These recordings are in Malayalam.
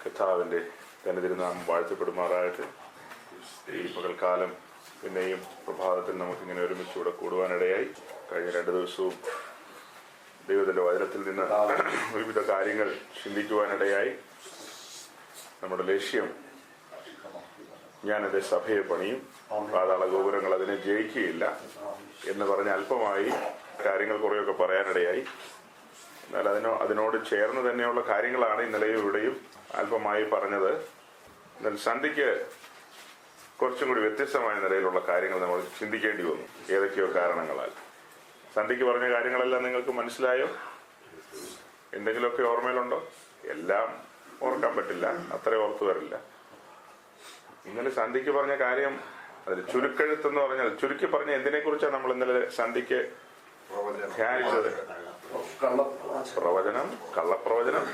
കർത്താവിൻ്റെ തന്നെ തിരുനാമം വാഴ്ത്തപ്പെടുമാറായിട്ട്. ഈ പകൽക്കാലം പിന്നെയും പ്രഭാതത്തിൽ നമുക്കിങ്ങനെ ഒരുമിച്ചുകൂടെ കൂടുവാനിടയായി. കഴിഞ്ഞ 2 ദിവസവും ദൈവത്തിൻ്റെ വചനത്തിൽ നിന്ന് വിവിധ കാര്യങ്ങൾ ചിന്തിക്കുവാനിടയായി. നമ്മുടെ ലക്ഷ്യം, ഞാനെൻ്റെ സഭയെ പണിയും, പാതാള ഗോപുരങ്ങൾ അതിനെ ജയിക്കുകയില്ല എന്ന് പറഞ്ഞ് അല്പമായി കാര്യങ്ങൾ കുറേയൊക്കെ പറയാനിടയായി. എന്നാൽ അതിനോട് ചേർന്ന് തന്നെയുള്ള കാര്യങ്ങളാണ് ഇന്നലെയും ഇവിടെയും അല്പമായി പറഞ്ഞത്. എന്നാൽ സന്ധ്യയ്ക്ക് കുറച്ചും കൂടി വ്യത്യസ്തമായ നിലയിലുള്ള കാര്യങ്ങൾ നമ്മൾ ചിന്തിക്കേണ്ടി വന്നു, ഏതൊക്കെയോ കാരണങ്ങളാൽ. സന്ധ്യയ്ക്ക് പറഞ്ഞ കാര്യങ്ങളെല്ലാം നിങ്ങൾക്ക് മനസ്സിലായോ? എന്തെങ്കിലുമൊക്കെ ഓർമ്മയിലുണ്ടോ? എല്ലാം ഓർക്കാൻ പറ്റില്ല, അത്ര ഓർത്തു വരില്ല. ഇന്നലെ സന്ധ്യയ്ക്ക് പറഞ്ഞ കാര്യം, അതിൽ ചുരുക്കെഴുത്തെന്ന് പറഞ്ഞാൽ, ചുരുക്കി പറഞ്ഞ എന്തിനെ കുറിച്ചാണ് നമ്മൾ ഇന്നലെ സന്ധ്യയ്ക്ക് ധ്യാനിച്ചത്? പ്രവചനം, കള്ളപ്രവചനം,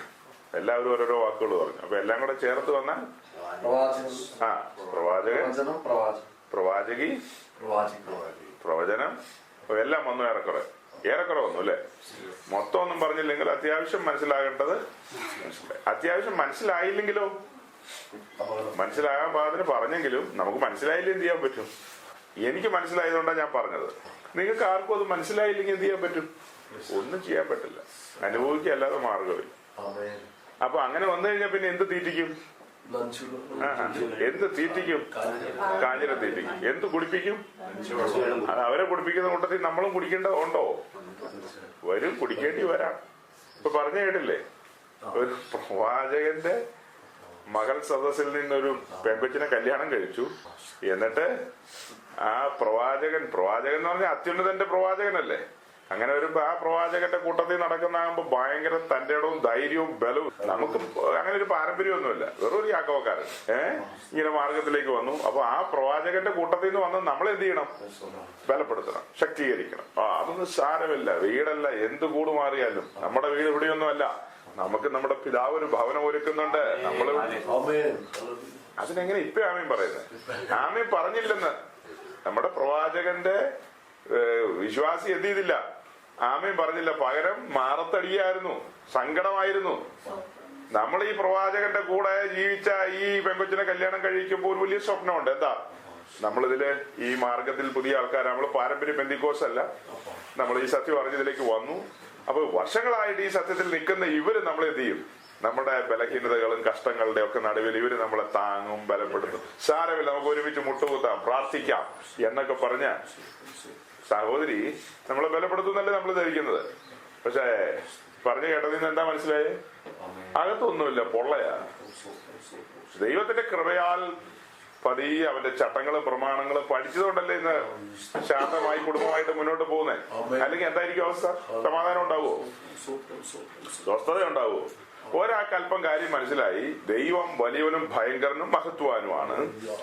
എല്ലാവരും ഓരോരോ വാക്കുകൾ പറഞ്ഞു. അപ്പൊ എല്ലാം കൂടെ ചേർത്ത് വന്നാൽ പ്രവാചകൻ, പ്രവാചകി, പ്രവചനം, എല്ലാം വന്നു. ഏറെക്കുറെ വന്നു അല്ലെ? മൊത്തം ഒന്നും പറഞ്ഞില്ലെങ്കിൽ അത്യാവശ്യം മനസ്സിലാകേണ്ടത് അത്യാവശ്യം മനസ്സിലായില്ലെങ്കിലോ? മനസ്സിലാകാൻ പാകത്തിന് പറഞ്ഞെങ്കിലും നമുക്ക് മനസ്സിലായില്ല, എന്ത് ചെയ്യാൻ പറ്റും? എനിക്ക് മനസ്സിലായതുകൊണ്ടാണ് ഞാൻ പറഞ്ഞത്. നിങ്ങൾക്ക് ആർക്കും അത് മനസ്സിലായില്ലെങ്കിൽ എന്ത് ചെയ്യാൻ പറ്റും? ഒന്നും ചെയ്യാൻ പറ്റില്ല, അനുഭവിക്കല്ലാതെ മാർഗമില്ല. അപ്പൊ അങ്ങനെ വന്നു കഴിഞ്ഞാൽ പിന്നെ എന്ത് തീറ്റിക്കും? എന്ത് തീറ്റിക്കും? കാഞ്ഞിരം തീറ്റിക്കും. എന്ത് കുടിപ്പിക്കും? അത് അവരെ കുടിപ്പിക്കുന്ന കൂട്ടത്തിൽ നമ്മളും കുടിക്കേണ്ട ഉണ്ടോ? വരും, കുടിക്കേണ്ടി വരാം. ഇപ്പൊ പറഞ്ഞു കേട്ടില്ലേ, ഒരു പ്രവാചകന്റെ മകൾ സദസ്സിൽ നിന്നൊരു പെൺകൊച്ചിനെ കല്യാണം കഴിച്ചു. എന്നിട്ട് ആ പ്രവാചകൻ എന്ന് പറഞ്ഞാൽ അത്യുന്നതന്റെ പ്രവാചകനല്ലേ. അങ്ങനെ വരുമ്പോ ആ പ്രവാചകന്റെ കൂട്ടത്തിൽ നടക്കുന്നതാകുമ്പോ ഭയങ്കര തന്റെ ഇടവും ധൈര്യവും ബലവും. നമുക്ക് അങ്ങനെ ഒരു പാരമ്പര്യമൊന്നുമില്ല, വെറൊരു യാക്കോക്കാരൻ ഇങ്ങനെ മാർഗത്തിലേക്ക് വന്നു. അപ്പൊ ആ പ്രവാചകന്റെ കൂട്ടത്തിൽ നിന്ന് വന്ന് നമ്മൾ എന്ത് ചെയ്യണം? ബലപ്പെടുത്തണം, ശക്തീകരിക്കണം. അതൊന്നും സാരമില്ല. വീടല്ല, എന്ത് കൂട് മാറിയാലും. നമ്മുടെ വീട് ഇവിടെയൊന്നുമല്ല, നമുക്ക് നമ്മുടെ പിതാവ് ഒരു ഭവനം ഒരുക്കുന്നുണ്ട്. നമ്മള് അതിനെങ്ങനെ ഇപ്പൊ ആമീൻ പറയുന്നത്? ആമീൻ പറഞ്ഞില്ലെന്ന്. നമ്മുടെ പ്രവാചകന്റെ വിശ്വാസി എന്ത് ചെയ്തില്ല? ആമീൻ പറഞ്ഞില്ല. പകരം മാറത്തടിയായിരുന്നു, സങ്കടമായിരുന്നു. നമ്മൾ ഈ പ്രവാചകന്റെ കൂടെ ജീവിച്ച ഈ പെൺകൊച്ചിനെ കല്യാണം കഴിക്കുമ്പോൾ ഒരു വലിയ സ്വപ്നമുണ്ട്. എന്താ? നമ്മളിതില് ഈ മാർഗത്തിൽ പുതിയ ആൾക്കാർ, നമ്മൾ പാരമ്പര്യ പെന്തിക്കോസ് അല്ല, നമ്മൾ ഈ സത്യം അറിഞ്ഞതിലേക്ക് വന്നു. അപ്പൊ വർഷങ്ങളായിട്ട് ഈ സത്യത്തിൽ നിൽക്കുന്ന ഇവര് നമ്മളെ എന്ത് ചെയ്യും? നമ്മുടെ ബലഹീനതകളും കഷ്ടങ്ങളുടെ ഒക്കെ നടുവിൽ ഇവര് നമ്മളെ താങ്ങും, ബലപ്പെടുത്തും. സാരമില്ല, നമുക്ക് ഒരുമിച്ച് മുട്ടുകുത്താം, പ്രാർത്ഥിക്കാം എന്നൊക്കെ പറഞ്ഞ സഹോദരി നമ്മളെ ബലപ്പെടുത്തുന്നല്ലേ നമ്മൾ ധരിക്കുന്നത്. പക്ഷേ പറഞ്ഞു കേട്ടതിൽ നിന്ന് എന്താ മനസ്സിലായേ? അകത്തൊന്നുമില്ല, പൊള്ളയാ. ദൈവത്തിന്റെ കൃപയാൽ പതിയെ അവന്റെ ചട്ടങ്ങളും പ്രമാണങ്ങളും പഠിച്ചതുകൊണ്ടല്ലേ ഇന്ന് ശാന്തമായി കുടുംബമായിട്ട് മുന്നോട്ട് പോകുന്നേ. അല്ലെങ്കിൽ എന്തായിരിക്കും അവസ്ഥ? സമാധാനം ഉണ്ടാവുമോ? സ്വസ്ഥത ഉണ്ടാവുമോ? ഒരാൾക്ക് അല്പം കാര്യം മനസ്സിലായി, ദൈവം വലിയവനും ഭയങ്കരനും മഹത്വാനുമാണ്,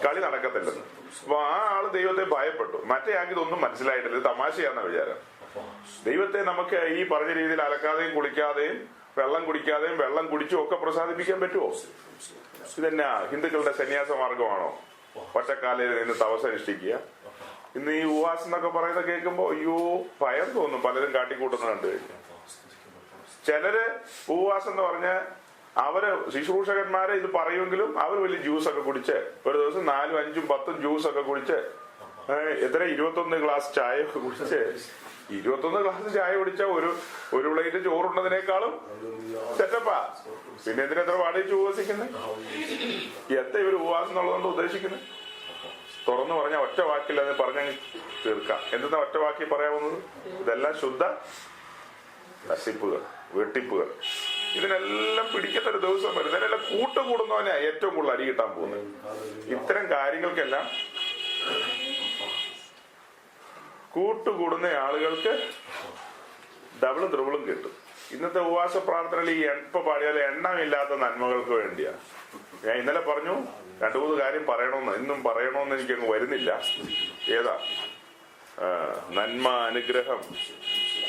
കളി നടക്കത്തില്ലെന്ന്. അപ്പൊ ആ ആള് ദൈവത്തെ ഭയപ്പെട്ടു. മറ്റേ ആൾക്ക് ഇതൊന്നും മനസ്സിലായിട്ടില്ല, തമാശയാന്ന വിചാരം. ദൈവത്തെ നമുക്ക് ഈ പറഞ്ഞ രീതിയിൽ അലക്കാതെയും കുളിക്കാതെയും വെള്ളം കുടിക്കാതെയും വെള്ളം കുടിച്ചും ഒക്കെ പ്രസാദിപ്പിക്കാൻ പറ്റുമോ? ഇതെന്നാ ഹിന്ദുക്കളുടെ സന്യാസ മാർഗമാണോ? ഒറ്റക്കാലയിൽ നിന്ന് തപസ് അനുഷ്ഠിക്കുക. ഇന്ന് ഈ ഉപവാസം എന്നൊക്കെ പറയുന്നത് കേൾക്കുമ്പോ അയ്യോ ഭയം തോന്നും. പലരും കാട്ടിക്കൂട്ടുന്ന കണ്ടു കഴിഞ്ഞു. ചിലര് ഉപവാസം എന്ന് പറഞ്ഞ അവര് ശുശ്രൂഷകന്മാരെ ഇത് പറയുമെങ്കിലും അവർ വലിയ ജ്യൂസൊക്കെ കുടിച്ച്, ഒരു ദിവസം 4, 5, 10 ജ്യൂസൊക്കെ കുടിച്ച്, 21 ഗ്ലാസ് ചായ ഒക്കെ കുടിച്ച്, 21 ഗ്ലാസ് ചായ കുടിച്ച ഒരു പ്ലേറ്റ് ചോറുണ്ടതിനേക്കാളും സെറ്റപ്പാ. പിന്നെ എന്തിനെത്ര വാടകയ്ക്ക് ഉപവസിക്കുന്നത്? എത്ര ഇവര് ഉപവാസം എന്നുള്ളതുകൊണ്ട് ഉദ്ദേശിക്കുന്നത്? തുറന്നു പറഞ്ഞാൽ ഒറ്റ വാക്കിൽ അത് പറഞ്ഞങ്ങ് തീർക്കാം. എന്താ ഒറ്റ വാക്കി പറയാവുന്നത്? ഇതെല്ലാം ശുദ്ധ നശിപ്പുകൾ, വെട്ടിപ്പുകൾ. ഇതിനെല്ലാം പിടിക്കുന്നൊരു ദിവസം വരും. ഇതിനെല്ലാം കൂട്ടുകൂടുന്നവനാ ഏറ്റവും കൂടുതൽ അടി കിട്ടാൻ പോകുന്നത്. ഇത്തരം കാര്യങ്ങൾക്കെല്ലാം കൂട്ടുകൂടുന്ന ആളുകൾക്ക് ഡബിളും ത്രിബിളും കിട്ടും. ഇന്നത്തെ ഉപവാസ പ്രാർത്ഥനയിൽ ഈ എണ്ണ പാടിയാൽ എണ്ണമില്ലാത്ത നന്മകൾക്ക് വേണ്ടിയാ. ഞാൻ ഇന്നലെ പറഞ്ഞു 2-3 കാര്യം പറയണമെന്ന്. ഇന്നും പറയണമെന്ന് എനിക്കങ്ങ് വരുന്നില്ല. ഏതാ? നന്മ, അനുഗ്രഹം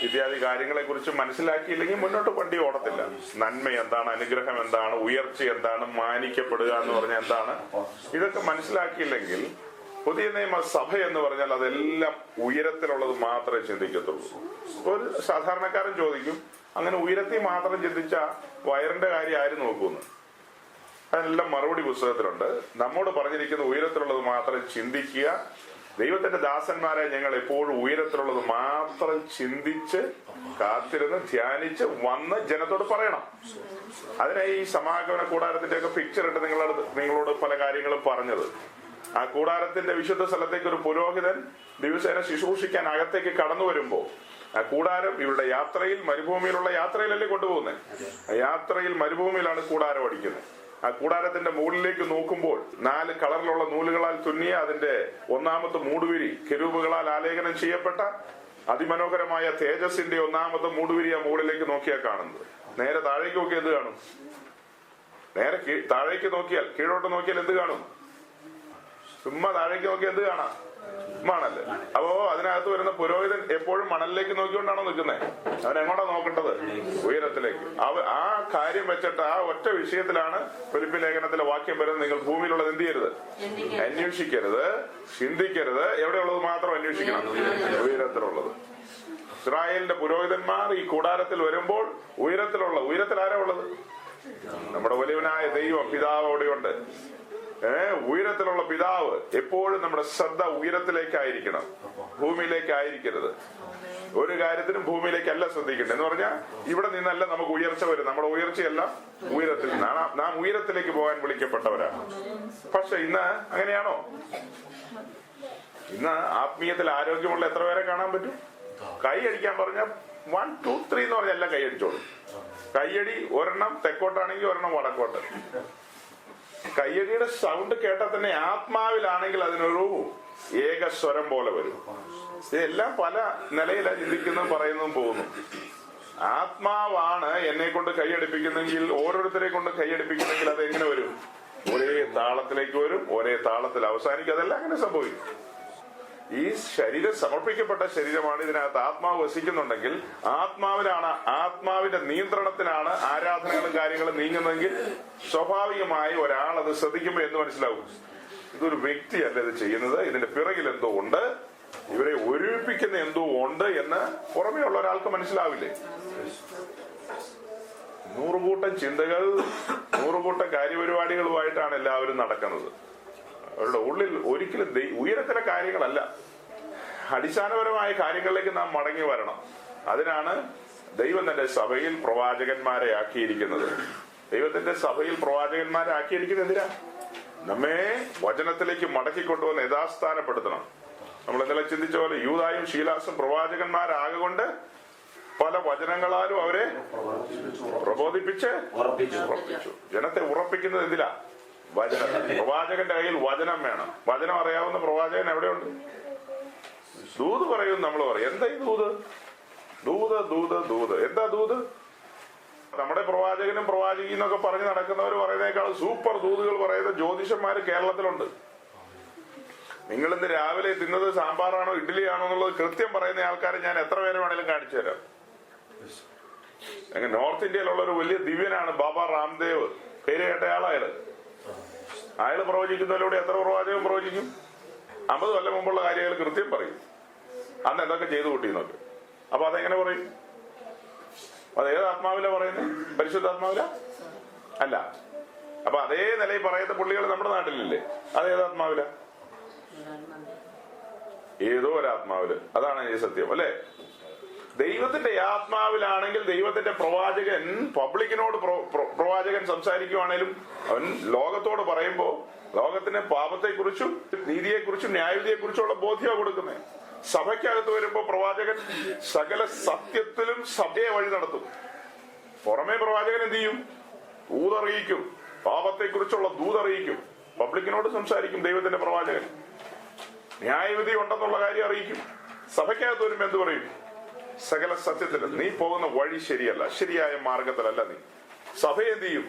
ഇത്യാദി കാര്യങ്ങളെ കുറിച്ച് മനസ്സിലാക്കിയില്ലെങ്കിൽ മുന്നോട്ട് വണ്ടി ഓടത്തില്ല. നന്മ എന്താണ്, അനുഗ്രഹം എന്താണ്, ഉയർച്ച എന്താണ്, മാനിക്കപ്പെടുക എന്ന് പറഞ്ഞാൽ എന്താണ്, ഇതൊക്കെ മനസ്സിലാക്കിയില്ലെങ്കിൽ പുതിയ നിയമ സഭ എന്ന് പറഞ്ഞാൽ അതെല്ലാം ഉയരത്തിലുള്ളത് മാത്രമേ ചിന്തിക്കത്തുള്ളൂ. ഒരു സാധാരണക്കാരൻ ചോദിക്കും, അങ്ങനെ ഉയരത്തിൽ മാത്രം ചിന്തിച്ച വയറിന്റെ കാര്യം ആര് നോക്കുന്നു? അതെല്ലാം മറുപടി പുസ്തകത്തിലുണ്ട്. നമ്മോട് പറഞ്ഞിരിക്കുന്ന ഉയരത്തിലുള്ളത് മാത്രം ചിന്തിക്കുക. ദൈവത്തിന്റെ ദാസന്മാരെ ഞങ്ങൾ എപ്പോഴും ഉയരത്തിലുള്ളത് മാത്രം ചിന്തിച്ച് കാത്തിരുന്ന് ധ്യാനിച്ച് വന്ന് ജനത്തോട് പറയണം. അതിനായി ഈ സമാഗമന കൂടാരത്തിന്റെ ഒക്കെ പിക്ചർ ഇട്ട് നിങ്ങളോട് പല കാര്യങ്ങളും പറഞ്ഞത്. ആ കൂടാരത്തിന്റെ വിശുദ്ധ സ്ഥലത്തേക്ക് ഒരു പുരോഹിതൻ ദിവസേന ശുശ്രൂഷിക്കാൻ അകത്തേക്ക് കടന്നു വരുമ്പോ ആ കൂടാരം ഇവരുടെ യാത്രയിൽ, മരുഭൂമിയിലുള്ള യാത്രയിലല്ലേ കൊണ്ടുപോകുന്നത്. ആ യാത്രയിൽ മരുഭൂമിയിലാണ് കൂടാരം അടിക്കുന്നത്. ആ കൂടാരത്തിന്റെ മുകളിലേക്ക് നോക്കുമ്പോൾ 4 കളറിലുള്ള നൂലുകളാൽ തുന്നിയ അതിന്റെ ഒന്നാമത്തെ മൂടുവിരി, കെരൂബുകളാൽ ആലേഖനം ചെയ്യപ്പെട്ട അതിമനോഹരമായ തേജസ്സിന്റെ ഒന്നാമത്തെ മൂടുവിരി ആ മുകളിലേക്ക് നോക്കിയാൽ കാണുന്നത്. നേരെ താഴേക്ക് നോക്കിയാൽ എന്ത് കാണും? നേരെ താഴേക്ക് നോക്കിയാൽ, കീഴോട്ട് നോക്കിയാൽ എന്ത് കാണും? ചുമ്മാ താഴേക്ക് നോക്കിയാൽ എന്ത് കാണാം? മണല്. അപ്പോ അതിനകത്ത് വരുന്ന പുരോഹിതൻ എപ്പോഴും മണലിലേക്ക് നോക്കിക്കൊണ്ടാണോ നിൽക്കുന്നത്? അവൻ എങ്ങോട്ടാ നോക്കേണ്ടത്? ഉയരത്തിലേക്ക്. ആ കാര്യം വെച്ചിട്ട് ആ ഒറ്റ വിഷയത്തിലാണ് ഫിലിപ്പി ലേഖനത്തിലെ വാക്യം വരുന്നത്. നിങ്ങൾ ഭൂമിയിലുള്ളത് എന്ത് ചെയ്യരുത്? അന്വേഷിക്കരുത്, ചിന്തിക്കരുത്. എവിടെയുള്ളത് മാത്രം അന്വേഷിക്കണം? ഉയരത്തിലുള്ളത്. ഇസ്രായേലിന്റെ പുരോഹിതന്മാർ ഈ കൂടാരത്തിൽ വരുമ്പോൾ ഉയരത്തിൽ ആരാ ഉള്ളത്? നമ്മുടെ വലിയവനായ ദൈവം പിതാവ് അവിടെയുണ്ട്. ഉയരത്തിലുള്ള പിതാവ്. എപ്പോഴും നമ്മുടെ ശ്രദ്ധ ഉയരത്തിലേക്കായിരിക്കണം, ഭൂമിയിലേക്കായിരിക്കരുത്. ഒരു കാര്യത്തിനും ഭൂമിയിലേക്കല്ല ശ്രദ്ധിക്കേണ്ടത്. എന്ന് പറഞ്ഞാൽ ഇവിടെ നിന്നല്ല നമുക്ക് ഉയർച്ച വരും. നമ്മുടെ ഉയർച്ചയല്ല ഉയരത്തിൽ നിന്നാണ്. നാം ഉയരത്തിലേക്ക് പോകാൻ വിളിക്കപ്പെട്ടവരാണ്. പക്ഷെ ഇന്ന് അങ്ങനെയാണോ? ഇന്ന് ആത്മീയത്തിൽ ആരോഗ്യമുള്ള എത്ര പേരെ കാണാൻ പറ്റും? കൈ അടിക്കാൻ പറഞ്ഞാൽ 1 2 3 എന്ന് പറഞ്ഞാൽ എല്ലാം കൈയടിച്ചോളും. കയ്യടി ഒരെണ്ണം തെക്കോട്ടാണെങ്കിൽ ഒരെണ്ണം വടക്കോട്ട്. കയ്യടിയുടെ സൗണ്ട് കേട്ടാൽ തന്നെ ആത്മാവിലാണെങ്കിൽ അതിനൊരു ഏകസ്വരം പോലെ വരും. ഇതെല്ലാം പല നിലയിലാണ് ചിന്തിക്കുന്നതും പറയുന്നതും പോകുന്നു. ആത്മാവാണ് എന്നെ കൊണ്ട് കൈയടിപ്പിക്കുന്നെങ്കിൽ, ഓരോരുത്തരെ കൊണ്ട് കൈയടിപ്പിക്കുന്നെങ്കിൽ അത് എങ്ങനെ വരും? ഒരേ താളത്തിലേക്ക് വരും, ഒരേ താളത്തിൽ അവസാനിക്കും. അതെല്ലാം അങ്ങനെ സംഭവിക്കും. ഈ ശരീരം സമർപ്പിക്കപ്പെട്ട ശരീരമാണ്. ഇതിനകത്ത് ആത്മാവ് വസിക്കുന്നുണ്ടെങ്കിൽ ആത്മാവിന്റെ നിയന്ത്രണത്തിലാണ് ആരാധനകളും കാര്യങ്ങളും നീങ്ങുന്നതെങ്കിൽ സ്വാഭാവികമായി ഒരാൾ അത് ശ്രദ്ധിക്കുമ്പോൾ എന്ന് മനസ്സിലാവും, ഇതൊരു വ്യക്തിയല്ല ഇത് ചെയ്യുന്നത്, ഇതിന്റെ പിറകിൽ എന്തോ ഉണ്ട്, ഇവരെ ഒരുമിപ്പിക്കുന്ന എന്തോ ഉണ്ട് എന്ന് പുറമേ ഉള്ള ഒരാൾക്ക് മനസ്സിലാവില്ലേ? 100 കൂട്ടം ചിന്തകൾ, 100 കൂട്ടം കാര്യപരിപാടികളുമായിട്ടാണ് എല്ലാവരും നടക്കുന്നത്. അവരുടെ ഉള്ളിൽ ഒരിക്കലും ഉയരത്തിലെ കാര്യങ്ങളല്ല, അടിസ്ഥാനപരമായ കാര്യങ്ങളിലേക്ക് നാം മടങ്ങി വരണം. അതിനാണ് ദൈവം തന്റെ സഭയിൽ പ്രവാചകന്മാരെ ആക്കിയിരിക്കുന്നത്. ദൈവത്തിന്റെ സഭയിൽ പ്രവാചകന്മാരെ ആക്കിയിരിക്കുന്നത് എന്തിനാ? നമ്മെ വചനത്തിലേക്ക് മടക്കിക്കൊണ്ടുവന്ന് യഥാസ്ഥാനപ്പെടുത്തണം. നമ്മൾ ഇന്നലെ ചിന്തിച്ച പോലെ യൂദായും ശീലാസും പ്രവാചകന്മാരാകൊണ്ട് പല വചനങ്ങളാലും അവരെ പ്രബോധിപ്പിച്ച് ഉറപ്പിച്ചു. ജനത്തെ ഉറപ്പിക്കുന്നത് എന്തിനാ? വചനം. പ്രവാചകന്റെ കയ്യിൽ വചനം വേണം. വചനം അറിയാവുന്ന പ്രവാചകൻ എവിടെയുണ്ട്? ദൂത് പറയും. നമ്മൾ പറയും എന്താ ഈ ദൂത്? ദൂത്. എന്താ ദൂത്? നമ്മുടെ പ്രവാചകനും പ്രവാചകി എന്നൊക്കെ പറഞ്ഞ് നടക്കുന്നവർ പറയുന്നേക്കാൾ സൂപ്പർ ദൂതുകൾ പറയുന്ന ജ്യോതിഷന്മാര് കേരളത്തിലുണ്ട്. നിങ്ങൾ ഇന്ന് രാവിലെ തിന്നത് സാമ്പാറാണോ ഇഡ്ഡലിയാണോ എന്നുള്ളത് കൃത്യം പറയുന്ന ആൾക്കാരെ ഞാൻ എത്ര പേരെ വേണേലും കാണിച്ചു തരാം. അങ്ങനെ നോർത്ത് ഇന്ത്യയിലുള്ള ഒരു വലിയ ദിവ്യനാണ് ബാബ രാംദേവ്. പേര് കേട്ടയാളായത്. അയാള് പ്രവചിക്കുന്നതിലൂടെ എത്ര പ്രവാചകൻ പ്രവചിക്കും? 50 കൊല്ലം മുമ്പുള്ള കാര്യങ്ങൾ കൃത്യം പറയും. അന്ന് എന്തൊക്കെ ചെയ്തു കൂട്ടിന്നൊക്കെ. അപ്പൊ അതെങ്ങനെ പറയും? അത് ഏത് ആത്മാവില പറയുന്നത്? പരിശുദ്ധാത്മാവില അല്ല. അപ്പൊ അതേ നിലയിൽ പറയുന്ന പുള്ളികൾ നമ്മുടെ നാട്ടിലില്ലേ? അതേത് ആത്മാവില? ഏതോ ഒരാത്മാവില്. അതാണ് ഈ സത്യം അല്ലെ? ദൈവത്തിന്റെ ആത്മാവിലാണെങ്കിൽ ദൈവത്തിന്റെ പ്രവാചകൻ പബ്ലിക്കിനോട് പ്രവാചകൻ സംസാരിക്കുവാണേലും അവൻ ലോകത്തോട് പറയുമ്പോ ലോകത്തിന് പാപത്തെക്കുറിച്ചും നീതിയെക്കുറിച്ചും ന്യായവിധിയെക്കുറിച്ചുള്ള ബോധ്യമാണ് കൊടുക്കുന്നത്. സഭയ്ക്കകത്ത് വരുമ്പോ പ്രവാചകൻ സകല സത്യത്തിലും സഭയെ വഴി നടത്തും. പുറമേ പ്രവാചകൻ എന്ത് ചെയ്യും? ദൂതറിയിക്കും. പാപത്തെക്കുറിച്ചുള്ള ദൂതറിയിക്കും. പബ്ലിക്കിനോട് സംസാരിക്കും ദൈവത്തിന്റെ പ്രവാചകൻ. ന്യായവിധി ഉണ്ടെന്നുള്ള കാര്യം അറിയിക്കും. സഭയ്ക്കകത്ത് വരുമ്പോ എന്ത് പറയും? സകല സത്യത്തിലും നീ പോകുന്ന വഴി ശരിയല്ല, ശരിയായ മാർഗത്തിലല്ല നീ. സഭ എന്ത് ചെയ്യും?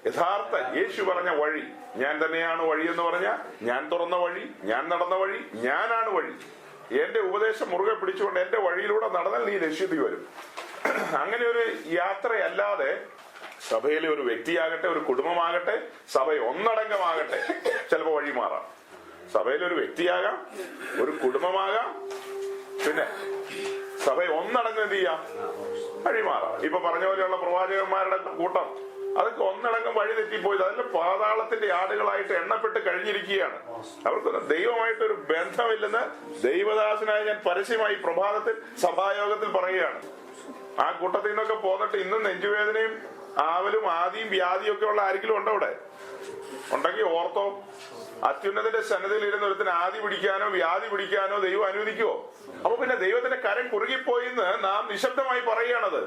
യഥാർത്ഥ യേശു പറഞ്ഞ വഴി, ഞാൻ തന്നെയാണ് വഴി എന്ന് പറഞ്ഞ, ഞാൻ തുറന്ന വഴി, ഞാൻ നടന്ന വഴി, ഞാനാണ് വഴി, എന്റെ ഉപദേശം മുറുകെ പിടിച്ചുകൊണ്ട് എന്റെ വഴിയിലൂടെ നടന്നാൽ നീ ലക്ഷ്യത്തിൽ വരും. അങ്ങനെ ഒരു യാത്രയല്ലാതെ സഭയിലെ ഒരു വ്യക്തിയാകട്ടെ, ഒരു കുടുംബമാകട്ടെ, സഭ ഒന്നടങ്കമാകട്ടെ, ചിലപ്പോ വഴി മാറാം. സഭയിലൊരു വ്യക്തിയാകാം, ഒരു കുടുംബമാകാം, പിന്നെ സഭ ഒന്നടങ്കം എന്ത് ചെയ്യാം? വഴിമാറാം. ഇപ്പൊ പറഞ്ഞ പോലെയുള്ള പ്രവാചകന്മാരുടെ കൂട്ടം അതൊക്കെ ഒന്നടങ്കം വഴി തെറ്റിപ്പോയത്. അതെല്ലാം പാതാളത്തിന്റെ ആടുകളായിട്ട് എണ്ണപ്പെട്ട് കഴിഞ്ഞിരിക്കുകയാണ്. അവർക്കൊന്നും ദൈവമായിട്ടൊരു ബന്ധമില്ലെന്ന് ദൈവദാസനായ ഞാൻ പരസ്യമായി പ്രഭാതത്തിൽ സഭായോഗത്തിൽ പറയുകയാണ്. ആ കൂട്ടത്തിൽ നിന്നൊക്കെ പോന്നിട്ട് ഇന്നും നെഞ്ചുവേദനയും ആവലും ആദിയും വ്യാധിയും ഒക്കെ ഉള്ള ആരെങ്കിലും ഉണ്ടോ അവിടെ? ഉണ്ടെങ്കിൽ ഓർത്തോ, അത്യുന്നതിന്റെ സന്നദ്ധയിൽ ഇരുന്ന് ഒരുത്തിന് ആദി പിടിക്കാനോ വ്യാധി പിടിക്കാനോ ദൈവം അനുവദിക്കുവോ? അപ്പൊ പിന്നെ ദൈവത്തിന്റെ കരം കുറുകിപ്പോയിന്ന് നാം നിശബ്ദമായി പറയുകയാണത്.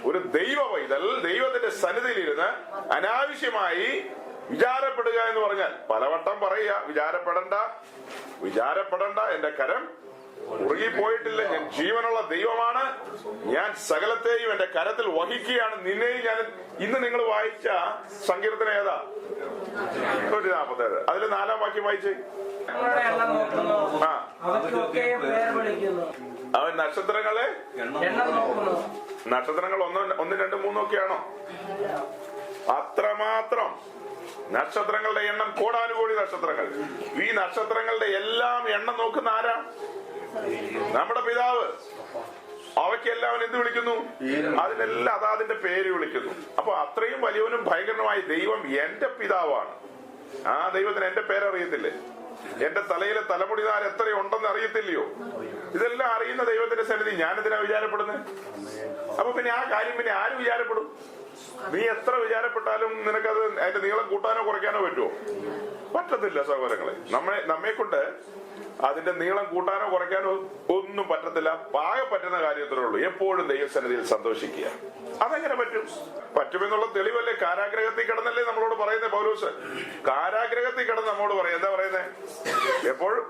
ഒരു ദൈവ പൈതൽ ദൈവത്തിന്റെ സന്നിധിയിലിരുന്ന് അനാവശ്യമായി വിചാരപ്പെടുക എന്ന് പറഞ്ഞാൽ പലവട്ടം പറയുക, വിചാരപ്പെടണ്ട, എന്റെ കരം കുറുകിപ്പോയിട്ടില്ല, ഞാൻ ജീവനുള്ള ദൈവമാണ്, ഞാൻ സകലത്തെയും എന്റെ കരത്തിൽ വഹിക്കുകയാണ്, നിന്നെയും ഞാൻ. ഇന്ന് നിങ്ങൾ വായിച്ച സങ്കീർത്തനം ഏതാ? 147. അതിൽ 4-ാം വാക്യം വായിച്ചേ. അവൻ നക്ഷത്രങ്ങളെ, നക്ഷത്രങ്ങൾ 1, 2, 3 ഒക്കെയാണോ? അത്രമാത്രം നക്ഷത്രങ്ങളുടെ എണ്ണം, കോടാനുകോടി നക്ഷത്രങ്ങൾ. ഈ നക്ഷത്രങ്ങളുടെ എല്ലാം എണ്ണം നോക്കുന്ന ആരാ? നമ്മുടെ പിതാവ്. അവയ്ക്കെല്ലാം എന്ത് വിളിക്കുന്നു? അതിനെല്ലാം അതാതിന്റെ പേര് വിളിക്കുന്നു. അപ്പൊ അത്രയും വലിയവനും ഭയങ്കരനുമായ ദൈവം എന്റെ പിതാവാണ്. ആ ദൈവത്തിന് എന്റെ പേരറിയത്തില്ലേ? എന്റെ തലയിലെ തലമുടി നാൾ എത്രയുണ്ടെന്ന് അറിയത്തില്ലയോ? ഇതെല്ലാം അറിയുന്ന ദൈവത്തിന്റെ സന്നിധി ഞാനെന്തിനാ വിചാരപ്പെടുന്നത്? അപ്പൊ പിന്നെ ആ കാര്യം പിന്നെ ആര് വിചാരപ്പെടും? നീ എത്ര വിചാരപ്പെട്ടാലും നിനക്കത് അതിന്റെ നീളം കൂട്ടാനോ കുറയ്ക്കാനോ പറ്റുമോ? പറ്റത്തില്ല സഹോദരങ്ങളെ. നമ്മെ കൊണ്ട് അതിന്റെ നീളം കൂട്ടാനോ കുറയ്ക്കാനോ ഒന്നും പറ്റത്തില്ല. പാകെ പറ്റുന്ന കാര്യത്തിലേ ഉള്ളൂ. എപ്പോഴും ദൈവസന്നിധിയിൽ സന്തോഷിക്കുക. അതെങ്ങനെ പറ്റുമെന്നുള്ള തെളിവല്ലേ? കാരാഗ്രഹത്തിൽ കിടന്നല്ലേ നമ്മളോട് പറയുന്നത് പൗലോസ്? കാരാഗ്രഹത്തിൽ കിടന്ന് നമ്മോട് പറയാം. എന്താ പറയുന്നേ? എപ്പോഴും.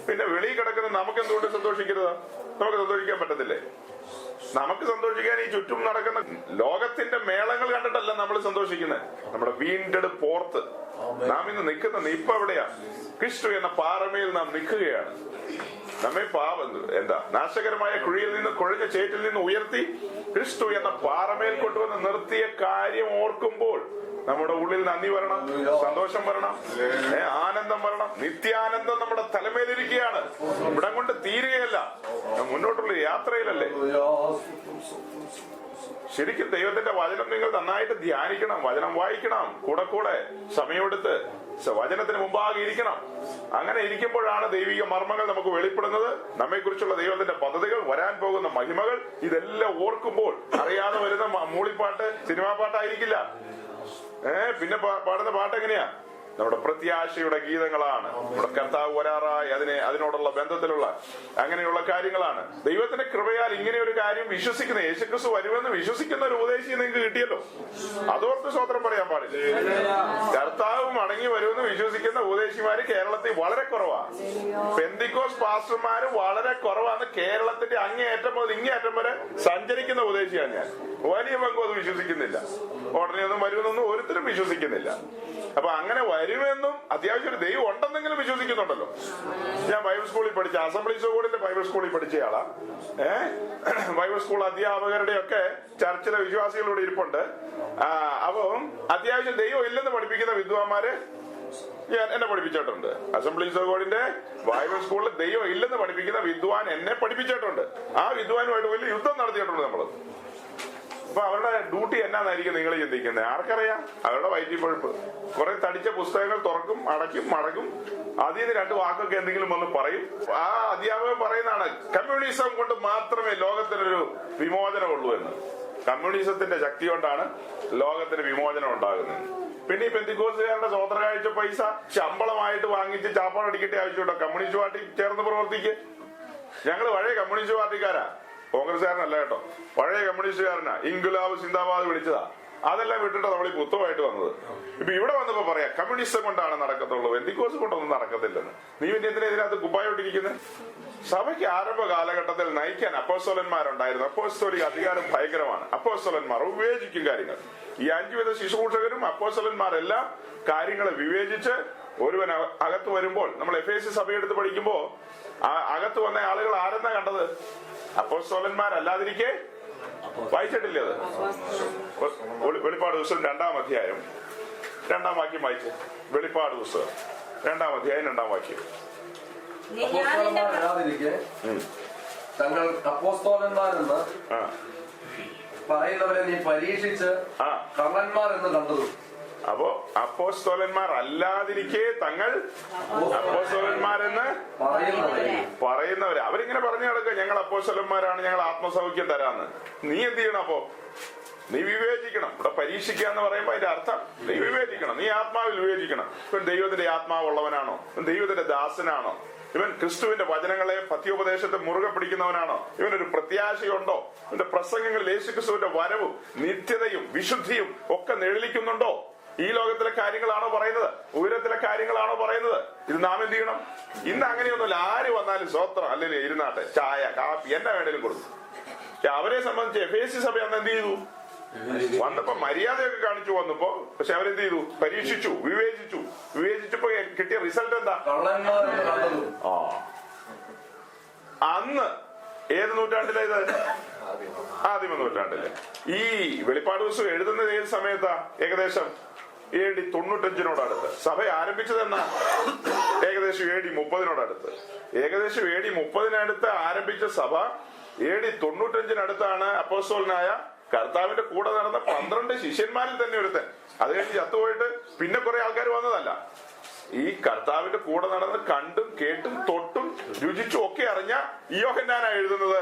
പിന്നെ വെളിയിൽ കിടക്കുന്ന നമുക്ക് എന്തുകൊണ്ട് സന്തോഷിക്കരുത്? നമുക്ക് സന്തോഷിക്കാൻ പറ്റത്തില്ലേ? നമുക്ക് സന്തോഷിക്കാൻ ഈ ചുറ്റും നടക്കുന്ന ലോകത്തിന്റെ മേളങ്ങൾ കണ്ടിട്ടല്ല നമ്മൾ സന്തോഷിക്കുന്നത്. നമ്മുടെ വീണ്ടെടുപ്പ് ഓർത്ത് നാം ഇന്ന് നിൽക്കുന്ന ഇപ്പൊ എവിടെയാ? ക്രിസ്തു എന്ന പാറമേൽ നാം നിൽക്കുകയാണ്. നമ്മെ നാശകരമായ കുഴിയിൽ നിന്ന്, കുഴഞ്ഞ ചേറ്റിൽ നിന്ന് ഉയർത്തി ക്രിസ്തു എന്ന പാറമേൽ കൊണ്ടുവന്ന് നിർത്തിയ കാര്യം ഓർക്കുമ്പോൾ നമ്മുടെ ഉള്ളിൽ നന്ദി വരണം, സന്തോഷം വരണം, ആനന്ദം വരണം. നിത്യാനന്ദം നമ്മുടെ തലമേലിരിക്കുകയാണ്. ഇവിടം കൊണ്ട് തീരുകയല്ല, മുന്നോട്ടുള്ള യാത്രയിലല്ലേ. ശരിക്കും ദൈവത്തിന്റെ വചനം നിങ്ങൾ നന്നായിട്ട് ധ്യാനിക്കണം, വചനം വായിക്കണം, കൂടെ സമയമെടുത്ത് വചനത്തിന് മുമ്പാകെ ഇരിക്കണം. അങ്ങനെ ഇരിക്കുമ്പോഴാണ് ദൈവിക മർമ്മങ്ങൾ നമുക്ക് വെളിപ്പെടുന്നത്. നമ്മെക്കുറിച്ചുള്ള ദൈവത്തിന്റെ പദ്ധതികൾ, വരാൻ പോകുന്ന മഹിമകൾ, ഇതെല്ലാം ഓർക്കുമ്പോൾ അറിയാതെ വരുന്ന മൂളിപ്പാട്ട് സിനിമാ പാട്ടായിരിക്കില്ല. പിന്നെ പാടുന്ന പാട്ട് എങ്ങനെയാ? നമ്മുടെ പ്രത്യാശയുടെ ഗീതങ്ങളാണ്. നമ്മുടെ കർത്താവ് വരാറായി അതിനോടുള്ള ബന്ധത്തിലുള്ള അങ്ങനെയുള്ള കാര്യങ്ങളാണ്. ദൈവത്തിന്റെ കൃപയാൽ ഇങ്ങനെ ഒരു കാര്യം വിശ്വസിക്കുന്ന, യേശുക്രിസ്തു വരുമെന്ന് വിശ്വസിക്കുന്ന ഒരു ഉപദേശി നിങ്ങൾക്ക് കിട്ടിയല്ലോ. അതോർത്ത് സ്തോത്രം പറയാൻ പാടില്ല. കർത്താവ് മടങ്ങി വരുമെന്ന് വിശ്വസിക്കുന്ന ഉപദേശിമാര് കേരളത്തിൽ വളരെ കുറവാണ്. പെന്തിക്കോസ് പാസ്റ്റർമാര് വളരെ കുറവാണ്. കേരളത്തിന്റെ അങ്ങേയറ്റം മുതൽ ഇങ്ങേയറ്റം വരെ സഞ്ചരിക്കുന്ന ഉപദേശിയാണ് ഞാൻ. വലിയ പങ്കും അത് വിശ്വസിക്കുന്നില്ല. ഉടനെ ഒന്നും വരുമെന്നൊന്നും ഒരുത്തരും വിശ്വസിക്കുന്നില്ല. അപ്പൊ അങ്ങനെ വരുമെന്നും അത്യാവശ്യം ഒരു ദൈവം ഉണ്ടെന്നെങ്കിലും വിശ്വസിക്കുന്നുണ്ടല്ലോ. ഞാൻ ബൈബിൾ സ്കൂളിൽ പഠിച്ച, അസംബ്ലീസ് ഓഫ് ഗോഡിന്റെ ബൈബിൾ സ്കൂളിൽ പഠിച്ചയാളാ. ബൈബിൾ സ്കൂൾ അധ്യാപകരുടെ ഒക്കെ ചർച്ചിലെ വിശ്വാസികളോട് ഇരിപ്പുണ്ട്. അപ്പം അത്യാവശ്യം ദൈവം ഇല്ലെന്ന് പഠിപ്പിക്കുന്ന വിദ്വാന്മാര് എന്നെ പഠിപ്പിച്ചിട്ടുണ്ട്. അസംബ്ലീസ് ഓഫ് ഗോഡിന്റെ ബൈബിൾ സ്കൂളിൽ ദൈവം ഇല്ലെന്ന് പഠിപ്പിക്കുന്ന വിദ്വാൻ എന്നെ പഠിപ്പിച്ചിട്ടുണ്ട്. ആ വിദ്വാനുമായിട്ട് വലിയ യുദ്ധം നടത്തിയിട്ടുണ്ട് നമ്മള്. അപ്പൊ അവരുടെ ഡ്യൂട്ടി എന്നാന്നായിരിക്കും നിങ്ങൾ ചിന്തിക്കുന്നത്? ആർക്കറിയാം? അവരുടെ വയറ്റിൽ പഴുപ്പ്. കുറെ തടിച്ച പുസ്തകങ്ങൾ തുറക്കും, അടയ്ക്കും, മടക്കും. അതിൽ നിന്ന് 2 വാക്കൊക്കെ എന്തെങ്കിലും ഒന്ന് പറയും. ആ അധ്യാപകൻ പറയുന്നതാണ് കമ്മ്യൂണിസം കൊണ്ട് മാത്രമേ ലോകത്തിനൊരു വിമോചനമുള്ളൂ എന്ന്. കമ്മ്യൂണിസത്തിന്റെ ശക്തി കൊണ്ടാണ് ലോകത്തിന് വിമോചനം ഉണ്ടാകുന്നത്. പിന്നെ ഈ പെന്തിക്കോസുകാരുടെ സ്വതന്ത്ര കാഴ്ച പൈസ ശമ്പളമായിട്ട് വാങ്ങിച്ച് ചാപ്പാടടിക്കേണ്ട ആവശ്യമുണ്ടോ? കമ്മ്യൂണിസ്റ്റ് പാർട്ടി ചേർന്ന് പ്രവർത്തിക്കുക. ഞങ്ങള് പഴയ കമ്മ്യൂണിസ്റ്റ് പാർട്ടിക്കാരാ, കോൺഗ്രസ്സുകാരനല്ല കേട്ടോ. പഴയ കമ്മ്യൂണിസ്റ്റുകാരനാ. ഇൻകുലാബ് സിന്ദാബാദ് വിളിച്ചതാ. അതെല്ലാം വിട്ടിട്ട് നമ്മൾ ഈ പുത്തമായിട്ട് വന്നത്. ഇപ്പൊ ഇവിടെ വന്നപ്പോ പറയാം കമ്മ്യൂണിസം കൊണ്ടാണ് നടക്കത്തുള്ളൂ, പെന്തിക്കോസ് കൊണ്ടൊന്നും നടക്കത്തില്ലെന്ന്. നീ പിന്നെ എന്തിനാ ഇതിനകത്ത് കുപ്പായോട്ടിരിക്കുന്നത്? സഭയ്ക്ക് ആരംഭ കാലഘട്ടത്തിൽ നയിക്കാൻ അപ്പോസ്തലന്മാരുണ്ടായിരുന്നു. അപ്പോസ്തോലിക അധികാരം ഭയങ്കരമാണ്. അപ്പോസ്തലന്മാർ വിവേചിക്കും കാര്യങ്ങൾ. ഈ 5 വിധ ശുശ്രൂഷകരും അപ്പോസ്തലന്മാരെല്ലാം കാര്യങ്ങളെ വിവേചിച്ച് ഒരുവൻ അകത്ത് വരുമ്പോൾ, നമ്മൾ എഫേസ്യ സഭയെടുത്ത് പഠിക്കുമ്പോ അകത്ത് വന്ന ആളുകൾ ആരെന്നാ കണ്ടത്? അപ്പോസ്തലന്മാരല്ലാതിരിക്കെ. വായിച്ചിട്ടില്ലേ അത്? വെളിപ്പാട് പുസ്തകം 2-ാം അധ്യായം 2-ാം വാക്യം വായിച്ച്. വെളിപ്പാട് പുസ്തകം 2-ാം അധ്യായം 2-ാം വാക്യം. തങ്ങൾ അപ്പോസ്തലന്മാരെന്ന് പറയുന്നവരെ നീ പരീക്ഷിച്ച് കള്ളന്മാർ എന്ന് കണ്ടതും. അപ്പോ അപ്പോസ്തലന്മാർ അല്ലാതിരിക്കെ തങ്ങൾ അപ്പോസ്തലന്മാരെന്ന് പറയുന്നവര് അവരിങ്ങനെ പറഞ്ഞു നടക്കുക, ഞങ്ങൾ അപ്പോസ്തലന്മാരാണ്, ഞങ്ങൾ ആത്മസൗഖ്യം തരാന്ന്. നീ എന്ത് ചെയ്യണം? അപ്പോ നീ വിവേചിക്കണം. ഇവിടെ പരീക്ഷിക്കുക എന്ന് പറയുമ്പോ അതിന്റെ അർത്ഥം നീ വിവേചിക്കണം, നീ ആത്മാവിൽ വിവേചിക്കണം. ഇവൻ ദൈവത്തിന്റെ ആത്മാവുള്ളവനാണോ? ഇവൻ ദൈവത്തിന്റെ ദാസനാണോ? ഇവൻ ക്രിസ്തുവിന്റെ വചനങ്ങളെ പഥ്യോപദേശത്തെ മുറുകെ പിടിക്കുന്നവനാണോ? ഇവനൊരു പ്രത്യാശയുണ്ടോ? ഇവന്റെ പ്രസംഗങ്ങളിൽ യേശുക്രിസ്തുവിന്റെ വരവും നിത്യതയും വിശുദ്ധിയും ഒക്കെ നിഴലിക്കുന്നുണ്ടോ? ഈ ലോകത്തിലെ കാര്യങ്ങളാണോ പറയുന്നത്? ഉയരത്തിലെ കാര്യങ്ങളാണോ പറയുന്നത്? ഇത് നാം എന്ത് ചെയ്യണം? ഇന്ന് അങ്ങനെയൊന്നുമില്ല. ആര് വന്നാലും സ്വത്രം അല്ലെങ്കിൽ ഇരുന്നാട്ടെ, ചായ കാപ്പി എന്നാ വേണേലും കൊടുക്കും. അവരെ സംബന്ധിച്ച് എഫേസ്യ സഭ അന്ന് എന്ത് ചെയ്തു? വന്നപ്പോ മര്യാദയൊക്കെ കാണിച്ചു വന്നപ്പോ, പക്ഷെ അവരെന്ത് ചെയ്തു? പരീക്ഷിച്ചു, വിവേചിച്ചപ്പോ കിട്ടിയ റിസൾട്ട് എന്താ? അന്ന് ഏത് നൂറ്റാണ്ടിലേത്? ആദിമ നൂറ്റാണ്ടില്. ഈ വെളിപ്പാട് പുസ്തകം എഴുതുന്നത് ഏത് സമയത്താ? ഏകദേശം AD 95 സഭ ആരംഭിച്ചതെന്നാ? ഏകദേശം AD 30 ഏകദേശം AD 30 ആരംഭിച്ച സഭ AD 95 അപ്പോസ്തലനായ കർത്താവിന്റെ കൂടെ നടന്ന 12 ശിഷ്യന്മാരിൽ തന്നെ ഒരുത്തൻ. അത് കഴിഞ്ഞ് ചത്തുപോയിട്ട് പിന്നെ കുറെ ആൾക്കാർ വന്നതല്ല. ഈ കർത്താവിന്റെ കൂടെ നടന്ന് കണ്ടും കേട്ടും തൊട്ടും രുചിച്ചും ഒക്കെ അറിഞ്ഞ യോഹന്നാനാ എഴുതുന്നത്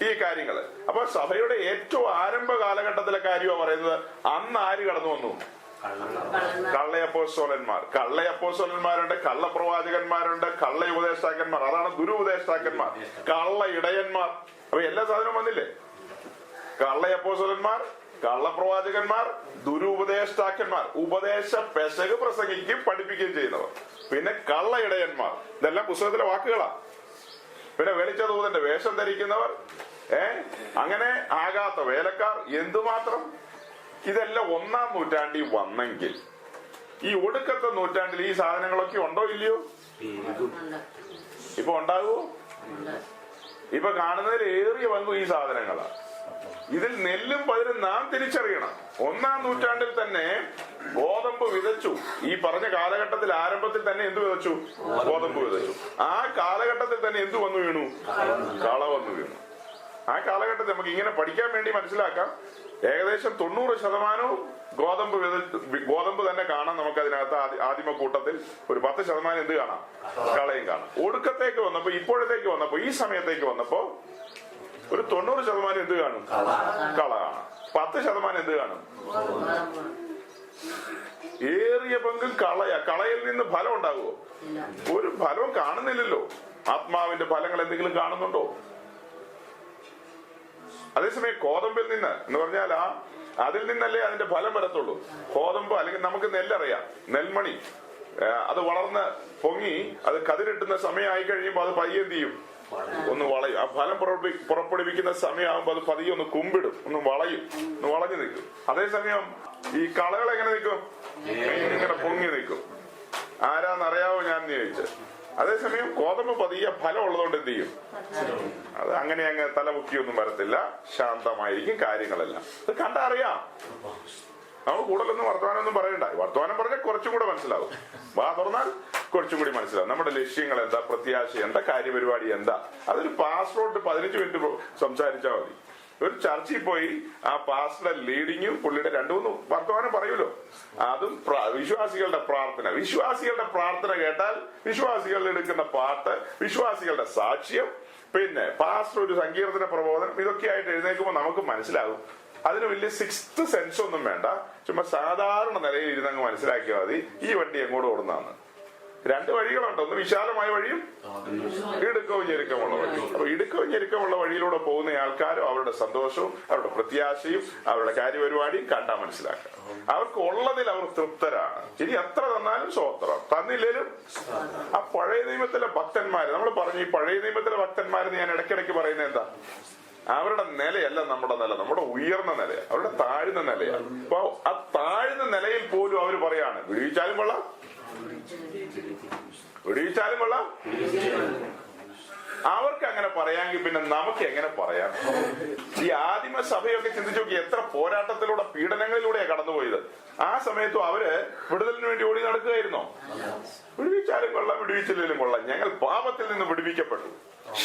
ഈ കാര്യങ്ങള്. അപ്പൊ സഭയുടെ ഏറ്റവും ആരംഭ കാലഘട്ടത്തിലെ കാര്യമാണ് പറയുന്നത്. അന്ന് ആര് കടന്നു വന്നു? കള്ളയപ്പോസ്തലന്മാർ. കള്ളയപ്പോസ്തലന്മാരുണ്ട്, കള്ളപ്രവാചകന്മാരുണ്ട്, കള്ള ഉപദേഷ്ടാക്കന്മാർ. അതാണ് ദുരുപദേഷ്ടാക്കന്മാർ, കള്ള ഇടയന്മാർ. അപ്പൊ എല്ലാ സാധനവും വന്നില്ലേ? കള്ളയപ്പോസ്തലന്മാർ, കള്ളപ്രവാചകന്മാർ, ദുരുപദേഷ്ടാക്കന്മാർ, ഉപദേശ പെശക് പ്രസംഗിക്കുകയും പഠിപ്പിക്കുകയും ചെയ്യുന്നവർ, പിന്നെ കള്ള ഇടയന്മാർ. ഇതെല്ലാം പുസ്തകത്തിലെ വാക്കുകളാ. പിന്നെ വെളിച്ചദൂതന്റെ വേഷം ധരിക്കുന്നവർ, അങ്ങനെ ആകാത്ത വേലക്കാർ, എന്തുമാത്രം. ഇതെല്ലാം 1-ാം നൂറ്റാണ്ടിൽ വന്നെങ്കിൽ ഈ ഒടുക്കത്തെ നൂറ്റാണ്ടിൽ ഈ സാധനങ്ങളൊക്കെ ഉണ്ടോ ഇല്ലയോ? ഇപ്പൊ ഉണ്ടാകുമോ? ഇപ്പൊ കാണുന്നതിൽ ഏറിയ പങ്കും ഈ സാധനങ്ങളാ. ഇതിൽ നെല്ലും പതിരും നാം തിരിച്ചറിയണം. 1-ാം നൂറ്റാണ്ടിൽ തന്നെ ഗോതമ്പ് വിതച്ചു. ഈ പറഞ്ഞ കാലഘട്ടത്തിൽ ആരംഭത്തിൽ തന്നെ എന്ത് വിതച്ചു? ഗോതമ്പ് വിതച്ചു. ആ കാലഘട്ടത്തിൽ തന്നെ എന്ത് വന്നു വീണു? കള വന്നു വീണു. ആ കാലഘട്ടത്തിൽ നമുക്ക് ഇങ്ങനെ പഠിക്കാൻ വേണ്ടി മനസ്സിലാക്കാം. ഏകദേശം 90% ഗോതമ്പ് തന്നെ കാണാം. നമുക്ക് അതിനകത്ത് ആദിമ കൂട്ടത്തിൽ ഒരു 10% എന്ത് കാണാം? കളയും കാണാം. ഒടുക്കത്തേക്ക് വന്നപ്പോ, ഇപ്പോഴത്തേക്ക് വന്നപ്പോ, ഈ സമയത്തേക്ക് വന്നപ്പോ ഒരു 90% എന്ത് കാണും? കള കാണാം. 10% എന്ത് കാണും? ഏറിയ പങ്കും കളയാ. കളയിൽ നിന്ന് ഫലം ഉണ്ടാകുമോ? ഒരു ഫലവും കാണുന്നില്ലല്ലോ. ആത്മാവിന്റെ ഫലങ്ങൾ എന്തെങ്കിലും കാണുന്നുണ്ടോ? അതേസമയം ഗോതമ്പിൽ നിന്ന് എന്ന് പറഞ്ഞാൽ അതിൽ നിന്നല്ലേ അതിന്റെ ഫലം വരത്തുള്ളൂ. ഗോതമ്പ് അല്ലെങ്കിൽ നമുക്ക് നെല്ലറിയാം, നെൽമണി. അത് വളർന്ന് പൊങ്ങി അത് കതിരിട്ടുന്ന സമയമായി കഴിയുമ്പോൾ അത് പയ്യെ എന്ത് ചെയ്യും? ഒന്ന് വളയും. ആ ഫലം പുറപ്പെടുവിക്കുന്ന സമയമാകുമ്പോൾ അത് പതിയെ ഒന്ന് കുമ്പിടും, ഒന്ന് വളയും, ഒന്ന് വളഞ്ഞു നിൽക്കും. അതേസമയം ഈ കളകൾ എങ്ങനെ നിൽക്കും? ഇങ്ങനെ പൊങ്ങി നിൽക്കും. ആരാന്നറിയാവോ ഞാൻ ചോദിച്ചു. അതേസമയം ഗോതമ്പ് പതിയെ ഫലം ഉള്ളതുകൊണ്ട് എന്ത് ചെയ്യും? അത് അങ്ങനെ അങ്ങ് തലമുക്കിയൊന്നും വരത്തില്ല, ശാന്തമായിരിക്കും കാര്യങ്ങളെല്ലാം. ഇത് കണ്ടറിയാം. നമുക്ക് കൂടുതലൊന്നും വർത്തമാനമൊന്നും പറയണ്ട. വർത്തമാനം പറഞ്ഞാൽ കുറച്ചും കൂടെ മനസ്സിലാവും. വാ തുറന്നാൽ കുറച്ചും കൂടി മനസ്സിലാവും. നമ്മുടെ ലക്ഷ്യങ്ങൾ എന്താ, പ്രത്യാശ എന്താ, കാര്യപരിപാടി എന്താ. അതൊരു പാസ്റ്ററോട്ട് 15 മിനിറ്റ് സംസാരിച്ചാൽ മതി. ഒരു ചർച്ചിൽ പോയി ആ പാസ്റ്ററുടെ ലീഡിങ്ങും പുള്ളിയുടെ 2-3 വർത്തമാനം പറയൂലോ. അതും വിശ്വാസികളുടെ പ്രാർത്ഥന. വിശ്വാസികളുടെ പ്രാർത്ഥന കേട്ടാൽ വിശ്വാസികൾ എടുക്കുന്ന പാട്ട്, വിശ്വാസികളുടെ സാക്ഷ്യം, പിന്നെ പാസ്റ്റർ ഒരു സങ്കീർത്തന പ്രബോധനം, ഇതൊക്കെ ആയിട്ട് എഴുന്നേൽക്കുമ്പോൾ നമുക്ക് മനസ്സിലാകും. അതിന് വലിയ 6th സെൻസ് ഒന്നും വേണ്ട. ചുമ്മാ സാധാരണ നിലയിൽ ഇരുന്നങ്ങ് മനസ്സിലാക്കിയാൽ മതി ഈ വണ്ടി എങ്ങോട്ട് ഓടുന്നതാണ്. 2 വഴികളുണ്ട്. ഒന്ന് വിശാലമായ വഴിയും ഇടുക്കവും ഞെരുക്കമുള്ള വഴിയും. അപ്പൊ ഇടുക്കവും ഞെരുക്കമുള്ള വഴിയിലൂടെ പോകുന്ന ആൾക്കാരും അവരുടെ സന്തോഷവും അവരുടെ പ്രത്യാശയും അവരുടെ കാര്യപരിപാടിയും കണ്ടാൽ മനസ്സിലാക്കാം. അവർക്ക് ഉള്ളതിൽ അവർ തൃപ്തരാണ്. ഇനി എത്ര തന്നാലും സ്വോത്രം, തന്നില്ലേലും. ആ പഴയ നിയമത്തിലെ ഭക്തന്മാര്, നമ്മൾ പറഞ്ഞു, ഈ പഴയ നിയമത്തിലെ ഭക്തന്മാരെന്ന് ഞാൻ ഇടയ്ക്കിടയ്ക്ക് പറയുന്നത് എന്താ? അവരുടെ നിലയല്ല നമ്മുടെ നില, നമ്മുടെ ഉയർന്ന നിലയാണ്, അവരുടെ താഴ്ന്ന നിലയാണ്. അപ്പൊ ആ താഴ്ന്ന നിലയിൽ പോലും അവർ പറയാണ്, വിടുവിച്ചാലും കൊള്ളാം, വിടുവിച്ചാലും കൊള്ളാം. അവർക്ക് അങ്ങനെ പറയാമെങ്കിൽ പിന്നെ നമുക്ക് എങ്ങനെ പറയാം? ഈ ആദിമ സഭയൊക്കെ ചിന്തിച്ചു നോക്കി, എത്ര പോരാട്ടത്തിലൂടെ, പീഡനങ്ങളിലൂടെയാണ് കടന്നുപോയത്. ആ സമയത്തും അവര് വിടുതലിന് വേണ്ടി ഓടി നടക്കുകയായിരുന്നോ? വിടുവിച്ചാലും കൊള്ളാം, വിടുവിച്ചില്ലെങ്കിലും കൊള്ളാം, ഞങ്ങൾ പാപത്തിൽ നിന്ന് വിടുവിക്കപ്പെട്ടു.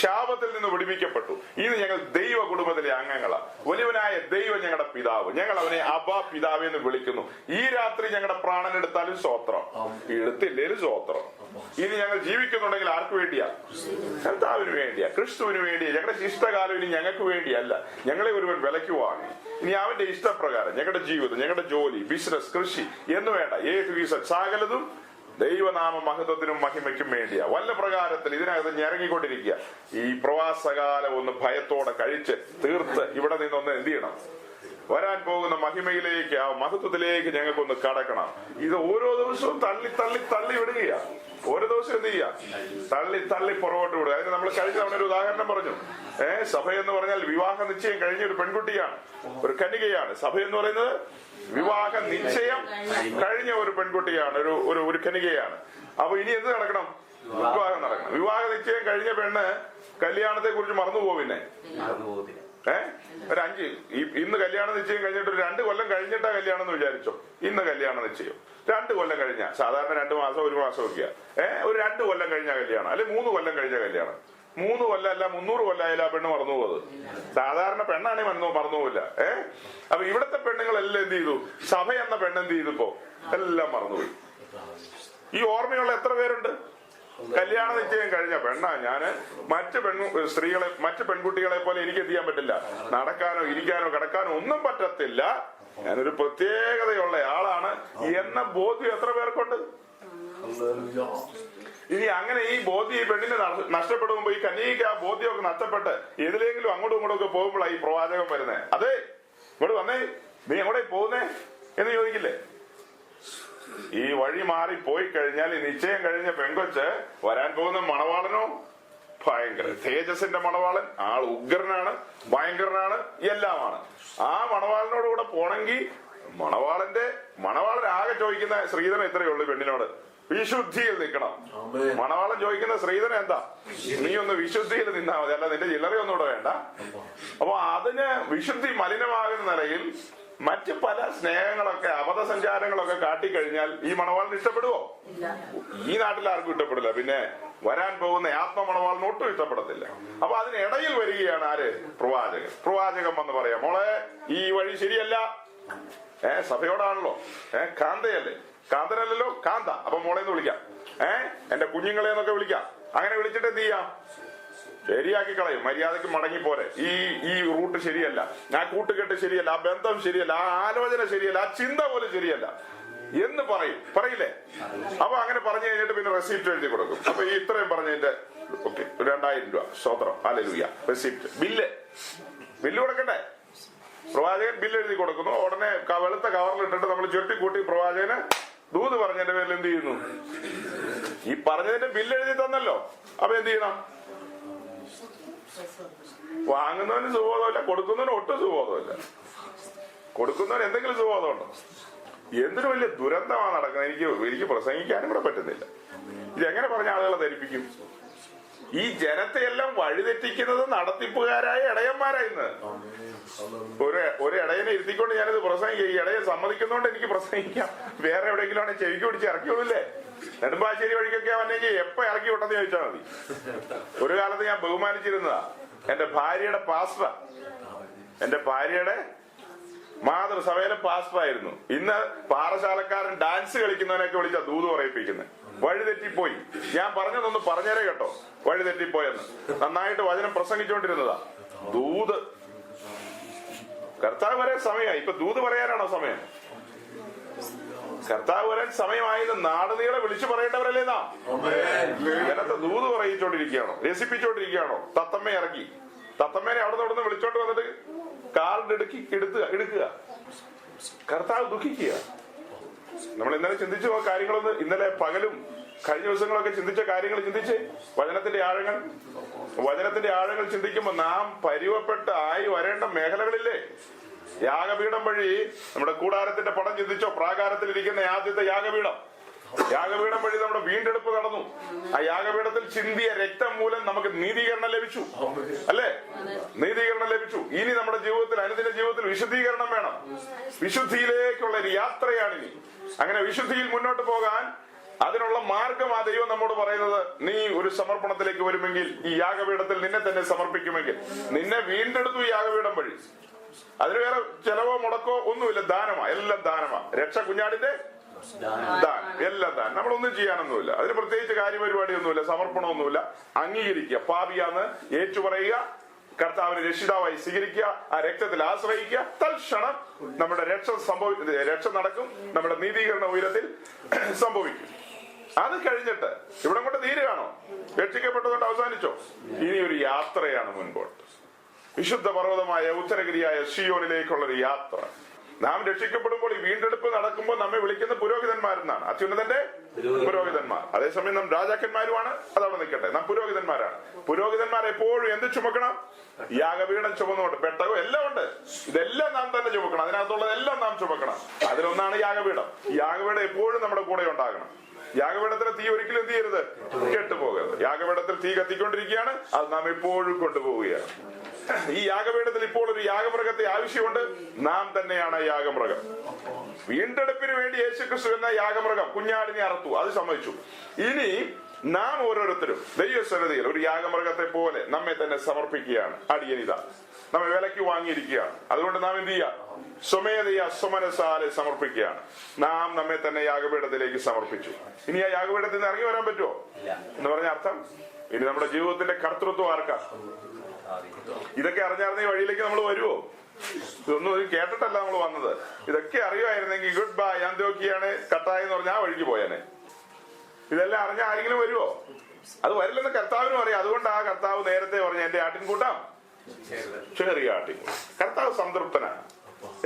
ശാപത്തിൽ നിന്ന് വിടുവിക്കപ്പെട്ടു. ഇന്ന് ഞങ്ങൾ ദൈവ കുടുംബത്തിലെ അംഗങ്ങളാ. വലിയവനായ ദൈവം ഞങ്ങളുടെ പിതാവ്, ഞങ്ങൾ അവനെ അബ്ബാ പിതാവ് എന്ന് വിളിക്കുന്നു. ഈ രാത്രി ഞങ്ങളുടെ പ്രാണൻ എടുത്താലും സ്തോത്രം, എടുത്തില്ലേലും സ്തോത്രം. ഇനി ഞങ്ങൾ ജീവിക്കുന്നുണ്ടെങ്കിൽ ആർക്ക് വേണ്ടിയാ? കർത്താവിന് വേണ്ടിയാ, ക്രിസ്തുവിന് വേണ്ടിയാ. ഞങ്ങളുടെ ഇഷ്ടകാലം ഇനി ഞങ്ങൾക്ക് വേണ്ടിയല്ല. ഞങ്ങളെ ഒരുവൻ വിലയ്ക്ക് വാങ്ങി. ഇനി അവന്റെ ഇഷ്ടപ്രകാരം ഞങ്ങളുടെ ജീവിതം, ഞങ്ങളുടെ ജോലി, ബിസിനസ്, കൃഷി എന്ന് വേണ്ട സകലതും ദൈവനാമ മഹത്വത്തിനും മഹിമയ്ക്കും വേണ്ടിയാ. വല്ല പ്രകാരത്തിൽ ഇതിനകത്ത് ഞെരങ്ങിക്കൊണ്ടിരിക്കുക. ഈ പ്രവാസകാലം ഒന്ന് ഭയത്തോടെ കഴിച്ച് തീർത്ത് ഇവിടെ നിന്നൊന്ന് എന്ത് ചെയ്യണം? വരാൻ പോകുന്ന മഹിമയിലേക്ക്, ആ മഹത്വത്തിലേക്ക് ഞങ്ങൾക്കൊന്ന് കടക്കണം. ഇത് ഓരോ ദിവസവും തള്ളി തള്ളി തള്ളി വിടുകയാ. ഓരോ ദിവസം എന്ത് ചെയ്യാ? തള്ളി തള്ളി പുറകോട്ട് വിടുക. അതിന് നമ്മൾ കഴിഞ്ഞ തവണ ഒരു ഉദാഹരണം പറഞ്ഞു. സഭയെന്ന് പറഞ്ഞാൽ വിവാഹ നിശ്ചയം കഴിഞ്ഞ ഒരു പെൺകുട്ടിയാണ്, ഒരു കന്യകയാണ്. സഭയെന്ന് പറയുന്നത് വിവാഹ നിശ്ചയം കഴിഞ്ഞ ഒരു പെൺകുട്ടിയാണ്, ഒരു കന്യകയാണ്. അപ്പൊ ഇനി എന്ത് നടക്കണം? വിവാഹം നടക്കണം. വിവാഹ നിശ്ചയം കഴിഞ്ഞ പെണ്ണ് കല്യാണത്തെ കുറിച്ച് മറന്നുപോകും. പിന്നെ ഒരു 5 ഇന്ന് കല്യാണ നിശ്ചയം കഴിഞ്ഞിട്ട് ഒരു 2 കൊല്ലം കഴിഞ്ഞിട്ടാ കല്യാണം എന്ന് വിചാരിച്ചോ. ഇന്ന് കല്യാണ നിശ്ചയം 2 കൊല്ലം കഴിഞ്ഞ, സാധാരണ 2 മാസം 1 മാസം ഒക്കെയാ. ഒരു 2 കൊല്ലം കഴിഞ്ഞ കല്യാണം, അല്ലെ 3 കൊല്ലം കഴിഞ്ഞ കല്യാണം. 3 കൊല്ലം അല്ല 300 കൊല്ലമായാലും ആ പെണ്ണ് മറന്നുപോകുന്നത്. സാധാരണ പെണ്ണാണെങ്കിൽ മറന്നുപോകില്ല. അപ്പൊ ഇവിടത്തെ പെണ്ണുങ്ങളെല്ലാം എന്ത് ചെയ്തു? സഭ എന്ന പെണ്ണെന്ത് ചെയ്തു? ഇപ്പോ എല്ലാം മറന്നുപോയി. ഈ ഓർമ്മയുള്ള എത്ര പേരുണ്ട്? കല്യാണ നിശ്ചയം കഴിഞ്ഞ പെണ്ണാ ഞാന്. മറ്റ് സ്ത്രീകളെ, മറ്റ് പെൺകുട്ടികളെ പോലെ എനിക്ക് എന്ത് ചെയ്യാൻ പറ്റില്ല. നടക്കാനോ ഇരിക്കാനോ കിടക്കാനോ ഒന്നും പറ്റത്തില്ല. ഞാനൊരു പ്രത്യേകതയുള്ള ആളാണ് എന്ന ബോധ്യം എത്ര പേർക്കുണ്ട്? ഇനി അങ്ങനെ ഈ ബോധ്യം ഈ പെണ്ണിന് നഷ്ടപ്പെടുമ്പോ ഈ കന്യകയ്ക്ക് ആ ബോധ്യമൊക്കെ നഷ്ടപ്പെട്ട് ഏതിലെങ്കിലും അങ്ങോട്ടും ഇങ്ങോട്ടും ഒക്കെ പോകുമ്പോഴാണ് ഈ പ്രവാചകം വരുന്നേ. അതെ, ഇങ്ങോട്ട് വന്നേ, നീ എങ്ങോട്ടേ പോകുന്നേ എന്ന് ചോദിക്കില്ലേ? ഈ വഴി മാറി പോയി കഴിഞ്ഞാൽ ഈ നിശ്ചയം കഴിഞ്ഞ പെങ്കൊച്ച് വരാൻ പോകുന്ന മണവാളനോ ഭയങ്കര തേജസിന്റെ മണവാളൻ, ആൾ ഉഗ്രനാണ്, ഭയങ്കരനാണ്, എല്ലാമാണ്. ആ മണവാളനോട് കൂടെ പോണെങ്കിൽ മണവാളൻ ആകെ ചോദിക്കുന്ന ശ്രീധരൻ ഇത്രയേ ഉള്ളൂ പെണ്ണിനോട്, വിശുദ്ധിയിൽ നിൽക്കണം. മണവാളൻ ചോദിക്കുന്ന ശ്രീധരൻ എന്താ? നീ ഒന്ന് വിശുദ്ധിയിൽ നിന്നാ മതി, അല്ല നിന്റെ ചില്ലറയൊന്നും ഇവിടെ വേണ്ട. അപ്പൊ അതിന് വിശുദ്ധി മലിനമാകുന്ന നിലയിൽ മറ്റ് പല സ്നേഹങ്ങളൊക്കെ അബദ്ധസഞ്ചാരങ്ങളൊക്കെ കാട്ടിക്കഴിഞ്ഞാൽ ഈ മണവാളിന് ഇഷ്ടപ്പെടുവോ? ഈ നാട്ടിൽ ആർക്കും ഇഷ്ടപ്പെടില്ല. പിന്നെ വരാൻ പോകുന്ന ആത്മമണവാളിന് ഒട്ടും ഇഷ്ടപ്പെടത്തില്ല. അപ്പൊ അതിനിടയിൽ വരികയാണ് ആര്? പ്രവാചകൻ. പ്രവാചകൻ വന്ന് പറയാം, മോളെ ഈ വഴി ശരിയല്ല. സഭയോടാണല്ലോ, കാന്തയല്ലേ, കാന്തനല്ലല്ലോ, കാന്ത. അപ്പൊ മോളെ എന്ന് വിളിക്കാം, എന്റെ കുഞ്ഞുങ്ങളെ എന്നൊക്കെ വിളിക്കാം. അങ്ങനെ വിളിച്ചിട്ട് എന്ത് ചെയ്യാം? ശരിയാക്കി കളയും. മര്യാദക്ക് മടങ്ങിപ്പോരെ, ഈ റൂട്ട് ശരിയല്ല, ആ കൂട്ടുകെട്ട് ശരിയല്ല, ആ ബന്ധം ശരിയല്ല, ആ ആലോചന ശരിയല്ല, ആ ചിന്ത പോലും ശരിയല്ല എന്ന് പറയില്ലേ? അപ്പൊ അങ്ങനെ പറഞ്ഞു കഴിഞ്ഞിട്ട് പിന്നെ റെസിപ്റ്റ് എഴുതി കൊടുക്കും. അപ്പൊ ഈ ഇത്രയും പറഞ്ഞതിന്റെ ഓക്കെ 2000 രൂപ, സ്വതന്ത്രം, ഹല്ലേലൂയ, റെസിപ്റ്റ്, ബില്ല് കൊടുക്കണ്ടേ? പ്രവാചകൻ ബില്ല് എഴുതി കൊടുക്കുന്നു. ഉടനെ വെളുത്ത കവറിലിട്ടിട്ട് നമ്മൾ ചുരുട്ടി കൂട്ടി പ്രവാചകന് ദൂത് പറഞ്ഞതിന്റെ പേരിൽ എന്ത് ചെയ്യുന്നു? ഈ പറഞ്ഞതിന്റെ ബില്ല് എഴുതി തന്നല്ലോ. അപ്പൊ എന്ത് ചെയ്യണം? വാങ്ങുന്നവന് സുബോധമില്ല, കൊടുക്കുന്നവന് ഒട്ടും സുബോധമില്ല. കൊടുക്കുന്നവന് എന്തെങ്കിലും സുബോധമുണ്ടോ? എന്തൊരു വലിയ ദുരന്തമാണ് നടക്കുന്നത്. എനിക്ക് പ്രസംഗിക്കാനും കൂടെ പറ്റുന്നില്ല. ഇതെങ്ങനെ പറഞ്ഞ ആളുകളെ ധരിപ്പിക്കും? ഈ ജനത്തെയെല്ലാം വഴിതെറ്റിക്കുന്നത് നടത്തിപ്പുകാരായ ഇടയന്മാരായിന്ന്. ഒരു ഇടയനെ ഇരുത്തിക്കൊണ്ട് ഞാനിത് പ്രസംഗിക്കാം. ഈ ഇടയെ സമ്മതിക്കുന്നോണ്ട് എനിക്ക് പ്രസംഗിക്കാം. വേറെ എവിടെയെങ്കിലും ആണെങ്കിൽ ചെവിക്ക് പിടിച്ച് ഇറക്കിയോളൂല്ലേ? നെടുമ്പാശ്ശേരി വഴിക്കൊക്കെ വന്നെങ്കിൽ എപ്പോ ഇറക്കി വിട്ടെന്ന് ചോദിച്ചാൽ മതി. ഒരു കാലത്ത് ഞാൻ ബഹുമാനിച്ചിരുന്നതാ എന്റെ ഭാര്യയുടെ പാസ്റ്റർ, എന്റെ ഭാര്യയുടെ മാതൃസഭയിലെ പാസ്റ്ററായിരുന്നു. ഇന്ന് പാറശാലക്കാരൻ ഡാൻസ് കളിക്കുന്നവനൊക്കെ വിളിച്ചാ ദൂത് പറയിപ്പിക്കുന്നത്. വഴിതെറ്റിപ്പോയി. ഞാൻ പറഞ്ഞതൊന്ന് പറഞ്ഞേരെ കേട്ടോ, വഴിതെറ്റിപ്പോയെന്ന്. നന്നായിട്ട് വചനം പ്രസംഗിച്ചുകൊണ്ടിരുന്നതാ. ദൂത് കർത്താവ് വരാൻ സമയമായി. ഇപ്പൊ ദൂത് പറയാനാണോ സമയം? കർത്താവ് വരാൻ സമയമായത് നാടുനീളെ വിളിച്ചു പറയേണ്ടവരല്ലേ നാം? ജനത്തെ ദൂത് പറയിച്ചോണ്ടിരിക്കുകയാണോ? രസിപ്പിച്ചോണ്ടിരിക്കുകയാണോ? തത്തമ്മ ഇറക്കി, തത്തമ്മേനെ അവിടെ നിന്ന് വിളിച്ചോണ്ട് വന്നിട്ട് കാർഡ് എടുക്കുക. കർത്താവ് ദുഃഖിക്കുക. നമ്മൾ ഇന്നലെ ചിന്തിച്ചു ആ കാര്യങ്ങളൊന്ന്, ഇന്നലെ പകലും കഴിഞ്ഞ ദിവസങ്ങളൊക്കെ ചിന്തിച്ച കാര്യങ്ങൾ ചിന്തിച്ച് വചനത്തിന്റെ ആഴങ്ങൾ ചിന്തിക്കുമ്പോൾ നാം പരിവപ്പെട്ട് ആയി വരേണ്ട മേഖലകളില്ലേ? യാഗപീഠം വഴി നമ്മുടെ കൂടാരത്തിന്റെ പടം ചിന്തിച്ചോ? പ്രാകാരത്തിലിരിക്കുന്ന ആദ്യത്തെ യാഗപീഠം വഴി നമ്മുടെ വീണ്ടെടുപ്പ് നടന്നു. ആ യാഗപീഠത്തിൽ ചിന്തിയ രക്തം മൂലം നമുക്ക് നീതീകരണം ലഭിച്ചു, അല്ലേ? നീതീകരണം ലഭിച്ചു. ഇനി നമ്മുടെ ജീവിതത്തിൽ, അനുദിന ജീവിതത്തിൽ വിശുദ്ധീകരണം വേണം. വിശുദ്ധിയിലേക്കുള്ള ഒരു യാത്രയാണിനി. അങ്ങനെ വിശുദ്ധിയിൽ മുന്നോട്ട് പോകാൻ അതിനുള്ള മാർഗം ആ ദൈവം നമ്മോട് പറയുന്നത്, നീ ഒരു സമർപ്പണത്തിലേക്ക് വരുമെങ്കിൽ, ഈ യാഗപീഠത്തിൽ നിന്നെ തന്നെ സമർപ്പിക്കുമെങ്കിൽ, നിന്നെ വീണ്ടെടുത്തു ഈ യാഗപീഠം വഴി. അതിന് വേറെ ചെലവോ മുടക്കോ ഒന്നുമില്ല, ദാനമാ, എല്ലാം ദാനമാ. രക്ഷ കുഞ്ഞാടിന്റെ ദാനം, എല്ലാം ദാനം. നമ്മളൊന്നും ചെയ്യാനൊന്നുമില്ല, അതിന് പ്രത്യേകിച്ച് കാര്യപരിപാടിയൊന്നുമില്ല, സമർപ്പണമൊന്നുമില്ല. അംഗീകരിക്കുക, പാപിയാന്ന് ഏറ്റുപറയുക, കർത്താവിനെ രക്ഷിതാവായി സ്വീകരിക്കുക, ആ രക്തത്തിൽ ആശ്രയിക്കുക. തൽക്ഷണം നമ്മുടെ രക്ഷ നടക്കും, നമ്മുടെ നീതീകരണ ഉയരത്തിൽ സംഭവിക്കും. അത് കഴിഞ്ഞിട്ട് ഇവിടെ കൊണ്ട് തീരുകയാണോ? രക്ഷിക്കപ്പെട്ടതുകൊണ്ട് അവസാനിച്ചോ? ഇനി ഒരു യാത്രയാണ് മുൻപോട്ട്. വിശുദ്ധ പർവ്വതമായ ഉത്തരഗിരിയായ സിയോനിലേക്കുള്ളൊരു യാത്ര. നാം രക്ഷിക്കപ്പെടുമ്പോൾ, ഈ വീണ്ടെടുപ്പ് നടക്കുമ്പോൾ നമ്മെ വിളിക്കുന്ന പുരോഹിതന്മാരെന്നാണ്, അത്യുന്നതന്റെ പുരോഹിതന്മാർ. അതേസമയം നാം രാജാക്കന്മാരുമാണ്, അതവിടെ നിൽക്കട്ടെ. നാം പുരോഹിതന്മാരാണ്. പുരോഹിതന്മാർ എപ്പോഴും എന്ത് ചുമക്കണം? യാഗപീഠം ചുമന്നുകൊണ്ട്, പെട്ടകം എല്ലാം ഉണ്ട്, ഇതെല്ലാം നാം തന്നെ ചുമക്കണം. അതിനകത്തുള്ളതെല്ലാം നാം ചുമക്കണം. അതിലൊന്നാണ് യാഗപീഠം. യാഗപീഠം എപ്പോഴും നമ്മുടെ കൂടെ ഉണ്ടാകണം. യാഗപീഠത്തിലെ തീ ഒരിക്കലും എന്ത് ചെയ്യരുത്? കെട്ടുപോകരുത്. യാഗപീഠത്തിൽ തീ കത്തിക്കൊണ്ടിരിക്കുകയാണ്, അത് നാം എപ്പോഴും കൊണ്ടുപോവുകയാണ്. ഈ യാഗപീഠത്തിൽ ഇപ്പോൾ ഒരു യാഗമൃഗത്തെ ആവശ്യമുണ്ട്. നാം തന്നെയാണ് യാഗമൃഗം. വീണ്ടെടുപ്പിന് വേണ്ടി യേശുക്രിസ്തു എന്ന യാഗമൃഗം കുഞ്ഞാടിനെ അറുത്തു, അത് സമ്മതിച്ചു. ഇനി നാം ഓരോരുത്തരും ദൈവസന്നിധിയിൽ ഒരു യാഗമൃഗത്തെ പോലെ നമ്മെ തന്നെ സമർപ്പിക്കുകയാണ്. അടിയനിത നമ്മെ വിലയ്ക്ക് വാങ്ങിയിരിക്കുകയാണ്. അതുകൊണ്ട് നാം എന്ത് ചെയ്യുക? സ്വമേധയാ സ്വമനസാലെ സമർപ്പിക്കുകയാണ്. നാം നമ്മെ തന്നെ യാഗപീഠത്തിലേക്ക് സമർപ്പിച്ചു. ഇനി ആ യാഗപീഠത്തിൽ നിന്ന് ഇറങ്ങി വരാൻ പറ്റുമോ എന്ന് പറഞ്ഞ അർത്ഥം? ഇനി നമ്മുടെ ജീവിതത്തിന്റെ കർത്തൃത്വം ആർക്കാ? ഇതൊക്കെ അറിഞ്ഞായിരുന്ന ഈ വഴിയിലേക്ക് നമ്മൾ വരുമോ? ഇതൊന്നും കേട്ടിട്ടല്ല നമ്മൾ വന്നത്. ഇതൊക്കെ അറിയുമായിരുന്നെങ്കിൽ ഗുഡ് ബൈ അന്ത്യോക്കിയാണ് കട്ടായി എന്ന് പറഞ്ഞാൽ ആ വഴിക്ക് പോയാനെ. ഇതെല്ലാം അറിഞ്ഞ ആരെങ്കിലും വരുമോ? അത് വരില്ലെന്ന് കർത്താവിനും അറിയാം. അതുകൊണ്ട് ആ കർത്താവ് നേരത്തെ പറഞ്ഞു, എന്റെ ആട്ടിൻകൂട്ടം ചെറിയ ആട്ടിൻകൂട്ടം. കർത്താവ് സംതൃപ്തനാണ്.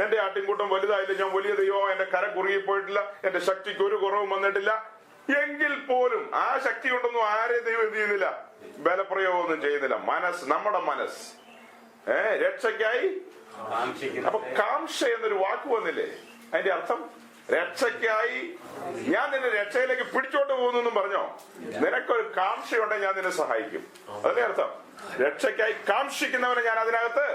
എന്റെ ആട്ടിൻകൂട്ടം വലുതായില്ല, ഞാൻ വലിയ ദൈവം, എന്റെ കര കുറുകിപ്പോയിട്ടില്ല, എന്റെ ശക്തിക്ക് ഒരു കുറവും വന്നിട്ടില്ല. എങ്കിൽ പോലും ആ ശക്തി കൊണ്ടൊന്നും ആരെയും ദൈവം എന്ത് ചെയ്യുന്നില്ല? ബലപ്രയോഗമൊന്നും ചെയ്യുന്നില്ല. നമ്മുടെ മനസ്സ് രക്ഷയ്ക്കായി. അപ്പൊ കാംക്ഷ എന്നൊരു വാക്ക് വന്നില്ലേ? അതിന്റെ അർത്ഥം രക്ഷയ്ക്കായി. ഞാൻ നിന്നെ രക്ഷയിലേക്ക് പിടിച്ചോണ്ട് പോകുന്നെന്നും പറഞ്ഞോ? നിനക്കൊരു കാംക്ഷയുണ്ടെങ്കിൽ ഞാൻ നിന്നെ സഹായിക്കും. അതല്ലേ അർത്ഥം? രക്ഷയ്ക്കായി കാംക്ഷിക്കുന്നവനെ ഞാൻ അതിനകത്ത്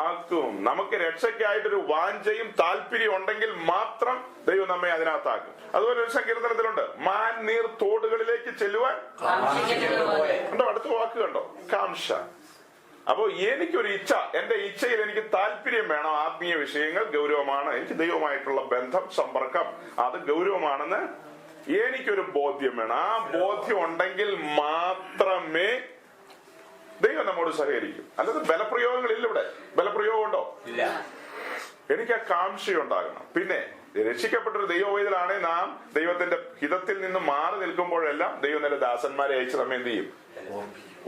ആക്കും. നമുക്ക് രക്ഷയ്ക്കായിട്ടൊരു വാഞ്ചയും താല്പര്യം ഉണ്ടെങ്കിൽ മാത്രം ദൈവം നമ്മെ അതിനകത്താക്കും. അതുപോലെ ഒരു സങ്കീർത്തനത്തിലുണ്ട്, മാൻ നീർ തോടുകളിലേക്ക് ചെല്ലുവാൻ. കണ്ടോ, അടുത്ത വാക്ക് കണ്ടോ? കാംക്ഷ. അപ്പോ എനിക്കൊരു ഇച്ഛ, എന്റെ ഇച്ഛയിൽ എനിക്ക് താല്പര്യം വേണം. ആത്മീയ വിഷയങ്ങൾ ഗൗരവമാണ്, എനിക്ക് ദൈവമായിട്ടുള്ള ബന്ധം, സമ്പർക്കം, അത് ഗൗരവമാണെന്ന് എനിക്കൊരു ബോധ്യം വേണം. ആ ബോധ്യം ഉണ്ടെങ്കിൽ മാത്രമേ ദൈവം നമ്മോട് സഹകരിക്കും. അല്ലാതെ ബലപ്രയോഗങ്ങളില്ല. ഇവിടെ ബലപ്രയോഗം ഉണ്ടോ? എനിക്ക് ആ കാംക്ഷയുണ്ടാകണം. പിന്നെ രക്ഷിക്കപ്പെട്ടൊരു ദൈവവേദനാണെ നാം ദൈവത്തിന്റെ ഹിതത്തിൽ നിന്ന് മാറി നിൽക്കുമ്പോഴെല്ലാം ദൈവം നല്ല ദാസന്മാരെ അയച്ച് നമ്മെ എന്ത് ചെയ്യും?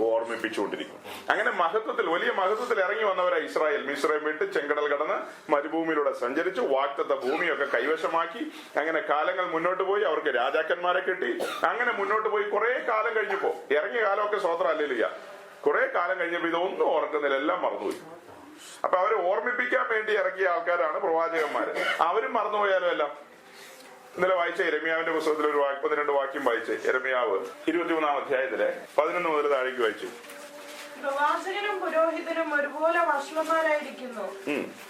ഓർമ്മിപ്പിച്ചുകൊണ്ടിരിക്കും. അങ്ങനെ മഹത്വത്തിൽ, വലിയ മഹത്വത്തിൽ ഇറങ്ങി വന്നവരാ ഇസ്രായേൽ. മിസ്രൈം വിട്ട് ചെങ്കടൽ കടന്ന് മരുഭൂമിയിലൂടെ സഞ്ചരിച്ചു, വാഗ്ദത്ത ഭൂമിയൊക്കെ കൈവശമാക്കി. അങ്ങനെ കാലങ്ങൾ മുന്നോട്ട് പോയി. അവർക്ക് രാജാക്കന്മാരെ കിട്ടി. അങ്ങനെ മുന്നോട്ട് പോയി. കുറെ കാലം കഴിഞ്ഞപ്പോ, ഇറങ്ങിയ കാലമൊക്കെ സ്വതന്ത്രം അല്ലേലില്ല, കുറെ കാലം കഴിഞ്ഞപ്പോ ഇതൊന്നും ഓർക്കുന്നില്ല, എല്ലാം മറന്നുപോയി. അപ്പൊ അവരെ ഓർമ്മിപ്പിക്കാൻ വേണ്ടി ഇറക്കിയ ആൾക്കാരാണ് പ്രവാചകന്മാര്. അവരും മറന്നുപോയാലും എല്ലാം. ഇന്നലെ വായിച്ച യെരമ്യാവിന്റെ പുസ്തകത്തിൽ ഒരു 12 വാക്യം വായിച്ചേ. യെരമ്യാവ് 23-ാം അധ്യായത്തിലെ 11 മുതൽ താഴേക്ക് വായിച്ചു. പ്രവാചകനും പുരോഹിതനും ഒരുപോലെ വഷളന്മാരായിരിക്കുന്നു.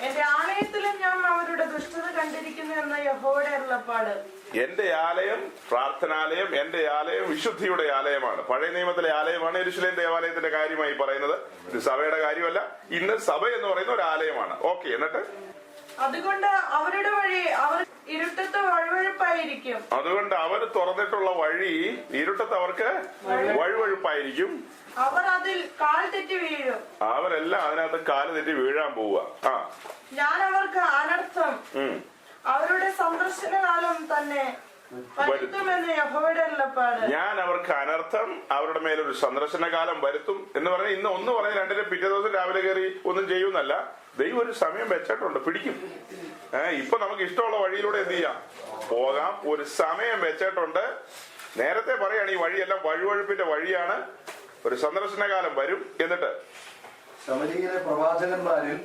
എന്റെ ആലയത്തിലും ഞാൻ അവരുടെ ദുഷ്ടത കണ്ടിരിക്കുന്നു എന്ന യഹോവയുടെ അരുളപ്പാട്. എന്റെ ആലയം പ്രാർത്ഥനാലയം, എന്റെ ആലയം വിശുദ്ധിയുടെ ആലയമാണ്. പഴയ നിയമത്തിലെ ആലയമാണ് യെരൂശലേം ദേവാലയത്തിന്റെ കാര്യമായി പറയുന്നത്. ഇത് സഭയുടെ കാര്യമല്ല. ഇന്ന് സഭ എന്ന് പറയുന്ന ഒരു ആലയമാണ്. ഓക്കെ, എന്നിട്ട് അതുകൊണ്ട് അവരുടെ വഴി അവർ ഇരുട്ടത്ത് വഴുവഴുപ്പായിരിക്കും. അതുകൊണ്ട് അവർ തുറന്നിട്ടുള്ള വഴി ഇരുട്ടത്ത് അവർക്ക് വഴുവഴുപ്പായിരിക്കും. അവർ അതിൽ കാൽ തെറ്റി വീഴും. അവരെല്ലാം അതിനകത്ത് കാല് തെറ്റി വീഴാൻ പോവുക. ഞാൻ അവർക്ക് അനർത്ഥം അവരുടെ സന്ദർശനകാലം തന്നെ വരുത്തുമെന്ന് യഹോവയുടെ അരുളപ്പാട്. ഞാൻ അവർക്ക് അനർത്ഥം അവരുടെ മേലൊരു സന്ദർശനകാലം വരുത്തും എന്ന് പറഞ്ഞാൽ ഇന്ന് ഒന്ന് പറഞ്ഞ് രണ്ടിന് പിറ്റേ ദിവസം രാവിലെ കയറി ഒന്നും ചെയ്യുന്നല്ല. ദൈവം ഒരു സമയം വെച്ചിട്ടുണ്ട്, പിടിക്കും. ഇപ്പൊ നമുക്ക് ഇഷ്ടമുള്ള വഴിയിലൂടെ എന്ത് ചെയ്യാം? പോകാം. ഒരു സമയം വെച്ചിട്ടുണ്ട്. നേരത്തെ പറയാണ് ഈ വഴിയെല്ലാം വഴുവഴുപ്പിന്റെ വഴിയാണ്. ഒരു സന്ദർശനകാലം വരും. എന്നിട്ട് ശമരിയിലെ പ്രവാചകന്മാരിൽ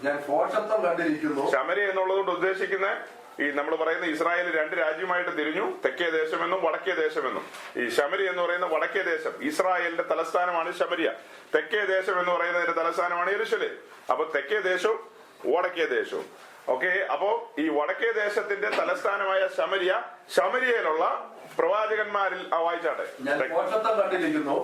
ഞാൻ ഭോഷത്വം കണ്ടിരിക്കുന്നു. ശമരി എന്നുള്ളതുകൊണ്ട് ഉദ്ദേശിക്കുന്ന ഈ നമ്മൾ പറയുന്ന ഇസ്രായേൽ 2 രാജ്യമായിട്ട് തിരിഞ്ഞു, തെക്കേ ദേശമെന്നും വടക്കേ ദേശമെന്നും. ഈ ശമരി എന്ന് പറയുന്ന വടക്കേ ദേശം, ഇസ്രായേലിന്റെ തലസ്ഥാനമാണ് ശമരിയ. തെക്കേ ദേശം എന്ന് പറയുന്നതിന്റെ തലസ്ഥാനമാണ് യെരൂശലേം. അപ്പൊ തെക്കേ ദേശവും വടക്കേ ദേശവും. ഓക്കെ, അപ്പോ ഈ വടക്കേ ദേശത്തിന്റെ തലസ്ഥാനമായ ശമരിയയിലുള്ള പ്രവാചകന്മാരിൽ വായിച്ചാട്ടെ. ഞാൻ ഭോഷത്വം കണ്ടിരിക്കുന്നു.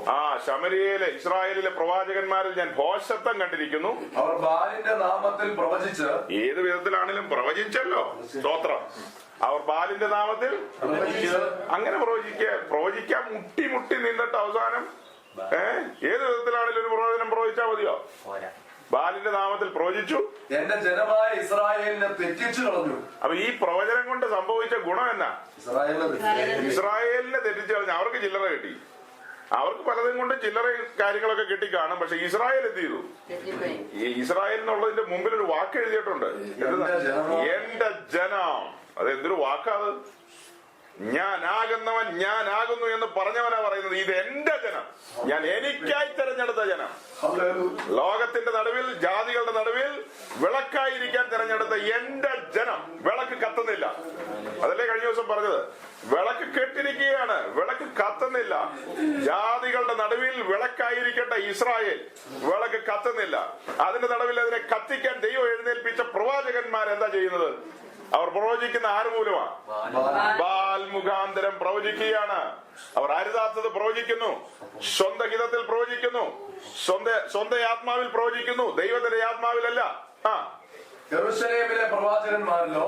ശമരിയയിലെ ഇസ്രായേലിലെ പ്രവാചകന്മാരിൽ ഞാൻ ഭോഷത്വം കണ്ടിരിക്കുന്നു. അവർ ബാലിന്റെ നാമത്തിൽ പ്രവചിച്ച്, ഏത് വിധത്തിലാണെങ്കിലും പ്രവചിച്ചല്ലോ. സ്തോത്രം. അവർ ബാലിന്റെ നാമത്തിൽ അങ്ങനെ പ്രവചിക്കാൻ മുട്ടി നിന്നിട്ട് അവസാനം ഏത് വിധത്തിലാണെങ്കിലും ഒരു പ്രവചനം പ്രവചിച്ചാൽ മതിയോ? ബാലിന്റെ നാമത്തിൽ പ്രവചിച്ചു, എന്റെ ജനമായ ഇസ്രായേലിനെ തെറ്റിച്ചു കളഞ്ഞു. അപ്പൊ ഈ പ്രവചനം കൊണ്ട് സംഭവിച്ച ഗുണം എന്നാ? ഇസ്രായേലിനെ തെറ്റിച്ചു കളഞ്ഞു. അവർക്ക് ചില്ലറ കിട്ടി. അവർക്ക് പലതും കൊണ്ട് ചില്ലറ കാര്യങ്ങളൊക്കെ കിട്ടി കാണും. പക്ഷെ ഇസ്രായേൽ എന്ത് ചെയ്തു? ഈ ഇസ്രായേൽ എന്നുള്ളതിന്റെ മുമ്പിൽ ഒരു വാക്ക് എഴുതിയിട്ടുണ്ട്. എന്റെ ജനം. അത് എന്തൊരു വാക്കാത്? ഞാനാകുന്നവൻ ഞാനാകുന്നു എന്ന് പറഞ്ഞവനാ പറയുന്നത്. ഇത് എന്റെ ജനം, ഞാൻ എനിക്കായി തെരഞ്ഞെടുത്ത ജനം. ലോകത്തിന്റെ നടുവിൽ, ജാതികളുടെ നടുവിൽ വിളക്കായിരിക്കാൻ തെരഞ്ഞെടുത്ത എന്റെ ജനം. വിളക്ക് കത്തുന്നില്ല. അതല്ലേ കഴിഞ്ഞ ദിവസം പറഞ്ഞത്? വിളക്ക് കെട്ടിരിക്കുകയാണ്, വിളക്ക് കത്തുന്നില്ല. ജാതികളുടെ നടുവിൽ വിളക്കായിരിക്കട്ടെ ഇസ്രായേൽ, വിളക്ക് കത്തുന്നില്ല. അതിന്റെ നടുവിൽ അതിനെ കത്തിക്കാൻ ദൈവം എഴുന്നേൽപ്പിച്ച പ്രവാചകന്മാർ എന്താ ചെയ്യുന്നത്? അവർ പ്രവചിക്കുന്ന ആര് മൂലമാണ്? ബാൽ മുഖാന്തരം പ്രവചിക്കുകയാണ്. അവർ അരുതാത്തത് പ്രവചിക്കുന്നു, സ്വന്തം ഹിതത്തിൽ പ്രവചിക്കുന്നു, സ്വന്തം ആത്മാവിൽ പ്രവചിക്കുന്നു, ദൈവത്തിന്റെ ആത്മാവിലല്ല. യെരൂശലേമിലെ പ്രവാചകന്മാരിലോ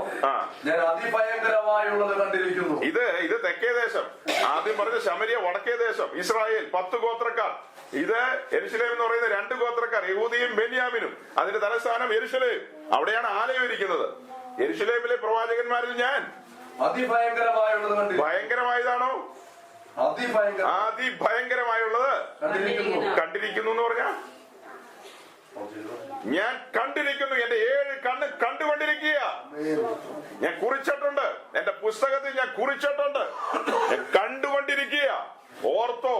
ഞാൻ അതിഭയങ്കരമായുള്ളത് കണ്ടിരിക്കുന്നു. ഇത് തെക്കേ ദേശം. ആദ്യം പറഞ്ഞ ശമരിയ വടക്കേ ദേശം, ഇസ്രായേൽ 10 ഗോത്രക്കാർ. ഇത് യെരൂശലേം എന്ന് പറയുന്ന 2 ഗോത്രക്കാർ, യഹൂദിയും ബെന്യാമിനും. അതിന്റെ തലസ്ഥാനം യെരൂശലേം. അവിടെയാണ് ആലയം ഇരിക്കുന്നത്. യെരൂശലേമിലെ പ്രവാചകന്മാരിൽ ഞാൻ അതിഭയങ്കരമായുള്ളത് ഭയങ്കരമായതാണോ? അതിഭയങ്കരമായുള്ളത് കണ്ടിരിക്കുന്നു എന്ന് പറഞ്ഞ ഞാൻ കണ്ടിരിക്കുന്നു. എന്റെ 7 കണ്ണ് കണ്ടുകൊണ്ടിരിക്കുക. ഞാൻ കുറിച്ചിട്ടുണ്ട്, എന്റെ പുസ്തകത്തിൽ ഞാൻ കുറിച്ചിട്ടുണ്ട്. ഞാൻ കണ്ടുകൊണ്ടിരിക്കുക. ഓർത്തോ,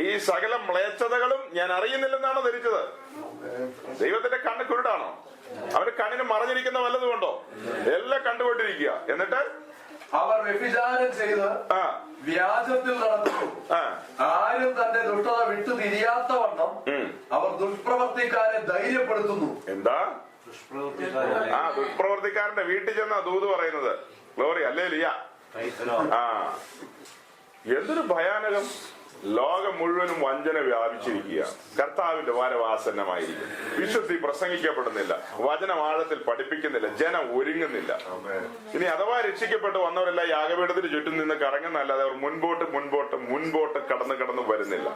ഈ സകല മ്ലേച്ഛതകളും ഞാൻ അറിയുന്നില്ലെന്നാണോ ധരിച്ചത്? ദൈവത്തിന്റെ കണ്ണ് കുരുടാണോ? അവന്റെ കണ്ണിന് മറഞ്ഞിരിക്കുന്ന വല്ലതുകൊണ്ടോ? എല്ലാം കണ്ടുകൊണ്ടിരിക്കുക. എന്നിട്ട് അവർ വ്യഭിചാരം ചെയ്ത് വ്യാജത്തിൽ നടത്തുന്നു. ആരും തന്റെ ദുഷ്ടത വിട്ടു തിരിയാത്ത വണ്ണം അവർ ദുഷ്പ്രവർത്തിക്കാരെ ധൈര്യപ്പെടുത്തുന്നു. എന്താ? ദുഷ്പ്രവർത്തിക്കാരന്റെ വീട്ടിൽ ചെന്നാ ദൂത് പറയുന്നത്. Glory, hallelujah. എന്തൊരു ഭയാനകം! ലോകം മുഴുവനും വഞ്ചന വ്യാപിച്ചിരിക്കുക. കർത്താവിന്റെ വരവാസന്നമായിരിക്കും. വിശുദ്ധി പ്രസംഗിക്കപ്പെടുന്നില്ല, വചനം ആഴത്തിൽ പഠിപ്പിക്കുന്നില്ല, ജനം ഒരുങ്ങുന്നില്ല. ഇനി അഥവാ രക്ഷിക്കപ്പെട്ട് വന്നവരെല്ലാം യാഗപീഠത്തിന് ചുറ്റും നിന്ന് കറങ്ങുന്നല്ലാതെ അവർ മുൻപോട്ട് കടന്നു വരുന്നില്ല.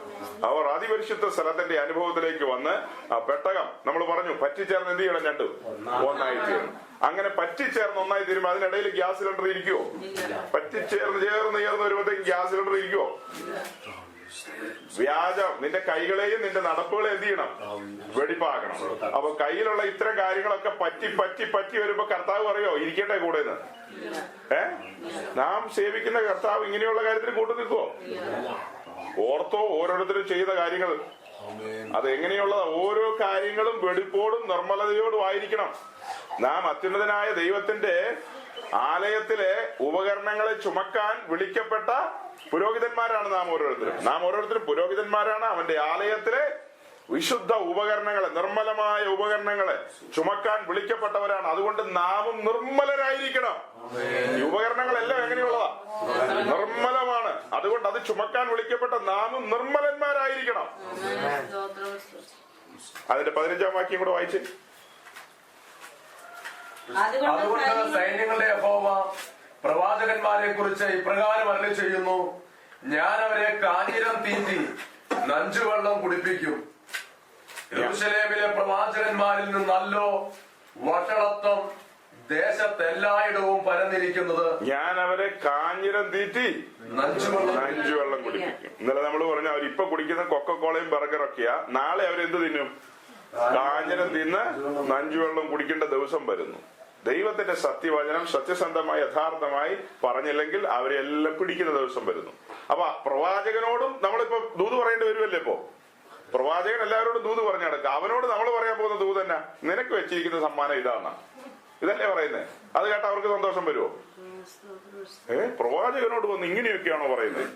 അവർ അതിപരിശുദ്ധ സ്ഥലത്തിന്റെ അനുഭവത്തിലേക്ക് വന്ന് ആ പെട്ടകം നമ്മൾ പറഞ്ഞു പറ്റിച്ചേർന്ന് എന്ത് ചെയ്യണം? 2 ഒന്നായി തീരണം. അങ്ങനെ പറ്റിച്ചേർന്ന് ഒന്നായി തീരുമ്പോ അതിനിടയിൽ ഗ്യാസ് സിലിണ്ടർ ഇരിക്കുവോ? ചേർന്ന് വരുമ്പോഴത്തേക്ക് ഗ്യാസ് സിലിണ്ടർ ഇരിക്കുവോ? വ്യാജം നിന്റെ കൈകളെയും നിന്റെ നടപ്പുകളെയും എന്ത് ചെയ്യണം? വെടിപ്പാക്കണം. അപ്പൊ കയ്യിലുള്ള ഇത്തരം കാര്യങ്ങളൊക്കെ പറ്റി വരുമ്പോ കർത്താവ് പറയോ ഇരിക്കട്ടെ കൂടെ നിന്ന്? നാം സേവിക്കുന്ന കർത്താവ് ഇങ്ങനെയുള്ള കാര്യത്തിന് കൂട്ടു നിൽക്കുവോ? ഓർത്തോ, ഓരോരുത്തരും ചെയ്ത കാര്യങ്ങൾ അത് എങ്ങനെയുള്ളതാ? ഓരോ കാര്യങ്ങളും വെടിപ്പോടും നിർമ്മലതയോടും ആയിരിക്കണം. നാം അത്യുന്നതനായ ദൈവത്തിന്റെ ആലയത്തിലെ ഉപകരണങ്ങളെ ചുമക്കാൻ വിളിക്കപ്പെട്ട പുരോഹിതന്മാരാണ് നാം ഓരോരുത്തരും പുരോഹിതന്മാരാണ്. അവന്റെ ആലയത്തിലെ വിശുദ്ധ ഉപകരണങ്ങളെ, നിർമ്മലമായ ഉപകരണങ്ങളെ ചുമക്കാൻ വിളിക്കപ്പെട്ടവരാണ്. അതുകൊണ്ട് നാമും നിർമ്മലരായിരിക്കണം. ഈ ഉപകരണങ്ങളെല്ലാം എങ്ങനെയുള്ളതാ? നിർമ്മലമാണ്. അതുകൊണ്ട് അത് ചുമക്കാൻ വിളിക്കപ്പെട്ട നാമും നിർമ്മലന്മാരായിരിക്കണം. അതിന്റെ 15-ാം വാക്യം കൂടെ വായിച്ച്. അതുകൊണ്ട് സൈന്യങ്ങളുടെ യഹോവ പ്രവാചകന്മാരെ കുറിച്ച് ഇപ്രകാരം അരുളി ചെയ്യുന്നു, ഞാൻ അവരെ കാഞ്ഞിരം തീറ്റി നഞ്ചുവെള്ളം കുടിപ്പിക്കും. യെരൂശലേമിലെ പ്രവാചകന്മാരിൽ നിന്ന് നല്ലോ വഷളത്വം ദേശത്തെല്ലായിടവും പരന്നിരിക്കുന്നത്. ഞാൻ അവരെ കാഞ്ഞിരം തീറ്റി നഞ്ചുവെള്ളം കുടിപ്പിക്കും. ഇന്നലെ നമ്മൾ പറഞ്ഞു അവരിപ്പൊ കുടിക്കുന്ന കൊക്കക്കോളയും ബർഗറൊക്കെയാ. നാളെ അവരെന്ത് തിന്നും? കാഞ്ഞിരം തിന്ന് നഞ്ചുവെള്ളം കുടിക്കേണ്ട ദിവസം വരുന്നു. ദൈവത്തിന്റെ സത്യവചനം സത്യസന്ധമായി യഥാർത്ഥമായി പറഞ്ഞില്ലെങ്കിൽ അവരെല്ലാം പിടിക്കുന്ന ദിവസം വരുന്നു. അപ്പൊ പ്രവാചകനോടും നമ്മളിപ്പോ ദൂത് പറയേണ്ടി വരുമല്ലേ? ഇപ്പോ പ്രവാചകൻ എല്ലാവരോടും ദൂത് പറഞ്ഞു നടക്കുക. അവനോട് നമ്മൾ പറയാൻ പോകുന്ന ദൂത് തന്നെ, നിനക്ക് വെച്ചിരിക്കുന്ന സമ്മാനം ഇതാണ്, ഇതല്ലേ പറയുന്നേ? അത് കേട്ട അവർക്ക് സന്തോഷം വരുമോ? പ്രവാചകനോട് വന്ന് ഇങ്ങനെയൊക്കെയാണോ പറയുന്നത്?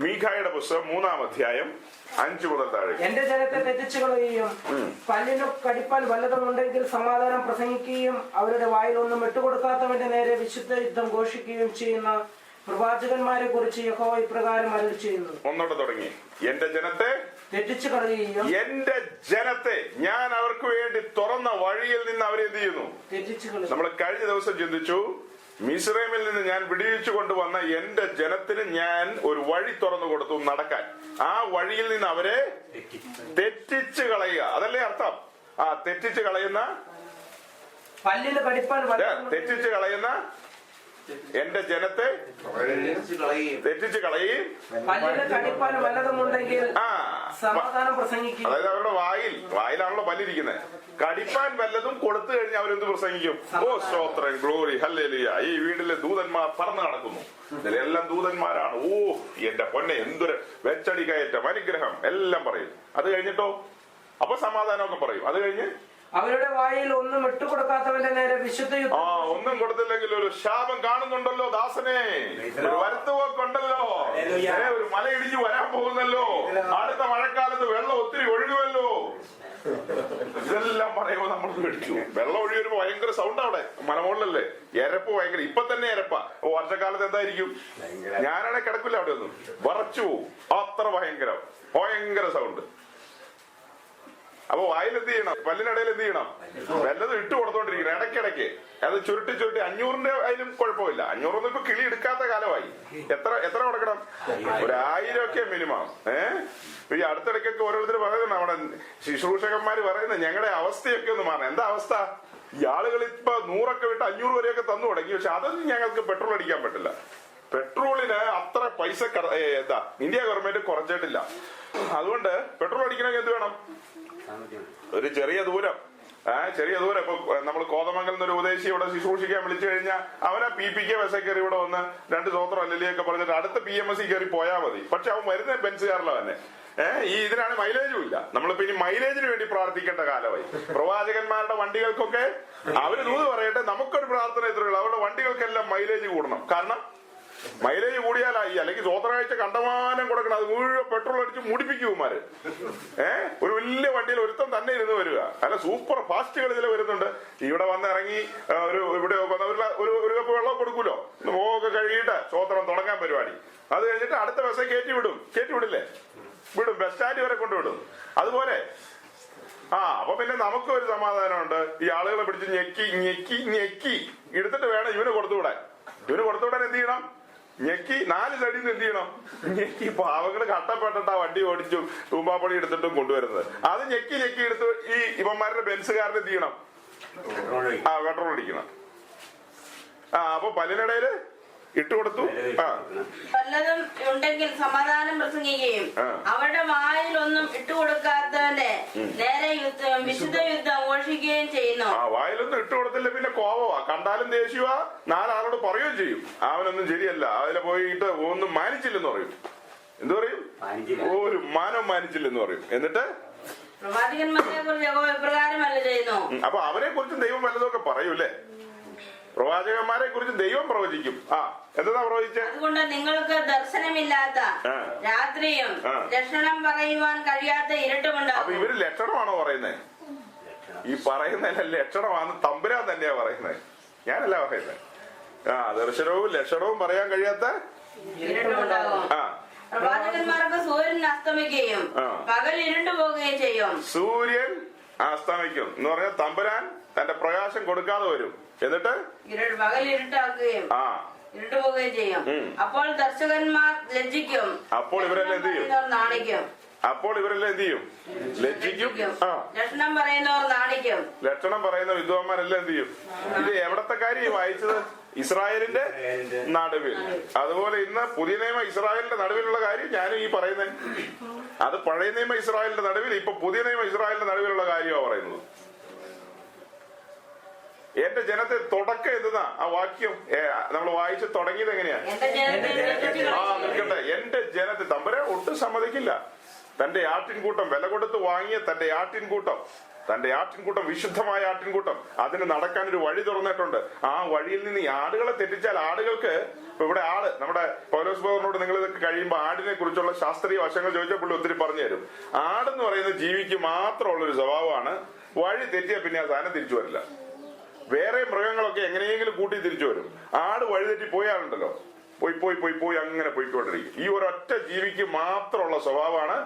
മീഖായുടെ പുസ്തകം 3-ാം അധ്യായം 5 മുതൽ താഴെ. എന്റെ ജനത്തെ തെറ്റിച്ചു കളയുകയും പല്ലിനു കടിപ്പാൻ വല്ലതുമുണ്ടെങ്കിൽ സമാധാനം പ്രസംഗിക്കുകയും അവരുടെ വായിലൊന്നും ഇട്ടുകൊടുക്കാത്തവന്റെ നേരെ വിശുദ്ധ യുദ്ധം ഘോഷിക്കുകയും ചെയ്യുന്ന പ്രവാചകന്മാരെ കുറിച്ച് യഹോവ ഇപ്രകാരം അരുളി ചെയ്യുന്നു. ഒന്നോടെ തുടങ്ങി. എന്റെ ജനത്തെ തെറ്റിച്ചു കളയുകയും എന്റെ ജനത്തെ ഞാൻ അവർക്ക് വേണ്ടി തുറന്ന വഴിയിൽ നിന്ന് അവരെ എന്ത് ചെയ്യുന്നു? തെറ്റിച്ചു കളയും. നമ്മൾ കഴിഞ്ഞ ദിവസം ചിന്തിച്ചു, മിസ്രൈമിൽ നിന്ന് ഞാൻ വിടുവിച്ചു കൊണ്ടുവന്ന എന്റെ ജനത്തിന് ഞാൻ ഒരു വഴി തുറന്നു കൊടുത്തു നടക്കാൻ. ആ വഴിയിൽ നിന്ന് അവരെ തെറ്റിച്ച് കളയുക, അതല്ലേ അർത്ഥം? ആ തെറ്റിച്ച് കളയുന്ന, പല്ലിന് കടിപ്പാൻ തെറ്റിച്ച് കളയുന്ന എന്റെ ജനത്തെ തെറ്റിച്ച് കളയുകയും പല്ലിന് കടിപ്പാൻ വല്ലതുമുണ്ടെങ്കിൽ സമാധാനം പ്രസംഗിക്കും. അതായത് അവരുടെ വായിലാണല്ലോ പല്ലിരിക്കുന്നത്. കടിപ്പാൻ വല്ലതും കൊടുത്തു കഴിഞ്ഞാൽ അവരെന്ത് പ്രസംഗിക്കും? ഓ സ്തോത്രം, ഗ്ലോറി, ഹല്ലേലൂയ, ഈ വീട്ടിലെ ദൂതന്മാർ പറന്നു നടക്കുന്നു, ഇതിലെല്ലാം ദൂതന്മാരാണ്, ഓ എന്റെ പൊന്നെ എന്തൊരു വെച്ചടി കയറ്റം, അനുഗ്രഹം എല്ലാം പറയും. അത് കഴിഞ്ഞിട്ടോ അപ്പൊ സമാധാനമൊക്കെ പറയും. അത് കഴിഞ്ഞ് അവരുടെ വായിൽ ഒന്നും ഇട്ടുകൊടുക്കാത്തവന്റെ നേരെ വിശുദ്ധ യുദ്ധം. ഒന്നും കൊടുത്തില്ലെങ്കിൽ ഒരു ശാപം കാണുന്നുണ്ടല്ലോ ദാസനെ, ഒരു വരുത്തുപോക്കുണ്ടല്ലോ, ഒരു മല ഇടിഞ്ഞു വരാൻ പോകുന്നല്ലോ, അടുത്ത മഴക്കാലത്ത് വെള്ളം ഒത്തിരി ഒഴുകുമല്ലോ, ഇതെല്ലാം പറയുമ്പോ നമ്മൾ പേടിച്ചു. വെള്ളം ഒഴുകി വരുമ്പോ ഭയങ്കര സൗണ്ട് അവിടെ മലമുകളിലല്ലേ, എരപ്പ് ഭയങ്കര. ഇപ്പൊ തന്നെ എരപ്പ. വർഷക്കാലത്ത് എന്തായിരിക്കും? ഞാനാണെ കിടക്കില്ല അവിടെ ഒന്നും, വറച്ചു അത്ര ഭയങ്കര സൗണ്ട്. അപ്പൊ വായിൽ എന്ത് ചെയ്യണം? പല്ലിനിടയിൽ എന്ത് ചെയ്യണം? വല്ലതും ഇട്ട് കൊടുത്തോണ്ടിരിക്കണം ഇടയ്ക്കിടയ്ക്ക്. അത് ചുരുട്ടി 500ന്റെ അതിലും കുഴപ്പമില്ല. 500 ഇപ്പൊ കിളി എടുക്കാത്ത കാലമായി. എത്ര കൊടുക്കണം? 1000 ഒക്കെ മിനിമം. ഈ അടുത്തിടയ്ക്കൊക്കെ ഓരോരുത്തർ പറയുന്നത്, നമ്മുടെ ശുശ്രൂഷകന്മാര് പറയുന്നത്, ഞങ്ങളുടെ അവസ്ഥയൊക്കെ ഒന്ന് മാറണം. എന്താ അവസ്ഥ? ഈ ആളുകൾ ഇപ്പൊ 100 വിട്ട് 500 വരെയൊക്കെ തന്നു തുടങ്ങി. പക്ഷെ അതൊന്നും ഞങ്ങൾക്ക് പെട്രോൾ അടിക്കാൻ പറ്റില്ല. പെട്രോളിന് അത്ര പൈസ ഇന്ത്യ ഗവൺമെന്റ് കുറച്ചിട്ടില്ല. അതുകൊണ്ട് പെട്രോൾ അടിക്കണമെങ്കിൽ എന്ത് വേണം? ഒരു ചെറിയ ദൂരം ഇപ്പൊ നമ്മൾ കോതമംഗലം എന്നൊരു ഉപദേശി ഇവിടെ ശുശ്രൂഷിക്കാൻ വിളിച്ചു കഴിഞ്ഞാൽ അവനെ PPK ബസ് കയറി ഇവിടെ വന്ന് 2 സ്വോത്രം അല്ലല്ലിയൊക്കെ പറഞ്ഞിട്ട് അടുത്ത PMSC കയറി പോയാൽ മതി. പക്ഷെ അവൻ വരുന്ന ബെൻസുകാരില തന്നെ. ഇതിനാണ് മൈലേജും ഇല്ല. നമ്മളിപ്പോ ഇനി മൈലേജിന് വേണ്ടി പ്രാർത്ഥിക്കേണ്ട കാലമായി. പ്രവാചകന്മാരുടെ വണ്ടികൾക്കൊക്കെ അവര് ദൂത് പറയട്ടെ, നമുക്കൊരു പ്രാർത്ഥന ഇത്രയുള്ളൂ, അവരുടെ വണ്ടികൾക്കെല്ലാം മൈലേജ് കൂടണം. കാരണം മൈലേജ് കൂടിയാലായി, അല്ലെങ്കിൽ സ്വോത്രാഴ്ച കണ്ടമാനം കൊടുക്കണം. അത് മുഴുവൻ പെട്രോൾ അടിച്ച് മുടിപ്പിക്കുമാര്. ഒരു വലിയ വണ്ടിയിൽ ഒരുത്തം തന്നെ ഇരുന്ന് വരിക. അല്ല, സൂപ്പർ ഫാസ്റ്റുകൾ ഇതിൽ വരുന്നുണ്ട്. ഇവിടെ വന്ന് ഇറങ്ങി ഇവിടെ ഒരു കപ്പ് വെള്ളം കൊടുക്കൂലോ, മുഖമൊക്കെ കഴുകിയിട്ട് സ്വോത്രം തുടങ്ങാൻ പരിപാടി. അത് കഴിഞ്ഞിട്ട് അടുത്ത ബസ്സെ കയറ്റി വിടില്ലേ? വിടും, ബസ് സ്റ്റാൻഡ് വരെ കൊണ്ടുവിടും. അതുപോലെ അപ്പൊ പിന്നെ നമുക്ക് ഒരു സമാധാനമുണ്ട്. ഈ ആളുകളെ പിടിച്ച് ഞെക്കി എടുത്തിട്ട് വേണം ഇവന് കൊടുത്തുവിടാൻ. എന്ത് ചെയ്യണം? ഞെക്കി 4 സൈഡിൽ നിന്ന് എന്ത് ചെയ്യണം? ഞെക്കി. പാവങ്ങള് കട്ടപ്പെട്ടിട്ട് ആ വണ്ടി ഓടിച്ചു തൂമ്പാപ്പണി എടുത്തിട്ടും കൊണ്ടുവരുന്നത്. അത് ഞെക്കി എടുത്ത് ഈ ഇവന്മാരുടെ ബെൻസുകാരൻ എന്ത് ചെയ്യണം? പെട്രോൾ അടിക്കണം. അപ്പൊ പല്ലിനിടയില് ഇട്ടുകൊടുത്തു. വല്ലതും ഉണ്ടെങ്കിൽ സമാധാനം പ്രസംഗിക്കുകയും അവരുടെ വായിൽ ഒന്നും ഇട്ടുകൊടുക്കാത്തവന്റെ നേരെ വിശുദ്ധ യുദ്ധം ഘോഷിക്കുകയും ചെയ്യുന്നു. വായിലൊന്നും ഇട്ടുകൊടുത്തില്ല പിന്നെ കോപമാ, കണ്ടാലും ദേഷ്യവാ, 4 ആളോട് പറയുകയും ചെയ്യും അവനൊന്നും ശരിയല്ല, അതിലെ പോയിട്ട് ഒന്നും മാനിച്ചില്ലെന്ന് പറയും. എന്തു പറയും? ഒരു മാനം മാനിച്ചില്ലെന്ന് പറയും. എന്നിട്ട് പ്രവാചകന്മാരെ കുറിച്ച് ഇപ്രകാരമല്ല ചെയ്യുന്നു. അപ്പൊ അവരെ കുറിച്ച് ദൈവം വല്ലതൊക്കെ പറയൂല്ലേ? പ്രവാചകന്മാരെ കുറിച്ച് ദൈവം പ്രവചിക്കും. എന്താ പ്രവചിച്ചത്? അതുകൊണ്ട് നിങ്ങൾക്ക് ദർശനമില്ലാത്ത രാത്രിയും ലക്ഷണം പറയുവാൻ കഴിയാത്ത ഇരുട്ടുമുണ്ട്. അപ്പൊ ഇവര് ലക്ഷണമാണോ പറയുന്നത്? ഈ പറയുന്ന ലക്ഷണമാണ് തമ്പുരാൻ തന്നെയാ പറയുന്നത്, ഞാനല്ല പറയുന്നത്. ദർശനവും ലക്ഷണവും പറയാൻ കഴിയാത്ത ഇരുട്ടുമുണ്ടാകും. പ്രവാചകന്മാർക്ക് സൂര്യൻ അസ്തമിക്കുകയും പകൽ ഇരുണ്ടു പോവുകയും ചെയ്യും. സൂര്യൻ അസ്തമിക്കും എന്ന് പറഞ്ഞാൽ തമ്പുരാൻ തന്റെ പ്രകാശം കൊടുക്കാതെ വരും. എന്നിട്ട് പകൽ ഇരുട്ടാക്കുകയും ഇരുട്ടുപോവുകയും ചെയ്യും. അപ്പോൾ ദർശകന്മാർ ലജ്ജിക്കും. അപ്പോൾ ഇവരെല്ലാം എന്ത് ചെയ്യും? നാണിക്കും. ലജ്ജിക്കും. ലക്ഷണം പറയുന്നവർ നാണിക്കും. ലക്ഷണം പറയുന്ന വിദ്വാന്മാരെല്ലാം എന്ത് ചെയ്യും? ഇത് എവിടത്തെ കാര്യം വായിച്ചത്? ഇസ്രായേലിന്റെ നടുവിൽ. അതുപോലെ ഇന്ന് പുതിയ നിയമ ഇസ്രായേലിന്റെ നടുവിലുള്ള കാര്യം ഞാനും ഈ പറയുന്നത്. അത് പഴയ നിയമ ഇസ്രായേലിന്റെ നടുവിൽ, ഇപ്പൊ പുതിയ നിയമ ഇസ്രായേലിന്റെ നടുവിലുള്ള കാര്യമാണ് പറയുന്നത്. എന്റെ ജനത്തെ തുടക്കം എന്തെന്നാ ആ വാക്യം നമ്മൾ വായിച്ച് തുടങ്ങിയത് എങ്ങനെയാ? നിൽക്കട്ടെ. എന്റെ ജനത്തെ തമ്പുരാൻ ഒട്ടും സമ്മതിക്കില്ല. തന്റെ ആട്ടിൻകൂട്ടം, വില കൊടുത്ത് വാങ്ങിയ തന്റെ ആട്ടിൻകൂട്ടം തന്റെ ആട്ടിൻകൂട്ടം വിശുദ്ധമായ ആട്ടിൻകൂട്ടം, അതിന് നടക്കാൻ ഒരു വഴി തുറന്നിട്ടുണ്ട്. ആ വഴിയിൽ നിന്ന് ഈ ആടുകളെ തെറ്റിച്ചാൽ ആടുകൾക്ക്, ഇപ്പൊ ഇവിടെ നമ്മുടെ പൗലോസ് ബ്രദറിനോട് നിങ്ങൾ ഇതൊക്കെ കഴിയുമ്പോൾ ആടിനെ കുറിച്ചുള്ള ശാസ്ത്രീയ വശങ്ങൾ ചോദിച്ചാൽ പുള്ളി ഒത്തിരി പറഞ്ഞു തരും. ആടെന്ന് പറയുന്നത് ജീവിക്ക് മാത്രമുള്ള ഒരു സ്വഭാവമാണ്. വഴി തെറ്റിയാൽ പിന്നെ ആ സാധനം തിരിച്ചു വരില്ല. വേറെ മൃഗങ്ങളൊക്കെ എങ്ങനെയെങ്കിലും കൂട്ടി തിരിച്ചു വരും. ആട് വഴി തെറ്റി പോയാലുണ്ടല്ലോ, പോയി പോയി പോയി പോയി അങ്ങനെ പോയിക്കൊണ്ടിരിക്കും. ഈ ഒരൊറ്റ ജീവിക്ക് മാത്രമുള്ള സ്വഭാവമാണ്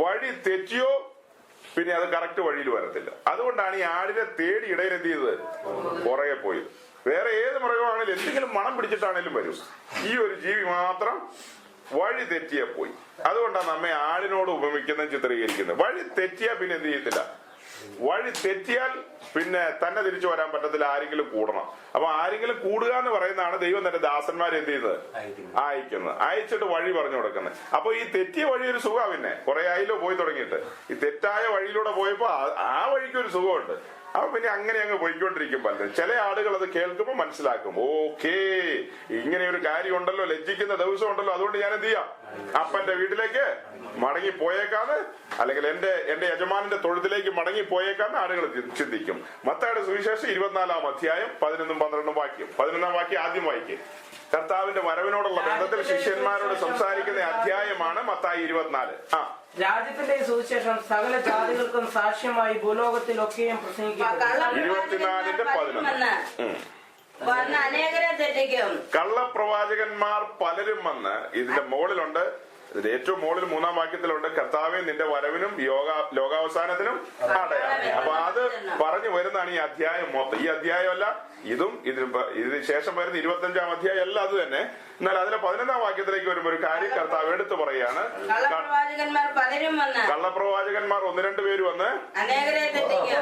വഴി തെറ്റിയോ പിന്നെ അത് കറക്റ്റ് വഴിയിൽ വരത്തില്ല. അതുകൊണ്ടാണ് ഈ ആടിനെ തേടി ഇടയിലെന്ത് ചെയ്തത്, പുറകെ പോയത്. വേറെ ഏത് മൃഗമാണെങ്കിലും എന്തെങ്കിലും മണം പിടിച്ചിട്ടാണേലും വരും. ഈ ഒരു ജീവി മാത്രം വഴി തെറ്റിയാ പോയി. അതുകൊണ്ടാണ് നമ്മെ ആടിനോട് ഉപമിക്കുന്നത്, ചിത്രീകരിക്കുന്നത്. വഴി തെറ്റിയാ പിന്നെ എന്ത് ചെയ്യത്തില്ല, വഴി തെറ്റിയാൽ പിന്നെ തന്നെ തിരിച്ചു വരാൻ പറ്റത്തില്ല, ആരെങ്കിലും കൂടണം. അപ്പൊ ആരെങ്കിലും കൂടുക എന്ന് പറയുന്നതാണ് ദൈവം തന്റെ ദാസന്മാരെ എന്ത് ചെയ്യുന്നത്, അയക്കുന്നത്. അയച്ചിട്ട് വഴി പറഞ്ഞു കൊടുക്കുന്നത്. അപ്പൊ ഈ തെറ്റിയ വഴി ഒരു സുഖം. പിന്നെ കുറെ ആയില്ലോ പോയി തുടങ്ങിയിട്ട്. ഈ തെറ്റായ വഴിയിലൂടെ പോയപ്പോ ആ വഴിക്ക് ഒരു സുഖമുണ്ട്. അപ്പൊ പിന്നെ അങ്ങനെ അങ്ങ് പോയിക്കൊണ്ടിരിക്കും. പലരും ചില ആളുകൾ അത് കേൾക്കുമ്പോൾ മനസ്സിലാക്കും, ഓക്കേ ഇങ്ങനെ ഒരു കാര്യം ഉണ്ടല്ലോ, ലജ്ജിക്കുന്ന ദിവസം ഉണ്ടല്ലോ, അതുകൊണ്ട് ഞാൻ എന്ത് ചെയ്യാം, അപ്പന്റെ വീട്ടിലേക്ക് മടങ്ങി പോയേക്കാന്ന്, അല്ലെങ്കിൽ എന്റെ യജമാനന്റെ തൊഴുത്തിലേക്ക് മടങ്ങി പോയേക്കാന്ന് ആളുകൾ ചിന്തിക്കും. മത്തായിയുടെ സുവിശേഷം 24-ാം അധ്യായം 11-12 വാക്യം. 11-ാം വാക്യം ആദ്യം വായിക്കും. കർത്താവിന്റെ വരവിനോടുള്ള ബന്ധത്തിൽ ശിഷ്യന്മാരോട് സംസാരിക്കുന്ന അധ്യായമാണ് മത്തായി 24. രാജ്യത്തിന്റെ സുവിശേഷം സകല ജാതികൾക്കും സാക്ഷ്യമായി ഭൂലോകത്തിലൊക്കെയും പ്രസംഗിക്കപ്പെടും. 24-11 അനേകരെ തെറ്റിക്കും. കള്ളപ്രവാചകന്മാർ പലരും വന്ന്, ഇതിന്റെ മുകളിലുണ്ട്, ഇതിന്റെ ഏറ്റവും മുകളിൽ 3-ാം വാക്യത്തിലുണ്ട്, കർത്താവേ നിന്റെ വരവിനും ലോകാവസാനത്തിനും അടയാളം. അപ്പൊ അത് പറഞ്ഞു വരുന്നതാണ് ഈ അധ്യായം മൊത്തം. ഈ അധ്യായമല്ല ഇതിന് ശേഷം വരുന്ന 25-ാം അധ്യായം എല്ലാം അത് തന്നെ. എന്നാൽ അതിലെ 11-ാം വാക്യത്തിലേക്ക് വരുമ്പോൾ ഒരു കാര്യം കർത്താവ് എടുത്തു പറയാണ്. കള്ളപ്രവാചകന്മാർ 1-2 പേര് വന്ന് അനേകരെ തെറ്റിക്കും.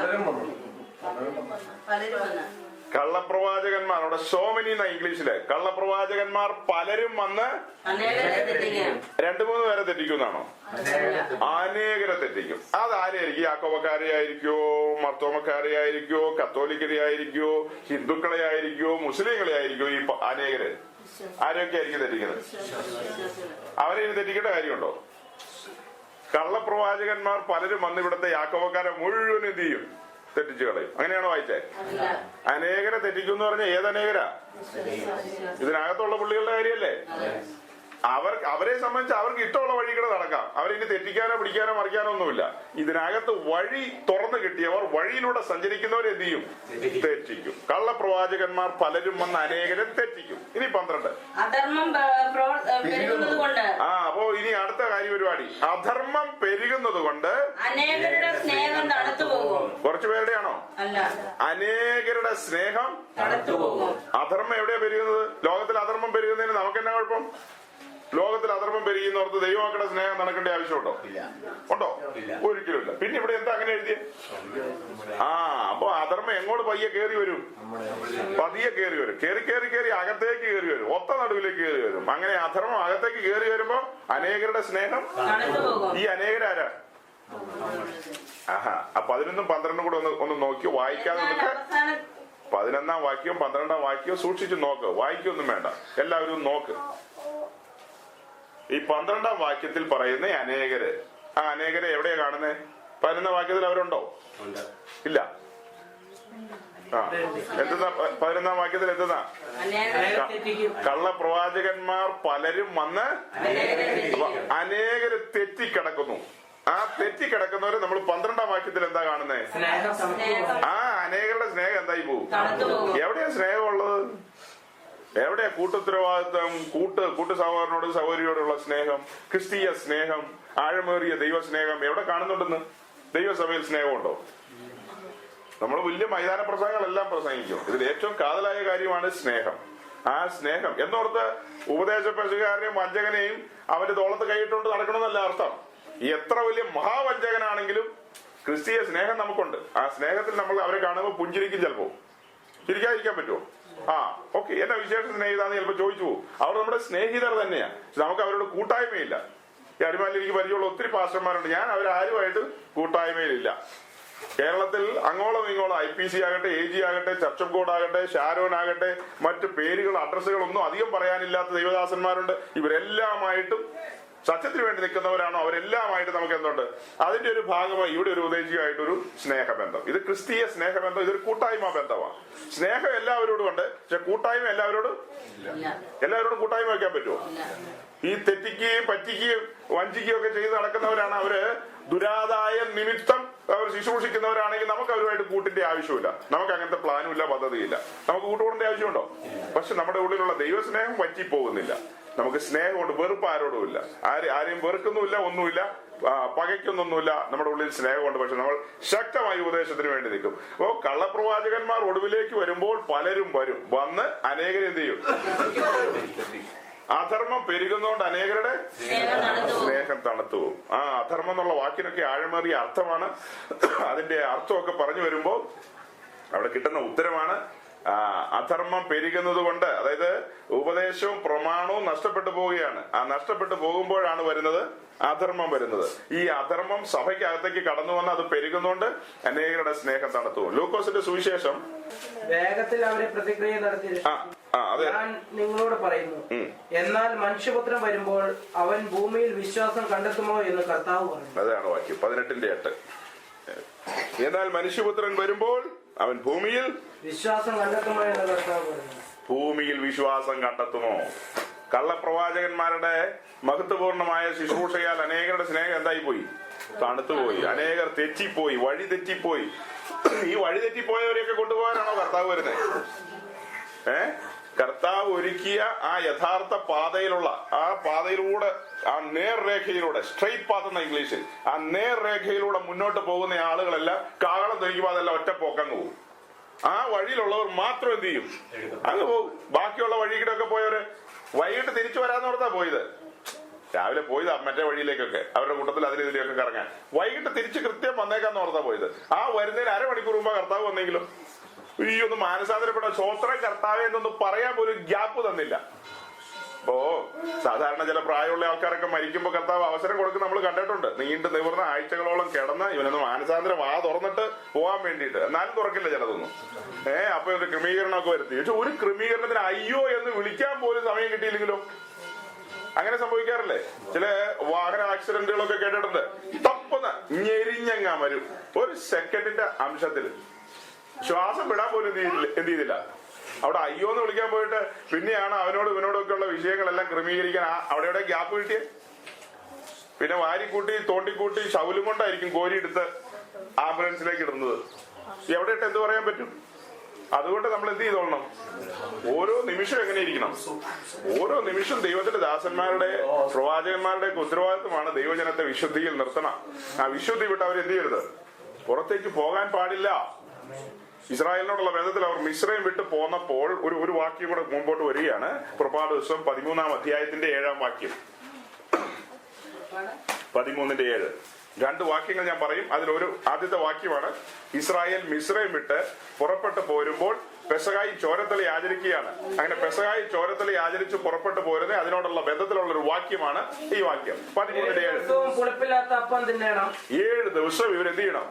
കള്ളപ്രവാചകന്മാർ, അവിടെ സോമനി എന്ന ഇംഗ്ലീഷില്, കള്ളപ്രവാചകന്മാർ പലരും വന്ന് 2-3 പേരെ തെറ്റിക്കുന്നാണോ? അനേകരെ തെറ്റിക്കും. അതാരെയായിരിക്കും? യാക്കോബക്കാരെ ആയിരിക്കോ, മർത്തോമക്കാരെ ആയിരിക്കോ, കത്തോലിക്കരെ ആയിരിക്കോ, ഹിന്ദുക്കളെ ആയിരിക്കോ, മുസ്ലിങ്ങളെ ആയിരിക്കോ? ഈ അനേകര് ആരെയൊക്കെ ആയിരിക്കും തെറ്റിക്കുന്നത്? അവരെ ഇനി തെറ്റിക്കേണ്ട കാര്യമുണ്ടോ? കള്ളപ്രവാചകന്മാർ പലരും വന്ന് ഇവിടുത്തെ യാക്കോബക്കാരെ മുഴുവൻ എന്ത് ചെയ്യും? തെറ്റിച്ചു കളയും. അങ്ങനെയാണോ വായിച്ചേ? അനേകരെ തെറ്റിക്കും എന്ന് പറഞ്ഞാൽ ഏതനേകരാ? ഇതിനകത്തുള്ള പുള്ളികളുടെ കാര്യല്ലേ? അവരെ സംബന്ധിച്ച് അവർക്ക് ഇഷ്ടമുള്ള വഴികളെ നടക്കാം. അവരിനി തെറ്റിക്കാനോ പിടിക്കാനോ മറിക്കാനോ ഒന്നുമില്ല. ഇതിനകത്ത് വഴി തുറന്നു കിട്ടിയവർ, വഴിയിലൂടെ സഞ്ചരിക്കുന്നവർ എന്ത് ചെയ്യും? തെറ്റിക്കും. കള്ളപ്രവാചകന്മാർ പലരും വന്ന് അനേകരെ തെറ്റിക്കും. ഇനി 12. അപ്പോ ഇനി അടുത്ത കാര്യ പരിപാടി, അധർമ്മം പെരുകുന്നത് കൊണ്ട് അനേകരുടെ സ്നേഹം തണുത്തുപോകും. കുറച്ചുപേരുടെയാണോ? അനേകരുടെ സ്നേഹം തണുത്തുപോകും. അധർമ്മം എവിടെയാ പെരുകുന്നത്? ലോകത്തിൽ അധർമ്മം പെരുകുന്നതിന് നമുക്ക് എന്നാ കുഴപ്പം? ലോകത്തിൽ അധർമ്മം പെരുകുന്നവർക്ക് ദൈവമക്കളുടെ സ്നേഹം നടക്കേണ്ട ആവശ്യമുണ്ടോ? ഉണ്ടോ? ഒരിക്കലും ഇല്ല. പിന്നെ ഇവിടെ എന്താ അങ്ങനെ എഴുതിയ? അപ്പൊ അധർമ്മം എങ്ങോട്ട് പയ്യെ കയറി വരും? പതിയെ കയറി വരും. കയറി അകത്തേക്ക് കയറി വരും. ഒത്ത നടുവിലേക്ക് കയറി വരും. അങ്ങനെ അധർമ്മം അകത്തേക്ക് കയറി വരുമ്പോ അനേകരുടെ സ്നേഹം, ഈ അനേകരാരാ? 11-ഉം 12-ഉം കൂടെ ഒന്ന് നോക്കി വായിക്കാതെ നമുക്ക് 11-ാം വാക്യവും 12-ാം വാക്യവും സൂക്ഷിച്ച് നോക്ക്. വായിക്കൊന്നും വേണ്ട, എല്ലാവരും നോക്ക്. ഈ 12-ാം വാക്യത്തിൽ പറയുന്ന അനേകര്, ആ അനേകരെ എവിടെയാ കാണുന്നേ? 11-ാം വാക്യത്തിൽ അവരുണ്ടോ? ഇല്ല. എന്തെന്നാ 11-ാം വാക്യത്തിൽ എന്തെന്നാ? കള്ളപ്രവാചകന്മാർ പലരും വന്ന് അനേകര് തെറ്റിക്കിടക്കുന്നു. ആ തെറ്റിക്കിടക്കുന്നവരെ നമ്മൾ 12-ാം വാക്യത്തിൽ എന്താ കാണുന്നേ? അനേകരുടെ സ്നേഹം എന്തായി പോവും? എവിടെയാ സ്നേഹമുള്ളത്? എവിടെയാ കൂട്ടുത്തരവാദിത്വം, കൂട്ടു സഹോദരനോടും സഹോദരിയോടുള്ള സ്നേഹം, ക്രിസ്തീയ സ്നേഹം, ആഴമേറിയ ദൈവസ്നേഹം എവിടെ കാണുന്നുണ്ടെന്ന്? ദൈവസഭയിൽ സ്നേഹമുണ്ടോ? നമ്മൾ വലിയ മൈതാന പ്രസംഗങ്ങളെല്ലാം പ്രസംഗിക്കും. ഇതിൽ ഏറ്റവും കാതലായ കാര്യമാണ് സ്നേഹം. ആ സ്നേഹം എന്നോർത്ത് ഉപദേശപേശുകാരനെയും വഞ്ചകനെയും അവന്റെ തോളത്ത് കൈയിട്ടുകൊണ്ട് നടക്കണമെന്നല്ല അർത്ഥം. എത്ര വലിയ മഹാവഞ്ചകനാണെങ്കിലും ക്രിസ്തീയ സ്നേഹം നമുക്കുണ്ട്. ആ സ്നേഹത്തിൽ നമ്മൾ അവരെ കാണുമ്പോൾ പുഞ്ചിരിക്കും. ചിലപ്പോ ചിരിക്കാതിരിക്കാൻ പറ്റുമോ? ഓക്കെ, എന്നെ വിശേഷ സ്നേഹിതാന്ന് ചിലപ്പോ ചോദിച്ചു പോകും. അവർ നമ്മുടെ സ്നേഹിതർ തന്നെയാ. നമുക്ക് അവരോട് കൂട്ടായ്മയില്ല. ഈ അടിമാലിയിൽ എനിക്ക് പരിചയമുള്ള ഒത്തിരി പാസ്റ്റർമാരുണ്ട്. ഞാൻ അവരാരുമായിട്ട് കൂട്ടായ്മയിലില്ല. കേരളത്തിൽ അങ്ങോളം ഇങ്ങോളം IPC ആകട്ടെ, AG ആകട്ടെ, ചർച്ച് ഓഫ് ഗോഡ് ആകട്ടെ, ഷാരോൻ ആകട്ടെ, മറ്റ് പേരുകൾ, അഡ്രസ്സുകളൊന്നും അധികം പറയാനില്ലാത്ത ദൈവദാസന്മാരുണ്ട്. ഇവരെല്ലാമായിട്ടും സത്യത്തിന് വേണ്ടി നിൽക്കുന്നവരാണോ അവരെല്ലാമായിട്ട് നമുക്ക് എന്തുണ്ട്? അതിന്റെ ഒരു ഭാഗമായി ഇവിടെ ഒരു ഉദ്ദേശികമായിട്ടൊരു സ്നേഹബന്ധം. ഇത് ക്രിസ്തീയ സ്നേഹബന്ധം, ഇതൊരു കൂട്ടായ്മ ബന്ധമാണ്. സ്നേഹം എല്ലാവരോടും ഉണ്ട്, പക്ഷെ കൂട്ടായ്മ എല്ലാവരോടും കൂട്ടായ്മ വയ്ക്കാൻ പറ്റുമോ? ഈ തെറ്റിക്കുകയും പറ്റിക്കുകയും വഞ്ചിക്കുകയും ഒക്കെ ചെയ്ത് നടക്കുന്നവരാണ് അവര്. ദുരാദായ നിമിത്തം അവർ ശുശ്രൂഷിക്കുന്നവരാണെങ്കിൽ നമുക്ക് അവരുമായിട്ട് കൂട്ടിന്റെ ആവശ്യമില്ല. നമുക്ക് അങ്ങനത്തെ പ്ലാനും ഇല്ല, പദ്ധതിയില്ല. നമുക്ക് കൂട്ടുകൂടേണ്ട ആവശ്യമുണ്ടോ? പക്ഷെ നമ്മുടെ ഉള്ളിലുള്ള ദൈവസ്നേഹം പറ്റിപ്പോകുന്നില്ല. നമുക്ക് സ്നേഹമുണ്ട്, വെറുപ്പ് ആരോടും ഇല്ല. ആരെയും വെറുക്കുന്നുമില്ല, ഒന്നുമില്ല, പകയ്ക്കൊന്നൊന്നുമില്ല. നമ്മുടെ ഉള്ളിൽ സ്നേഹമുണ്ട്. പക്ഷെ നമ്മൾ ശക്തമായി ഉപദേശത്തിന് വേണ്ടി നിൽക്കും. അപ്പോ കള്ളപ്രവാചകന്മാർ ഒടുവിലേക്ക് വരുമ്പോൾ പലരും വന്ന് അനേകരെന്ത് ചെയ്യും? അധർമ്മം പെരുകുന്നോണ്ട് അനേകരുടെ സ്നേഹം തണുത്തു പോകും. ആ അധർമ്മം എന്നുള്ള വാക്കിനൊക്കെ ആഴമേറിയ അർത്ഥമാണ്. അതിന്റെ അർത്ഥമൊക്കെ പറഞ്ഞു വരുമ്പോ അവിടെ കിട്ടുന്ന ഉത്തരമാണ് അധർമ്മം പെരുകുന്നത് കൊണ്ട്, അതായത് ഉപദേശവും പ്രമാണവും നഷ്ടപ്പെട്ടു പോവുകയാണ്. ആ നഷ്ടപ്പെട്ടു പോകുമ്പോഴാണ് വരുന്നത് അധർമ്മം വരുന്നത്. ഈ അധർമ്മം സഭയ്ക്കകത്തേക്ക് കടന്നു വന്ന് അത് പെരുകുന്നോണ്ട് അനേകരുടെ സ്നേഹം തണുത്തു പോകും. ലൂക്കോസിന്റെ സുവിശേഷം വേഗത്തിൽ അവരെ പ്രതിക്രിയ നടത്തി ഞാൻ നിങ്ങളോട് പറയുന്നു, എന്നാൽ മനുഷ്യപുത്രൻ വരുമ്പോൾ അവൻ ഭൂമിയിൽ വിശ്വാസം കണ്ടെത്തുമോ എന്ന് കർത്താവ് പറഞ്ഞു. അതാണ് വാക്യം 18:8. എന്നാൽ മനുഷ്യപുത്രൻ വരുമ്പോൾ അവൻ ഭൂമിയിൽ വിശ്വാസം കണ്ടെത്തുമോ എന്ന് കർത്താവ് പറഞ്ഞു. ഭൂമിയിൽ വിശ്വാസം കണ്ടെത്തുമോ? കള്ളപ്രവാചകന്മാരുടെ മഹത്വപൂർണമായ ശുശ്രൂഷയാൽ അനേകരുടെ സ്നേഹം എന്തായി പോയി? തണുത്തുപോയി. അനേകർ തെറ്റിപ്പോയി, വഴി തെറ്റിപ്പോയി. ഈ വഴി തെറ്റിപ്പോയവരെയൊക്കെ കൊണ്ടുപോകാനാണോ കർത്താവ് വരുന്നത്? കർത്താവ് ഒരുക്കിയ ആ യഥാർത്ഥ പാതയിലുള്ള ആ പാതയിലൂടെ, ആ നേർരേഖയിലൂടെ, സ്ട്രെയിറ്റ് പാത്ത് എന്ന ഇംഗ്ലീഷിൽ, ആ നേർരേഖയിലൂടെ മുന്നോട്ട് പോകുന്ന ആളുകളെല്ലാം കാകളം ധരിക്കുമ്പോൾ അതെല്ലാം ഒറ്റ പോക്കങ്ങ് പോകും. ആ വഴിയിലുള്ളവർ മാത്രം എന്ത് ചെയ്യും? അങ്ങ് പോകും. ബാക്കിയുള്ള വഴിയിലൊക്കെ പോയവര് വൈകിട്ട് തിരിച്ചു വരാന്ന് ഓർത്താ പോയത്. രാവിലെ പോയത് മറ്റേ വഴിയിലേക്കൊക്കെ, അവരുടെ കൂട്ടത്തിൽ അതിലെതിരെയൊക്കെ കറങ്ങാൻ. വൈകിട്ട് തിരിച്ച് കൃത്യം വന്നേക്കാന്ന് ഓർത്താ പോയത്. ആ വരുന്നതിന് അരമണിക്കൂർ മുമ്പ് കർത്താവ് വന്നെങ്കിലും ഈ ഒന്ന് മാനസാന്തരപ്പെട്ട സ്വോത്രം കർത്താവെ എന്നൊന്ന് പറയാൻ പോലും ഗ്യാപ്പ് തന്നില്ല. അപ്പോ സാധാരണ ചില പ്രായമുള്ള ആൾക്കാരൊക്കെ മരിക്കുമ്പോ കർത്താവ് അവസരം കൊടുക്കുന്ന നമ്മൾ കണ്ടിട്ടുണ്ട്. നീണ്ടു നിവർന്ന ആഴ്ചകളോളം കിടന്ന് ഇവനൊന്ന് മാനസാന്തരം തുറന്നിട്ട് പോകാൻ വേണ്ടിയിട്ട്. എന്നാലും തുറക്കില്ല ചിലതൊന്നും. അപ്പൊ ഒരു ക്രമീകരണമൊക്കെ വരുത്തി. പക്ഷെ ഒരു ക്രമീകരണത്തിന് അയ്യോ എന്ന് വിളിക്കാൻ പോലും സമയം കിട്ടിയില്ലെങ്കിലോ? അങ്ങനെ സംഭവിക്കാറില്ലേ? ചില വാഹന ആക്സിഡന്റുകളൊക്കെ കേട്ടിട്ടുണ്ട്. തപ്പുന്ന ഞെരിഞ്ഞങ്ങാ വരും ഒരു സെക്കൻഡിന്റെ അംശത്തിൽ. ശ്വാസം വിടാൻ പോലും എന്ത് ചെയ്തില്ല. അവിടെ അയ്യോ എന്ന് വിളിക്കാൻ പോയിട്ട് പിന്നെയാണ് അവനോട് ഇവനോടൊക്കെ ഉള്ള വിഷയങ്ങളെല്ലാം ക്രമീകരിക്കാൻ അവിടെ ഗ്യാപ്പ് കിട്ടിയേ. പിന്നെ വാരിക്കൂട്ടി തോണ്ടിക്കൂട്ടി ശൗലും കൊണ്ടായിരിക്കും കോരിയെടുത്ത് ആംബുലൻസിലേക്ക് ഇടുന്നത്. എവിടെ ഇട്ട് എന്ത് പറയാൻ പറ്റും? അതുകൊണ്ട് നമ്മൾ എന്ത് ചെയ്തോളണം? ഓരോ നിമിഷം എങ്ങനെ ഇരിക്കണം? ഓരോ നിമിഷം ദൈവത്തിന്റെ ദാസന്മാരുടെ പ്രവാചകന്മാരുടെ ഉത്തരവാദിത്വമാണ് ദൈവജനത്തെ വിശുദ്ധിയിൽ നിർത്തണം. ആ വിശുദ്ധി വിട്ട് അവർ എന്ത് ചെയ്യരുത്? പുറത്തേക്ക് പോകാൻ പാടില്ല. ഇസ്രായേലിനോടുള്ള ബന്ധത്തിൽ അവർ മിസ്രൈം വിട്ട് പോന്നപ്പോൾ ഒരു വാക്യം കൂടെ മുമ്പോട്ട് വരികയാണ്. പുറപ്പാട് ദിവസം 13-ാം അധ്യായത്തിന്റെ 7-ാം വാക്യം. 13:7. 2 വാക്യങ്ങൾ ഞാൻ പറയും. അതിലൊരു ആദ്യത്തെ വാക്യമാണ് ഇസ്രായേൽ മിസ്രൈം വിട്ട് പുറപ്പെട്ടു പോരുമ്പോൾ പെസഹായി ചോരത്തലി ആചരിക്കുകയാണ്. അങ്ങനെ പെസഹായി ചോരത്തലി ആചരിച്ച് പുറപ്പെട്ടു പോരുന്നത് അതിനോടുള്ള ബന്ധത്തിലുള്ള ഒരു വാക്യമാണ് ഈ വാക്യം. 13:7. പുളിപ്പില്ലാത്ത അപ്പം തിന്നണം. 7 ദിവസം ഇവരെന്ത് ചെയ്യണം?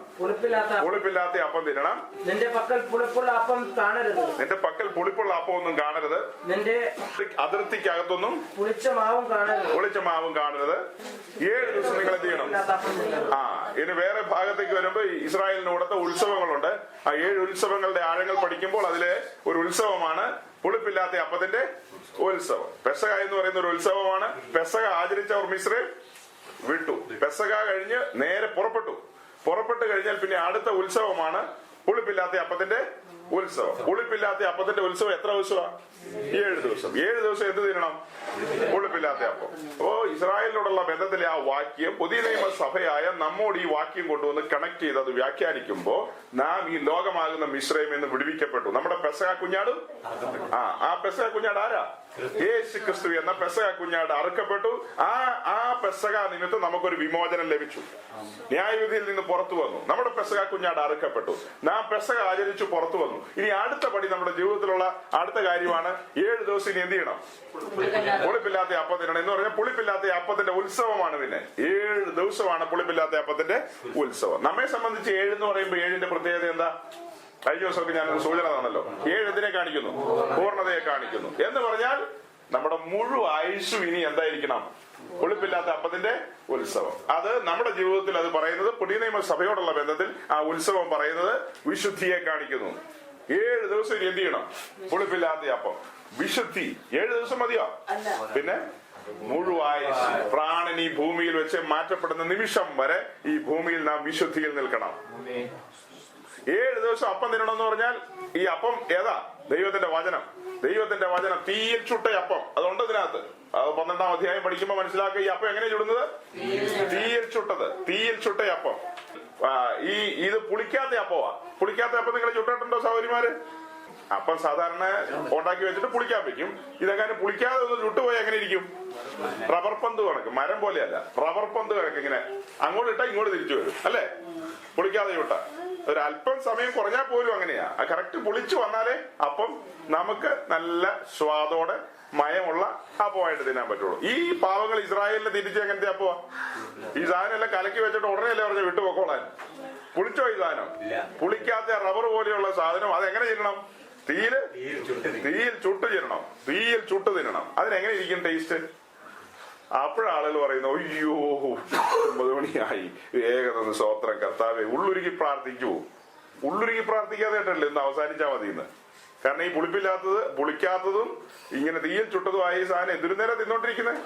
പുളിപ്പില്ലാത്ത അപ്പം തിന്നണം. നിന്റെ പക്കൽ പുളിപ്പുള്ള അപ്പം കാണരുത്. നിന്റെ പക്കൽ പുളിപ്പുള്ള അപ്പം ഒന്നും കാണരുത്. നിന്റെ അതിർത്തിക്കകത്തൊന്നും പുളിച്ച മാവും കാണരുത്. 7 ദിവസം നിങ്ങൾ എന്ത് ചെയ്യണം? ഇനി വേറെ ഭാഗത്തേക്ക് വരുമ്പോ ഇസ്രായേലിന് ഇവിടുത്തെ ഉത്സവങ്ങളുണ്ട്. ആ 7 ഉത്സവങ്ങളുടെ ആഴങ്ങൾ പഠിക്കുമ്പോൾ അതിലെ ഒരു ഉത്സവമാണ് പുളിപ്പില്ലാത്ത അപ്പത്തിന്റെ ഉത്സവം. പെസഹ എന്ന് പറയുന്ന ഒരു ഉത്സവമാണ്. പെസഹ ആചരിച്ചവർ മിസ്രൈം വിട്ടു. പെസഹ കഴിഞ്ഞ് നേരെ പുറപ്പെട്ടു കഴിഞ്ഞാൽ പിന്നെ അടുത്ത ഉത്സവമാണ് പുളിപ്പില്ലാത്ത അപ്പത്തിന്റെ ഉത്സവം. പുളിപ്പില്ലാത്ത അപ്പത്തിന്റെ ഉത്സവം എത്ര ദിവസമാണ്? 7 ദിവസം. 7 ദിവസം എന്ത് തിന്നണം? പുളിപ്പില്ലാത്ത അപ്പം. അപ്പോ ഇസ്രായേലിനോടുള്ള ബന്ധത്തിലെ ആ വാക്യം പുതിയ നിയമസഭയായ നമ്മോട് ഈ വാക്യം കൊണ്ടുവന്ന് കണക്ട് ചെയ്ത് അത് വ്യാഖ്യാനിക്കുമ്പോ നാം ഈ ലോകമാകുന്ന മിസ്രൈമിൽ നിന്ന് വിടുവിക്കപ്പെട്ടു. നമ്മുടെ പെസഹ കുഞ്ഞാട്, ആ പെസഹ കുഞ്ഞാട് ആരാ? യേശു ക്രിസ്തു എന്ന പെസഹ കുഞ്ഞാട് അറുക്കപ്പെട്ടു. ആ പെസഹ നിമിത്തം നമുക്കൊരു വിമോചനം ലഭിച്ചു. ന്യായവിധിയിൽ നിന്ന് പുറത്തു വന്നു. നമ്മുടെ പെസഹ കുഞ്ഞാട് അറുക്കപ്പെട്ടു. നാം പെസഹ ആചരിച്ചു പുറത്തു വന്നു. ഇനി അടുത്ത പടി നമ്മുടെ ജീവിതത്തിലുള്ള അടുത്ത കാര്യമാണ് 7 ദിവസം ഇനി എന്ത് ചെയ്യണം? പുളിപ്പില്ലാത്ത അപ്പം തിന്നണം. എന്ന് പറഞ്ഞാൽ പുളിപ്പില്ലാത്ത അപ്പത്തിന്റെ ഉത്സവമാണ്. പിന്നെ 7 ദിവസമാണ് പുളിപ്പില്ലാത്ത അപ്പത്തിന്റെ ഉത്സവം. നമ്മെ സംബന്ധിച്ച് 7 എന്ന് പറയുമ്പോൾ 7ന്റെ പ്രത്യേകത എന്താ? കഴിഞ്ഞ ദിവസമൊക്കെ ഞാനൊരു സൂചന തന്നല്ലോ. 7 എന്തിനെ കാണിക്കുന്നു? പൂർണ്ണതയെ കാണിക്കുന്നു. എന്ന് പറഞ്ഞാൽ നമ്മുടെ മുഴുവൻ ആയുസ്സും ഇനി എന്തായിരിക്കണം? പുളിപ്പില്ലാത്ത അപ്പത്തിന്റെ ഉത്സവം. അത് നമ്മുടെ ജീവിതത്തിൽ അത് പറയുന്നത് പുതിയ നിയമ സഭയോടുള്ള ബന്ധത്തിൽ ആ ഉത്സവം പറയുന്നത് വിശുദ്ധിയെ കാണിക്കുന്നു. 7 ദിവസം ഇനി എന്ത് ചെയ്യണം? പുളിപ്പില്ലാത്ത അപ്പം. വിശുദ്ധി 7 ദിവസം മതിയോ? പിന്നെ മുഴുവായുസ് പ്രാണൻ ഈ ഭൂമിയിൽ വെച്ച് മാറ്റപ്പെടുന്ന നിമിഷം വരെ ഈ ഭൂമിയിൽ നാം വിശുദ്ധിയിൽ നിൽക്കണം. 7 ദിവസം അപ്പം തിന്നണമെന്ന് പറഞ്ഞാൽ ഈ അപ്പം ഏതാ? ദൈവത്തിന്റെ വചനം. ദൈവത്തിന്റെ വചനം തീയിൽ ചുട്ട അപ്പം അതുണ്ട് ഇതിനകത്ത്. അത് 12-ാം അധ്യായം പഠിക്കുമ്പോൾ മനസ്സിലാക്കുക. ഈ അപ്പം എങ്ങനെ ചുടുന്നത്? തീയിൽ ചുട്ടത്. തീയിൽ ചുട്ട അപ്പം. ഇത് പുളിക്കാത്ത അപ്പമാ. പുളിക്കാത്ത അപ്പം നിങ്ങൾ ചുട്ടിട്ടുണ്ടോ സഹോദരിമാര്? അപ്പം സാധാരണ ഉണ്ടാക്കി വെച്ചിട്ട് പുളിക്കാൻ വെക്കും. ഇതെങ്ങനെ പുളിക്കാതെ ഒന്ന് ചുട്ടുപോയി എങ്ങനെ ഇരിക്കും? റബ്ബർ പന്ത് കണക്ക്. മരം പോലെയല്ല, റബ്ബർ പന്ത് കണക്ക്. ഇങ്ങനെ അങ്ങോട്ട് ഇട്ടാ ഇങ്ങോട്ട് തിരിച്ചു വരും അല്ലേ? പുളിക്കാതെ ചുട്ട ഒരു അല്പം സമയം കുറഞ്ഞാൽ പോലും അങ്ങനെയാ. ആ കറക്റ്റ് പുളിച്ചു വന്നാലേ അപ്പം നമുക്ക് നല്ല സ്വാദോടെ മയമുള്ള അപ്പമായിട്ട് തിന്നാൻ പറ്റുള്ളൂ. ഈ പാവങ്ങൾ ഇസ്രായേലിനെ തിരിച്ച് എങ്ങനത്തെ അപ്പമാ? ഈ സാധനം എല്ലാം കലക്കി വെച്ചിട്ട് ഉടനെ അല്ലേ പറഞ്ഞ വിട്ടുപൊക്കോളാൻ. പുളിച്ചോ ഈ സാധനം? പുളിക്കാത്ത റബ്ബർ പോലെയുള്ള സാധനം അതെങ്ങനെ തിന്നണം? തീയിൽ ചുട്ട് തിന്നണം. തീയിൽ ചുട്ട് തിന്നണം. അതിനെങ്ങനെ ഇരിക്കും ടേസ്റ്റ്? അപ്പോഴാളുകൾ പറയുന്നു, അയ്യോ 9 മണിയായി, വേഗം സ്തോത്രം കർത്താവേ. ഉള്ളുരുക്കി പ്രാർത്ഥിക്കൂ. ഉള്ളുരുക്കി പ്രാർത്ഥിക്കാതെ കേട്ടല്ലേ ഇന്ന് അവസാനിച്ചാൽ മതി ഇന്ന്. കാരണം ഈ പുളിക്കാത്തതും ഇങ്ങനെ തീയിൽ ചുട്ടതുമായ ഈ സാധനം എന്തൊരു നേരം തിന്നോണ്ടിരിക്കുന്നത്.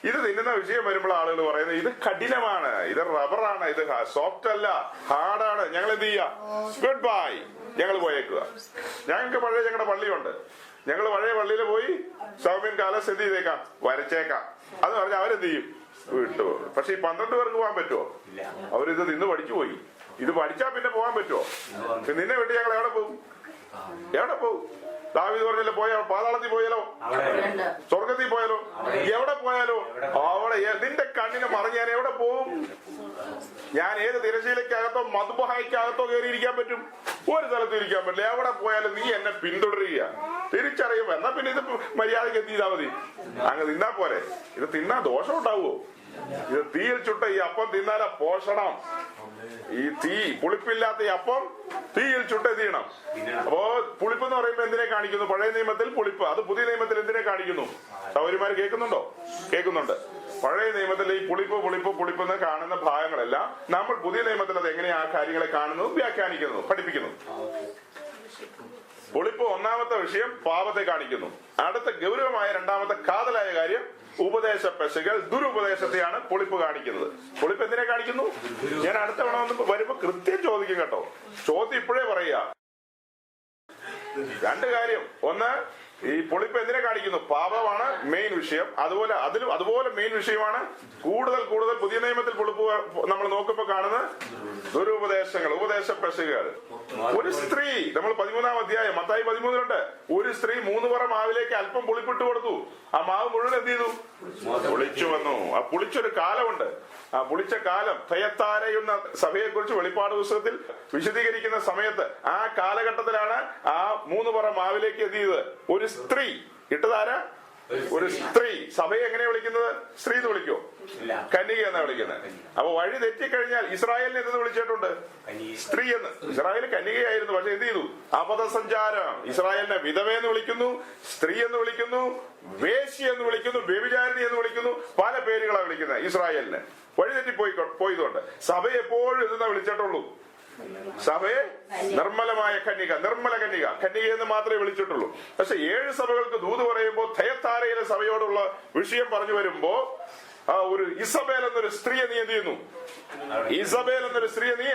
ഇത് തിന്നുന്ന വിഷയം വരുമ്പോൾ ആളുകൾ പറയുന്നത് ഇത് കഠിനമാണ്, ഇത് റബ്ബറാണ്, ഇത് സോഫ്റ്റ് അല്ല, ഹാർഡാണ്. ഞങ്ങൾ എന്ത് ചെയ്യാ? ഗുഡ് ബൈ, ഞങ്ങൾ പോയേക്കുക. ഞങ്ങൾക്ക് പഴയ ഞങ്ങളുടെ പള്ളിയുണ്ട്. ഞങ്ങൾ പഴയ പള്ളിയിൽ പോയി സൗമ്യൻ കാലസ് എന്ത് ചെയ്തേക്കാം? വരച്ചേക്കാം. അത് പറഞ്ഞാൽ അവരെന്ത് ചെയ്യും? വിട്ടു. പക്ഷെ ഈ 12 പേർക്ക് പോകാൻ പറ്റുമോ? അവരിത് നിന്ന് പഠിച്ചു പോയി. ഇത് പഠിച്ചാൽ പിന്നെ പോകാൻ പറ്റുമോ? നിന്നെ വിട്ട് ഞങ്ങൾ എവിടെ പോകും? എവിടെ പോകും? ദാവീദ് പറഞ്ഞല്ലോ, പോയാ പാതാളത്തിൽ പോയാലോ, സ്വർഗത്തിൽ പോയാലോ, എവിടെ പോയാലോ അവിടെ നിന്റെ കണ്ണിനെ മറിഞ്ഞ് ഞാൻ എവിടെ പോവും? ഞാൻ ഏത് തിരശ്ശീലക്കകത്തോ മധുബഹായ്ക്കകത്തോ കയറിയിരിക്കാൻ പറ്റും? ഒരു സ്ഥലത്തും ഇരിക്കാൻ പറ്റില്ല. എവിടെ പോയാലും നീ എന്നെ പിന്തുടരുക. തിരിച്ചറിയുമ്പോ എന്നാ പിന്നെ ഇത് മര്യാദക്ക് എന്ത് ചെയ്താൽ മതി? അങ്ങ് തിന്നാ പോരെ. ഇത് തിന്നാ ദോഷം ഉണ്ടാവുമോ? ഇത് തീയിൽ ചുട്ട ഈ അപ്പം തിന്നാലാ പോഷണം. ഈ പുളിപ്പില്ലാത്ത ഈ അപ്പം തീയിൽ ചുട്ട് തീയണം. അപ്പോ പുളിപ്പ് എന്ന് പറയുമ്പോ എന്തിനെ കാണിക്കുന്നു? പഴയ നിയമത്തിൽ പുളിപ്പ്. അത് പുതിയ നിയമത്തിൽ എന്തിനെ കാണിക്കുന്നു? സൗകര്യമാര് കേൾക്കുന്നുണ്ടോ? കേൾക്കുന്നുണ്ട്. പഴയ നിയമത്തിൽ ഈ പുളിപ്പ് എന്ന് കാണുന്ന ഭാഗങ്ങളെല്ലാം നമ്മൾ പുതിയ നിയമത്തിൽ അത് എങ്ങനെയാ ആ കാര്യങ്ങളെ കാണുന്നത്, വ്യാഖ്യാനിക്കുന്നു, പഠിപ്പിക്കുന്നു. പുളിപ്പ് ഒന്നാമത്തെ വിഷയം പാപത്തെ കാണിക്കുന്നു. അടുത്ത ഗൗരവമായ രണ്ടാമത്തെ കാതലായ കാര്യം ഉപദേശ പെശകൾ, ദുരുപദേശത്തെയാണ് പുളിപ്പ് കാണിക്കുന്നത്. പുളിപ്പ് എന്തിനെ കാണിക്കുന്നു? ഞാൻ അടുത്ത തവണ വരുമ്പോ കൃത്യം ചോദിക്കും കേട്ടോ. ചോദ്യം ഇപ്പോഴേ പറയുക. 2 കാര്യം. ഒന്ന്, ഈ പുളിപ്പ് എന്തിനെ കാണിക്കുന്നു? പാപമാണ് മെയിൻ വിഷയം. അതുപോലെ മെയിൻ വിഷയമാണ് കൂടുതൽ പുതിയ നിയമത്തിൽ പുളിപ്പ് നമ്മൾ നോക്കുമ്പോ കാണുന്നത് ദുരുപദേശങ്ങൾ, ഉപദേശ പെശകൾ. ഒരു സ്ത്രീ, നമ്മൾ 13-ാം അധ്യായം മത്തായി 13-ലുണ്ട്. ഒരു സ്ത്രീ 3 പറ മാവിലേക്ക് അല്പം പുളിപ്പിട്ട് കൊടുത്തു. ആ മാവ് മുഴുവൻ എന്ത് ചെയ്തു? പുളിച്ചു വന്നു. ആ പുളിച്ചൊരു കാലമുണ്ട്. ആ പുളിച്ച കാലം തയ്യത്താരയുന്ന സഭയെ കുറിച്ച് വെളിപ്പാട് പുസ്തകത്തിൽ വിശദീകരിക്കുന്ന സമയത്ത് ആ കാലഘട്ടത്തിലാണ് ആ 3 പറ മാവിലേക്ക് എന്ത് ചെയ്തത്? ഒരു സ്ത്രീ ഇട്ടതാരാ? ഒരു സ്ത്രീ. സഭയെ എങ്ങനെയാ വിളിക്കുന്നത്? സ്ത്രീ എന്ന് വിളിക്കോ? കന്യക എന്നാ വിളിക്കുന്നത്. അപ്പൊ വഴി തെറ്റിക്കഴിഞ്ഞാൽ ഇസ്രായേലിനെ എന്ത് വിളിച്ചിട്ടുണ്ട്? സ്ത്രീ എന്ന്. ഇസ്രായേൽ കന്യകയായിരുന്നു. പക്ഷെ എന്ത് ചെയ്തു? അപഥസഞ്ചാരം. ഇസ്രായേലിനെ വിധവയെന്ന് വിളിക്കുന്നു, സ്ത്രീ എന്ന് വിളിക്കുന്നു, വേശ്യ എന്ന് വിളിക്കുന്നു, വ്യഭിചാരിണി എന്ന് വിളിക്കുന്നു. പല പേരുകളാണ് വിളിക്കുന്നത് ഇസ്രായേലിനെ. വഴി തെറ്റി പോയതുകൊണ്ട് സഭയെ എപ്പോഴും ഇതെന്നാ വിളിച്ചിട്ടുള്ളൂ. സഭയെ നിർമ്മലമായ നിർമ്മല കന്യക എന്ന് മാത്രമേ വിളിച്ചിട്ടുള്ളൂ. പക്ഷെ 7 സഭകൾക്ക് ദൂത് പറയുമ്പോ തയത്താരയിലെ സഭയോടുള്ള വിഷയം പറഞ്ഞു വരുമ്പോ ഒരു ഇസബേൽ എന്നൊരു സ്ത്രീയെ നീ എന്ത് ചെയ്യുന്നു? ഇസബേൽ എന്നൊരു സ്ത്രീയെ നീ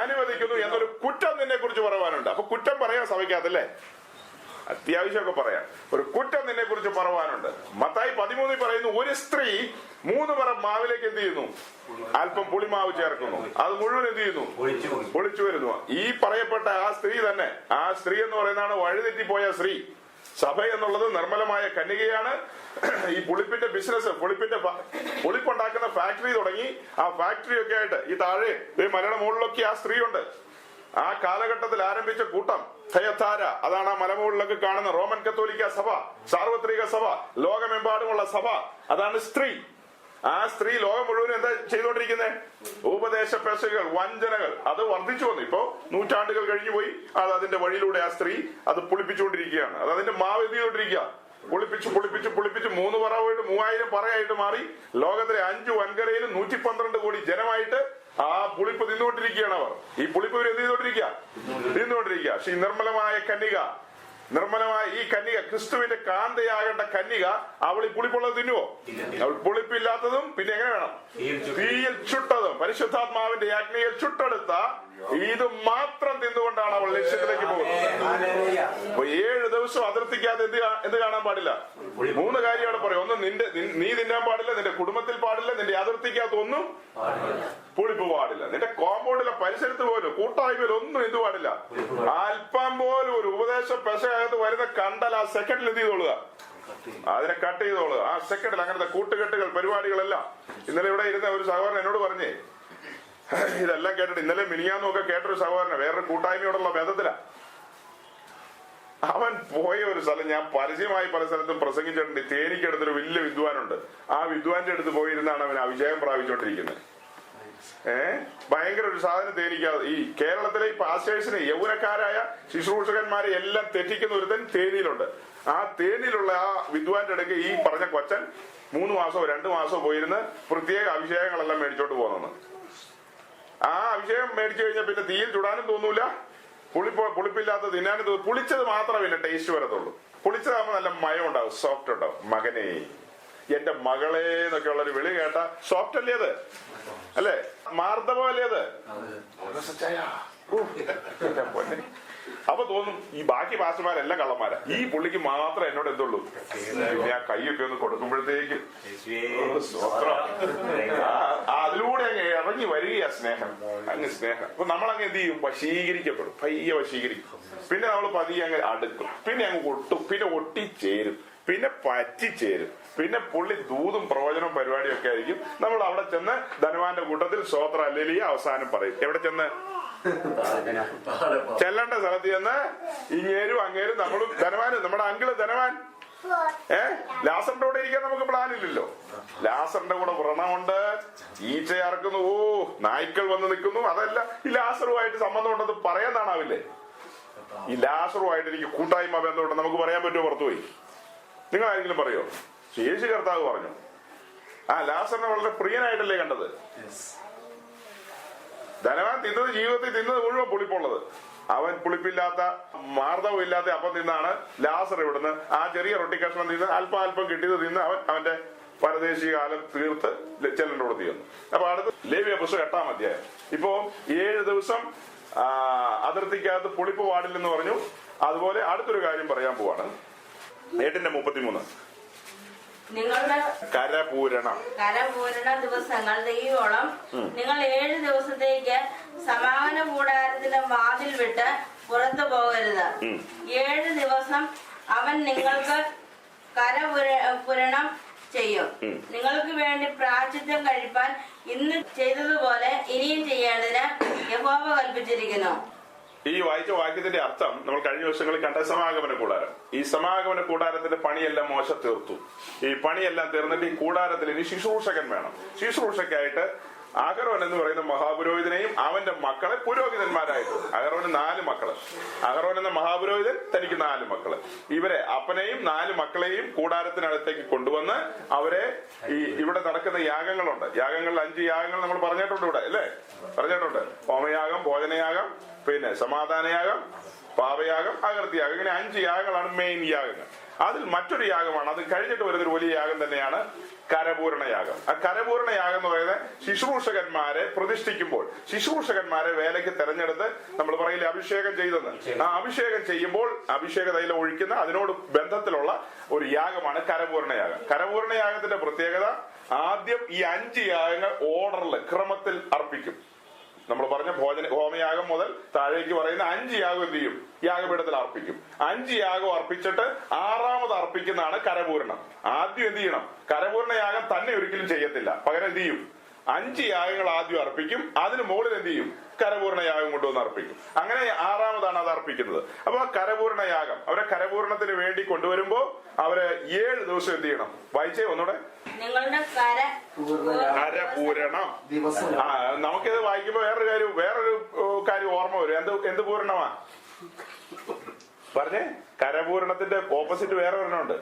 അനുവദിക്കുന്നു എന്നൊരു കുറ്റം നിന്നെ കുറിച്ച് പറയാനുണ്ട്. അപ്പൊ കുറ്റം പറയാൻ സഭയ്ക്കകത്തല്ലേ? അത്യാവശ്യമൊക്കെ പറയാം. ഒരു കുറ്റം നിന്നെ കുറിച്ച് പറയാനുണ്ട്. മത്തായി 13 പറയുന്നു, ഒരു സ്ത്രീ 3 പറ മാവിലേക്ക് എന്ത് ചെയ്യുന്നു? അല്പം പുളിമാവ് ചേർക്കുന്നു. അത് മുഴുവൻ എന്ത് ചെയ്യുന്നു? പൊളിച്ചു വരുന്നു. ഈ പറയപ്പെട്ട ആ സ്ത്രീ തന്നെ, ആ സ്ത്രീ എന്ന് പറയുന്നതാണ് വഴിതെറ്റിപ്പോയ സ്ത്രീ. സഭ എന്നുള്ളത് നിർമ്മലമായ കന്യകയാണ്. ഈ പുളിപ്പിന്റെ ബിസിനസ്, പുളിപ്പുണ്ടാക്കുന്ന ഫാക്ടറി തുടങ്ങി. ആ ഫാക്ടറി ഒക്കെ ആയിട്ട് ഈ താഴെ മലയുടെ മുകളിലൊക്കെ ആ സ്ത്രീ ഉണ്ട്. ആ കാലഘട്ടത്തിൽ ആരംഭിച്ച കൂട്ടം തയത്താര, അതാണ് ആ മലമുകളിലൊക്കെ കാണുന്ന റോമൻ കത്തോലിക്ക സഭ, സാർവത്രിക സഭ, ലോകമെമ്പാടുമുള്ള സഭ. അതാണ് സ്ത്രീ. ആ സ്ത്രീ ലോകം മുഴുവൻ എന്താ ചെയ്തുകൊണ്ടിരിക്കുന്നത്? ഉപദേശ പെശകൾ, വഞ്ചനകൾ. അത് വർദ്ധിച്ചു വന്നു. ഇപ്പോ നൂറ്റാണ്ടുകൾ കഴിഞ്ഞു പോയി. അത് അതിന്റെ വഴിയിലൂടെ ആ സ്ത്രീ അത് പുളിപ്പിച്ചുകൊണ്ടിരിക്കുകയാണ്. അത് അതിന്റെ മാവ് എന്ത് ചെയ്തുകൊണ്ടിരിക്കുക? പുളിപ്പിച്ച് 3 പറവായിട്ട് 3000 പറയായിട്ട് മാറി. ലോകത്തിലെ 5 വൻകരയിലും 112 കോടി ജനമായിട്ട് ആ പുളിപ്പ് തിന്നുകൊണ്ടിരിക്കുകയാണ് അവർ. ഈ പുളിപ്പ് ഇവർ എന്ത് തിന്നുകൊണ്ടിരിക്കുക. പക്ഷെ ഈ നിർമ്മലമായ ഈ കന്യക, ക്രിസ്തുവിന്റെ കാന്തയാകേണ്ട കന്യക, അവൾ ഈ പുളിപ്പുള്ളത് തിന്നുവോ? അവൾ പുളിപ്പില്ലാത്തതും പിന്നെ എങ്ങനെ വേണം? തീയിൽ ചുട്ടതും പരിശുദ്ധാത്മാവിന്റെ അഗ്നിയിൽ ചുട്ടെടുത്ത ഇത് മാത്രം തിന്നുകൊണ്ടാണ് അവൾ ലക്ഷ്യത്തിലേക്ക് പോകുന്നത്. അപ്പൊ 7 ദിവസം അതിർത്തിക്കാതെ എന്ത് കാണാൻ പാടില്ല? 3 കാര്യമാണ് പറയും. ഒന്ന്, നീ തിന്നാൻ പാടില്ല, നിന്റെ കുടുംബത്തിൽ പാടില്ല, നിന്റെ അതിർത്തിക്കകത്ത് ഒന്നും പുളിപ്പ് പാടില്ല, നിന്റെ കോമ്പൗണ്ടിലെ പരിസരത്ത് പോലും കൂട്ടായ്മയിൽ ഒന്നും എന്ത് പാടില്ല. അല്പം പോലും ഒരു ഉപദേശ പെശകത്ത് വരുന്ന കണ്ടാൽ ആ സെക്കൻഡിൽ എന്ത് ചെയ്തോളുക, അതിനെ കട്ട് ചെയ്തോളുക. ആ സെക്കൻഡിൽ അങ്ങനത്തെ കൂട്ടുകെട്ടുകൾ പരിപാടികളെല്ലാം. ഇന്നലെ ഇവിടെ ഇരുന്ന ഒരു സഹോദരൻ എന്നോട് പറഞ്ഞേ, ഇതെല്ലാം കേട്ടിട്ട് ഇന്നലെ മിനിയാന്നൊക്കെ കേട്ടൊരു സഹോദരനെ വേറൊരു കൂട്ടായ്മയോടുള്ള ബന്ധത്തിലാ. അവൻ പോയ ഒരു സ്ഥലം ഞാൻ പരസ്യമായി പല സ്ഥലത്തും പ്രസംഗിച്ചിട്ടുണ്ട്. തേനിക്കടുത്തൊരു വലിയ വിദ്വാനുണ്ട്. ആ വിദ്വാന്റെ അടുത്ത് പോയിരുന്നാണ് അവൻ അഭിഷേകം പ്രാപിച്ചുകൊണ്ടിരിക്കുന്നത്. ഭയങ്കര ഒരു സാധനം തേനിക്കാതെ. ഈ കേരളത്തിലെ ഈ പാസ്റ്റേഴ്സിനെ, യൗവനക്കാരായ ശുശ്രൂഷകന്മാരെ എല്ലാം തെറ്റിക്കുന്ന ഒരുത്തൻ തേനിയിലുണ്ട്. ആ തേനിയിലുള്ള ആ വിദ്വാന്റെ ഇടയ്ക്ക് ഈ പറഞ്ഞ കൊച്ചൻ 3 മാസമോ 2 മാസമോ പോയിരുന്ന് പ്രത്യേക അഭിഷേകങ്ങളെല്ലാം മേടിച്ചോണ്ട് പോകുന്നു. ആ അഭിഷേകം മേടിച്ചു കഴിഞ്ഞാൽ പിന്നെ തീയിൽ ചുടാനും തോന്നൂല, പുളിപ്പില്ലാത്ത തിന്നാനും തോന്നും. പുളിച്ചത് മാത്രമേ പിന്നെ ടേസ്റ്റ് വരത്തുള്ളൂ. പുളിച്ചതാകുമ്പോൾ നല്ല മയം ഉണ്ടാവും, സോഫ്റ്റ് ഉണ്ടാവും. മകനെ, എന്റെ മകളെ എന്നൊക്കെ ഉള്ളൊരു വിളി കേട്ട സോഫ്റ്റ് അല്ലേ അത്? അല്ലേ? മാർദ്ദവം അല്ലേ അത്? അപ്പൊ തോന്നും ഈ ബാക്കി പാസ്റ്റർമാരെല്ലാം കള്ളന്മാരാ, ഈ പുള്ളിക്ക് മാത്രം എന്നോട് എന്തുള്ളൂ. പിന്നെ ആ കൈയൊക്കെ ഒന്ന് കൊടുക്കുമ്പോഴത്തേക്ക് അതിലൂടെ അങ്ങ് ഇറങ്ങി വരികയാ സ്നേഹം. അപ്പൊ നമ്മളങ്ങ് എന്ത് ചെയ്യും? വശീകരിക്കപ്പെടും, പയ്യെ വശീകരിക്കും. പിന്നെ നമ്മൾ പതിയെ അങ്ങ് അടുക്കും, പിന്നെ അങ്ങ് ഒട്ടും, പിന്നെ ഒട്ടിച്ചേരും, പിന്നെ പറ്റിച്ചേരും. പിന്നെ പുള്ളി ദൂതും പ്രവചനവും പരിപാടിയും ഒക്കെ ആയിരിക്കും. നമ്മൾ അവിടെ ചെന്ന് ധനവാന്റെ കൂട്ടത്തിൽ സ്തോത്ര ഹല്ലേലൂയ അവസാനം പറയും. എവിടെ ചെന്ന്? ചെല്ലേണ്ട സ്ഥലത്ത് ചെന്ന് ഇങ്ങേരും അങ്ങേരും നമ്മളും ധനവാനും, നമ്മുടെ അങ്കിള് ധനവാൻ. ലാസറിന്റെ കൂടെ ഇരിക്കാൻ നമുക്ക് പ്ലാനില്ലല്ലോ. ലാസറിന്റെ കൂടെ വ്രണമുണ്ട്, ഈച്ച ഇറക്കുന്നു, നായ്ക്കൾ വന്ന് നിൽക്കുന്നു. അതല്ല, ഈ ലാസറുമായിട്ട് സംബന്ധം ഉണ്ടെന്ന് പറയാൻ കാണാവില്ലേ? ഈ ലാസറുമായിട്ട് എനിക്ക് കൂട്ടായ്മ ബന്ധമുണ്ടെന്ന് നമുക്ക് പറയാൻ പറ്റുമോ? പുറത്തുപോയി നിങ്ങൾ ആരെങ്കിലും പറയോ? യേശു കർത്താവ് പറഞ്ഞു. ആ ലാസറിനെ വളരെ പ്രിയനായിട്ടല്ലേ കണ്ടത്. ധനവാൻ തിന്നത്, ജീവിതത്തിൽ തിന്നത് മുഴുവൻ പുളിപ്പുള്ളത്. അവൻ പുളിപ്പില്ലാത്ത, മാർദ്ദവം ഇല്ലാത്ത അപ്പം തിന്നാണ് ലാസർ ഇവിടുന്ന് ആ ചെറിയ റൊട്ടി കഷ്ണം തിന്ന് അല്പം കിട്ടിയത് തിന്ന് അവന്റെ പരദേശി കാലം തീർത്ത് ചെല്ലന്റെ കൂടെ തീർന്നു. അപ്പൊ അടുത്ത് ലേവ്യ പുസ്തകം 8-ാം അധ്യായം. ഇപ്പോ 7 ദിവസം അതിർത്തിക്കകത്ത് പുളിപ്പ് പാടില്ലെന്ന് പറഞ്ഞു. അതുപോലെ അടുത്തൊരു കാര്യം പറയാൻ പോവാണ്. 8:33. നിങ്ങളുടെ കരപൂരണ ദിവസങ്ങൾ ദൈവോളം നിങ്ങൾ 7 ദിവസത്തേക്ക് സമാഗമന കൂടാരത്തിന്റെ വാതിൽ വിട്ട് പുറത്തു പോകരുത്. 7 ദിവസം അവൻ നിങ്ങൾക്ക് കരപൂരണം ചെയ്യും. നിങ്ങൾക്ക് വേണ്ടി പ്രായശ്ചിത്തം കഴിപ്പാൻ ഇന്ന് ചെയ്തതുപോലെ ഇനിയും ചെയ്യേണ്ടതിന് യഹോവ കൽപ്പിച്ചിരിക്കുന്നു. ഈ വായിച്ച വാക്യത്തിന്റെ അർത്ഥം നമ്മൾ കഴിഞ്ഞ ദിവസങ്ങളിൽ കണ്ട സമാഗമന കൂടാരം. ഈ സമാഗമന കൂടാരത്തിന്റെ പണിയെല്ലാം മോശ തീർത്തു. ഈ പണിയെല്ലാം തീർന്നിട്ട് ഈ കൂടാരത്തിൽ ഇനി ശുശ്രൂഷകൻ വേണം. ശുശ്രൂഷയ്ക്കായിട്ട് അഹരോൻ എന്ന് പറയുന്ന മഹാപുരോഹിതനെയും അവന്റെ മക്കളെ പുരോഹിതന്മാരായിട്ട്. അഹരോന് 4 മക്കള്. അഹരോൻ എന്ന മഹാപുരോഹിതൻ, തനിക്ക് 4 മക്കള്. ഇവരെ അപ്പനെയും 4 മക്കളെയും കൂടാരത്തിനടുത്തേക്ക് കൊണ്ടുവന്ന് അവരെ ഈ ഇവിടെ നടക്കുന്ന യാഗങ്ങളുണ്ട്. യാഗങ്ങളിൽ 5 യാഗങ്ങൾ നമ്മൾ പറഞ്ഞിട്ടുണ്ട് ഇവിടെ, അല്ലേ? പറഞ്ഞിട്ടുണ്ട്. ഹോമയാഗം, ഭോജനയാഗം, പിന്നെ സമാധാനയാഗം, പാപയാഗം, അകൃത്യയാഗം. ഇങ്ങനെ 5 യാഗങ്ങളാണ് മെയിൻ യാഗങ്ങൾ. അതിൽ മറ്റൊരു യാഗമാണ്, അത് കഴിഞ്ഞിട്ട് വരുന്നൊരു വലിയ യാഗം തന്നെയാണ് കരപൂരണ യാഗം. ആ കരപൂരണ യാഗം എന്ന് പറയുന്നത് ശുശ്രൂഷകന്മാരെ പ്രതിഷ്ഠിക്കുമ്പോൾ, ശുശ്രൂഷകന്മാരെ വേലയ്ക്ക് തെരഞ്ഞെടുത്ത് നമ്മൾ പറയില്ലേ അഭിഷേകം ചെയ്തെന്ന്. ആ അഭിഷേകം ചെയ്യുമ്പോൾ അഭിഷേക തൈലം ഒഴിക്കുന്ന അതിനോട് ബന്ധത്തിലുള്ള ഒരു യാഗമാണ് കരപൂരണ യാഗം. കരപൂരണ യാഗത്തിന്റെ പ്രത്യേകത, ആദ്യം ഈ 5 യാഗങ്ങൾ ഓർഡറിൽ, ക്രമത്തിൽ അർപ്പിക്കും. നമ്മൾ പറഞ്ഞ ഹോമയാഗം മുതൽ താഴേക്ക് പറയുന്ന 5 യാഗം എന്ത് ചെയ്യും? യാഗപീഠത്തിൽ അർപ്പിക്കും. 5 യാഗം അർപ്പിച്ചിട്ട് 6ാമത് അർപ്പിക്കുന്നതാണ് കരപൂരണം. ആദ്യം എന്ത് ചെയ്യണം? കരപൂരണ യാഗം തന്നെ ഒരിക്കലും ചെയ്യത്തില്ല. പകരം എന്ത് ചെയ്യും? 5 യാഗങ്ങൾ ആദ്യം അർപ്പിക്കും. അതിന് മുകളിൽ എന്ത് ചെയ്യും? കരപൂരണ യാഗം കൊണ്ടുവന്ന് അർപ്പിക്കും. അങ്ങനെ 6ാമതാണ് അത് അർപ്പിക്കുന്നത്. അപ്പൊ ആ കരപൂരണ യാഗം അവരെ കരപൂരണത്തിന് വേണ്ടി കൊണ്ടുവരുമ്പോ അവര് 7 ദിവസം എന്ത് ചെയ്യണം? വായിച്ചേ ഒന്നുകൂടെ. നിങ്ങളുടെ കരപൂരണം. നമുക്കിത് വായിക്കുമ്പോ വേറൊരു കാര്യം ഓർമ്മ വരും. എന്ത് പൂരണമാ പറഞ്ഞേ? കരപൂരണത്തിന്റെ ഓപ്പോസിറ്റ് വേറെ ഒരെണ്ണമുണ്ട്.